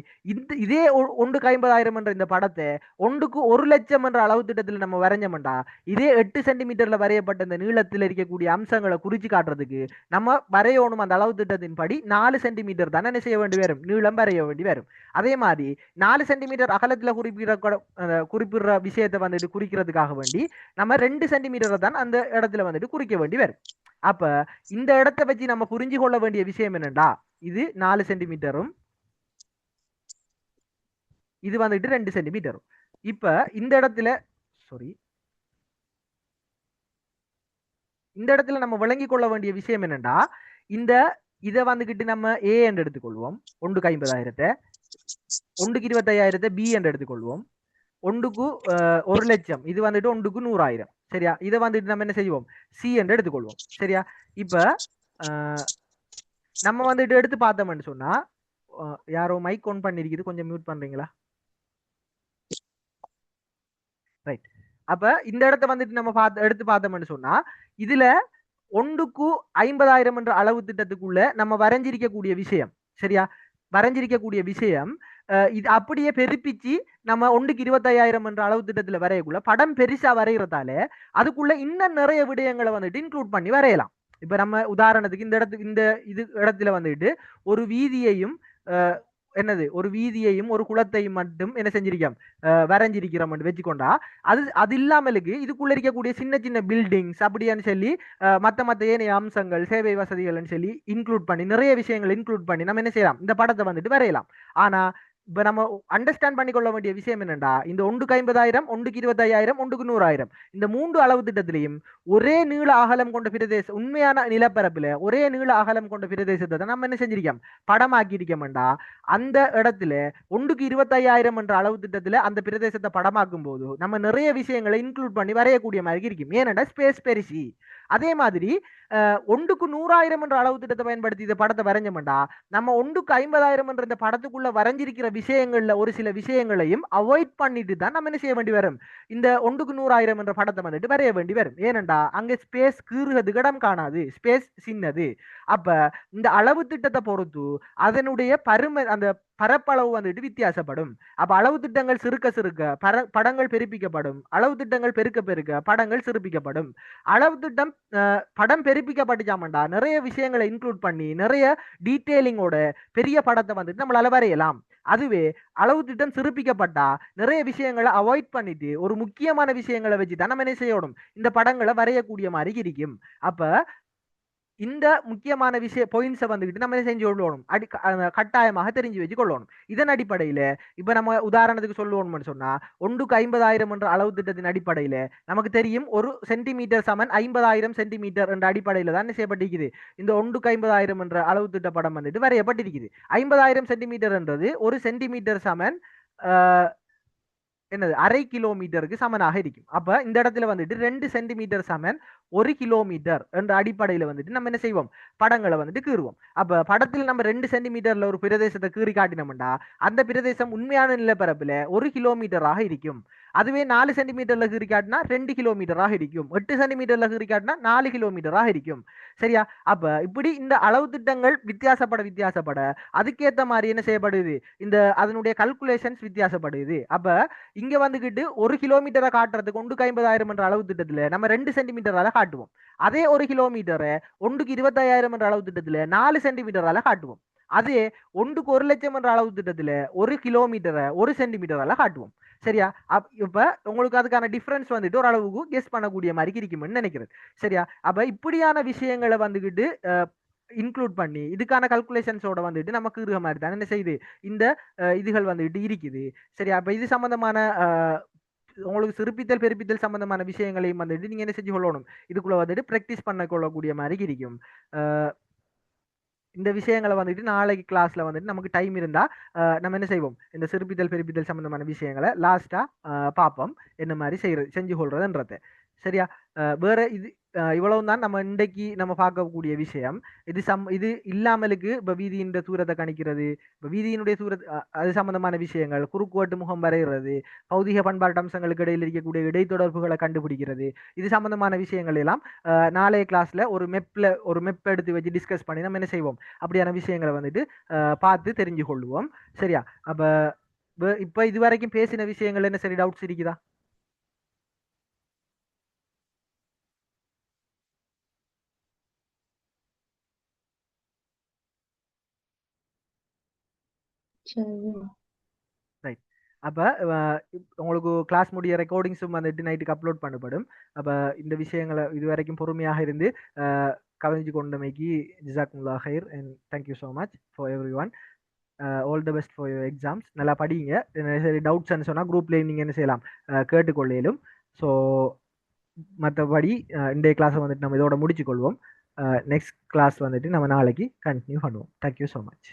இதே 1,50,000 என்ற இந்த படத்தை 1க்கு 1,00,000 என்ற அளவு திட்டத்தில் நம்ம வரைஞ்சோம்டா இதே 8 சென்டிமீட்டர்ல வரையப்பட்ட இந்த நீளத்தில் இருக்கக்கூடிய அம்சங்களை குறிச்சு காட்டுறதுக்கு நம்ம வரையணும் அந்த அளவு திட்டத்தின் படி 4 சென்டிமீட்டர் தானே என்ன செய்ய வேண்டி வரும்? நீளம் வரைய வேண்டி வரும். அதே மாதிரி 4 சென்டிமீட்டர் அகலத்துல குறிப்பிடுற விஷயத்தை வந்துட்டு குறிக்கிறதுக்காக வேண்டி நம்ம 2 சென்டிமீட்டரை தான் அந்த இடத்துல வந்துட்டு குறிக்க வேண்டி வரும். அப்ப இந்த இடத்தை வச்சு நம்ம புரிஞ்சு கொள்ள வேண்டிய விஷயம் என்னண்டா, இது 4 சென்டிமீட்டரும் இது வந்துட்டு 2 சென்டிமீட்டரும். இப்ப இந்த இடத்துல நம்ம விளங்கி கொள்ள வேண்டிய விஷயம் என்னன்னா, இதை வந்துகிட்டு நம்ம ஏ என்று எடுத்துக்கொள்வோம். 1,50,000 1க்கு 25,000 பி என்று எடுத்துக்கொள்வோம். 1க்கு 1,00,000 இது வந்துட்டு 1க்கு 100,000. சரியா? இதை வந்துட்டு நம்ம என்ன செய்வோம்? சி என்று எடுத்துக்கொள்வோம். சரியா? இப்ப நம்ம வந்துட்டு எடுத்து பார்த்தோம்னு சொன்னா, யாரோ மைக் ஆன் பண்ணிருக்குது, கொஞ்சம் மியூட் பண்றீங்களா? ரைட். அப்ப இந்த இடத்தை வந்துட்டு நம்ம எடுத்து பார்த்தோம்னு சொன்னா, இதுல 1க்கு 50,000 என்ற அளவு திட்டத்துக்குள்ள நம்ம வரைஞ்சிருக்கக்கூடிய விஷயம், சரியா? வரைஞ்சிருக்கக்கூடிய விஷயம் இது அப்படியே பெருப்பிச்சு நம்ம 1க்கு 25,000 என்ற அளவு திட்டத்துல வரையக்குள்ள படம் பெருசா வரைகிறதால அதுக்குள்ள இன்னும் நிறைய விடயங்களை வந்துட்டு இன்க்ளூட் பண்ணி வரையலாம். இப்ப நம்ம உதாரணத்துக்கு இந்த இடத்துல வந்துட்டு ஒரு வீதியையும் ஒரு வீதியையும் ஒரு குளத்தையும் மட்டும் என்ன செஞ்சிருக்கோம்? வரைஞ்சிருக்கிறோம் வச்சுக்கொண்டா அது இல்லாமலுக்கு இதுக்குள்ள இருக்கக்கூடிய சின்ன சின்ன பில்டிங்ஸ் அப்படியான்னு சொல்லி மற்ற ஏனைய அம்சங்கள், சேவை வசதிகள்னு சொல்லி இன்க்ளூட் பண்ணி நிறைய விஷயங்கள் இன்க்ளூட் பண்ணி நம்ம என்ன செய்யலாம்? இந்த படத்தை வந்துட்டு வரையலாம். ஆனா இப்ப நம்ம அண்டர்ஸ்டாண்ட் பண்ணிக்கொள்ள வேண்டிய விஷயம் என்னண்டா, இந்த 1,50,000 1க்கு 25,000 1க்கு 100,000 இந்த 3 அளவு திட்டத்திலையும் ஒரே நீள அகலம் கொண்ட பிரதேசம், உண்மையான நிலப்பரப்புல ஒரே நீள அகலம் கொண்ட பிரதேசத்தை நம்ம என்ன செஞ்சிருக்கோம்? படமாக்கி இருக்கோம்டா. அந்த இடத்துல 1க்கு 25,000 என்ற அளவு திட்டத்துல அந்த பிரதேசத்தை படமாக்கும் போது நம்ம நிறைய விஷயங்களை இன்க்ளூட் பண்ணி வரையக்கூடிய மாதிரி இருக்கும். ஏனண்டா ஸ்பேஸ் பெருசி. அதே மாதிரி 1க்கு 100,000 என்ற அளவு திட்டத்தை பயன்படுத்தி இந்த படத்தை வரைஞ்சோம்டா நம்ம 1க்கு 50,000 என்ற இந்த படத்துக்குள்ள வரைஞ்சிருக்கிற விஷயங்கள்ல ஒரு சில விஷயங்களையும் அவாய்ட் பண்ணிட்டு தான் நம்ம என்ன செய்ய வேண்டி வரும்? இந்த 1க்கு 100,000 என்ற படத்தை வந்துட்டு வரைய வேண்டி வரும். ஏனண்டா அங்க ஸ்பேஸ் கீறுறதுக்கு இடம் காணாது, ஸ்பேஸ் சின்னது. அப்ப இந்த அளவு திட்டத்தை பொறுத்து அதனுடைய அந்த பரப்பளவு வந்துட்டு வித்தியாசப்படும். அப்ப அளவு திட்டங்கள் சிறுக்க படங்கள் பெருப்பிக்கப்படும், அளவு திட்டங்கள் பெருக்க படங்கள் சிறுப்பிக்கப்படும். அளவு திட்டம் படம் பெருப்பிக்கப்பட்டுச்சாமண்டா நிறைய விஷயங்களை இன்க்ளூட் பண்ணி நிறைய டீட்டெயிலிங்கோட பெரிய படத்தை வந்துட்டு நம்மளால வரையலாம். அதுவே அளவு திட்டம் சிறுப்பிக்கப்பட்டா நிறைய விஷயங்களை அவாய்ட் பண்ணிட்டு ஒரு முக்கியமான விஷயங்களை வச்சுதான் நம்ம என்ன செய்யணும்? இந்த படங்களை வரையக்கூடிய மாதிரி இருக்கும். அப்ப இந்த முக்கியமான பாயிண்ட்ஸை வந்துகிட்டு நம்ம செஞ்சு கொள்ளணும், கட்டாயமாக தெரிஞ்சு வச்சு கொள்ளணும். இதன் அடிப்படையில இப்ப நம்ம உதாரணத்துக்கு சொல்லணும்னு சொன்னா 1க்கு 50,000 என்ற அளவு திட்டத்தின் அடிப்படையில நமக்கு தெரியும் ஒரு சென்டிமீட்டர் சமன் 50,000 சென்டிமீட்டர் என்ற அடிப்படையில தான் செய்யப்பட்டிருக்குது. இந்த 1க்கு 50,000 என்ற அளவு திட்ட படம் வந்துட்டு வரையப்பட்டிருக்குது. 50,000 சென்டிமீட்டர் என்றது ஒரு சென்டிமீட்டர் சமன் என்னது 1/2 கிலோமீட்டருக்கு சமனாக இருக்கும். அப்ப இந்த இடத்துல வந்துட்டு 2 சென்டிமீட்டர் சமன் 1 கிலோமீட்டர் என்ற அடிப்படையில் வந்துட்டு நம்ம என்ன செய்வோம், படங்களை வந்துட்டு கீறுவோம். அப்ப படத்தில் நம்ம 2 சென்டிமீட்டர்ல ஒரு பிரதேசத்தை கீறி காட்டினோம்டா அந்த பிரதேசம் உண்மையான நிலப்பரப்புல 1 கிலோமீட்டராக இருக்கும். அதுவே 4 சென்டிமீட்டர்ல கீறி காட்டினா 2 கிலோமீட்டராக இருக்கும். 8 சென்டிமீட்டர்ல கீறி காட்டினா 4 கிலோமீட்டராக இருக்கும். சரியா? அப்ப இப்படி இந்த அளவு திட்டங்கள் வித்தியாசப்பட அதுக்கேற்ற மாதிரி என்ன செய்யப்படுது, இந்த அதனுடைய கல்குலேஷன்ஸ் வித்தியாசப்படுது. அப்ப இங்க வந்துகிட்டு 1 கிலோமீட்டரை காட்டுறதுக்கு 150,000 என்ற அளவு திட்டத்துல நம்ம 2 சென்டிமீட்டரால காட்டுவோம். அதே 1 கிலோமீட்டரை 125,000 என்ற அளவு திட்டத்துல 4 சென்டிமீட்டரால காட்டுவோம். அதே 1,00,000 என்ற அளவு திட்டத்துல 1 கிலோமீட்டரை 1 சென்டிமீட்டரால காட்டுவோம். சரியா? இப்ப உங்களுக்கு அதுக்கான டிஃபரன்ஸ் வந்துட்டு ஒரு அளவுக்கு கெஸ் பண்ணக்கூடிய மாதிரி இருக்கும்னு நினைக்கிறேன். சரியா? அப்ப இப்படியான விஷயங்களை வந்துகிட்டு இன்க்ளூட் பண்ணி இதுக்கான கல்குலேஷன்ஸோட வந்துட்டு நமக்கு இருக்க மாதிரி தான் என்ன செய்யுது, இந்த இதுகள் வந்துட்டு இருக்குது. சரியா? அப்ப இது சம்பந்தமான உங்களுக்கு சிறுப்பித்தல் பெருப்பித்தல் சம்பந்தமான விஷயங்களையும் வந்துட்டு நீங்க என்ன செஞ்சு கொள்ளணும், இதுக்குள்ள வந்துட்டு பிராக்டிஸ் பண்ண கொள்ளக்கூடிய மாதிரி இருக்கும். இந்த விஷயங்களை வந்துட்டு நாளைக்கு கிளாஸ்ல வந்துட்டு நமக்கு டைம் இருந்தா நம்ம என்ன செய்வோம், இந்த சிறுப்பித்தல் பெருப்பித்தல் சம்பந்தமான விஷயங்களை லாஸ்டா பார்ப்போம் என்ன மாதிரி செஞ்சு கொள்றதுன்றது. சரியா? வேற இது இவ்வளவு தான் நம்ம இன்றைக்கு நம்ம பார்க்கக்கூடிய விஷயம். இது இல்லாமலுக்கு இப்ப வீதியின் தூரத்தை கணிக்கிறது, இப்ப வீதியினுடைய அது சம்பந்தமான விஷயங்கள், குறுக்குவெட்டு முகம் வரைகிறது, பௌதிக பண்பாட்டு அம்சங்களுக்கு இடையில் இருக்கக்கூடிய இடைத்தொடர்புகளை கண்டுபிடிக்கிறது, இது சம்பந்தமான விஷயங்கள் எல்லாம் நாளைய கிளாஸ்ல ஒரு மெப் எடுத்து வச்சு டிஸ்கஸ் பண்ணி நம்ம என்ன செய்வோம், அப்படியான விஷயங்களை வந்துட்டு பார்த்து தெரிஞ்சு கொள்வோம். சரியா? அப்ப இப்ப இதுவரைக்கும் பேசின விஷயங்கள் என்ன சரி டவுட்ஸ் இருக்குதா? ரைட். அப்ப உங்களுக்கு கிளாஸ் முடிய ரெக்கார்டிங்ஸும் வந்துட்டு நைட்டுக்கு அப்லோட் பண்ணப்படும். அப்ப இந்த விஷயங்களை இதுவரைக்கும் பொறுமையாக இருந்து கவனிச்சு கொண்டமைக்கு ஜிசாக்குமுல்லாஹ் ஹைர் and thank you so much for every one. All the best for your exams. நல்லா படிங்க. சரி டவுட்ஸ்ன்னு சொன்னால் குரூப்லேயும் நீங்கள் என்ன செய்யலாம், கேட்டுக்கொள்ளையிலும். ஸோ மற்றபடி இன்றைய கிளாஸை வந்துட்டு நம்ம இதோட முடிச்சுக்கொள்வோம். நெக்ஸ்ட் கிளாஸ் வந்துட்டு நம்ம நாளைக்கு கண்டினியூ பண்ணுவோம். Thank you so much.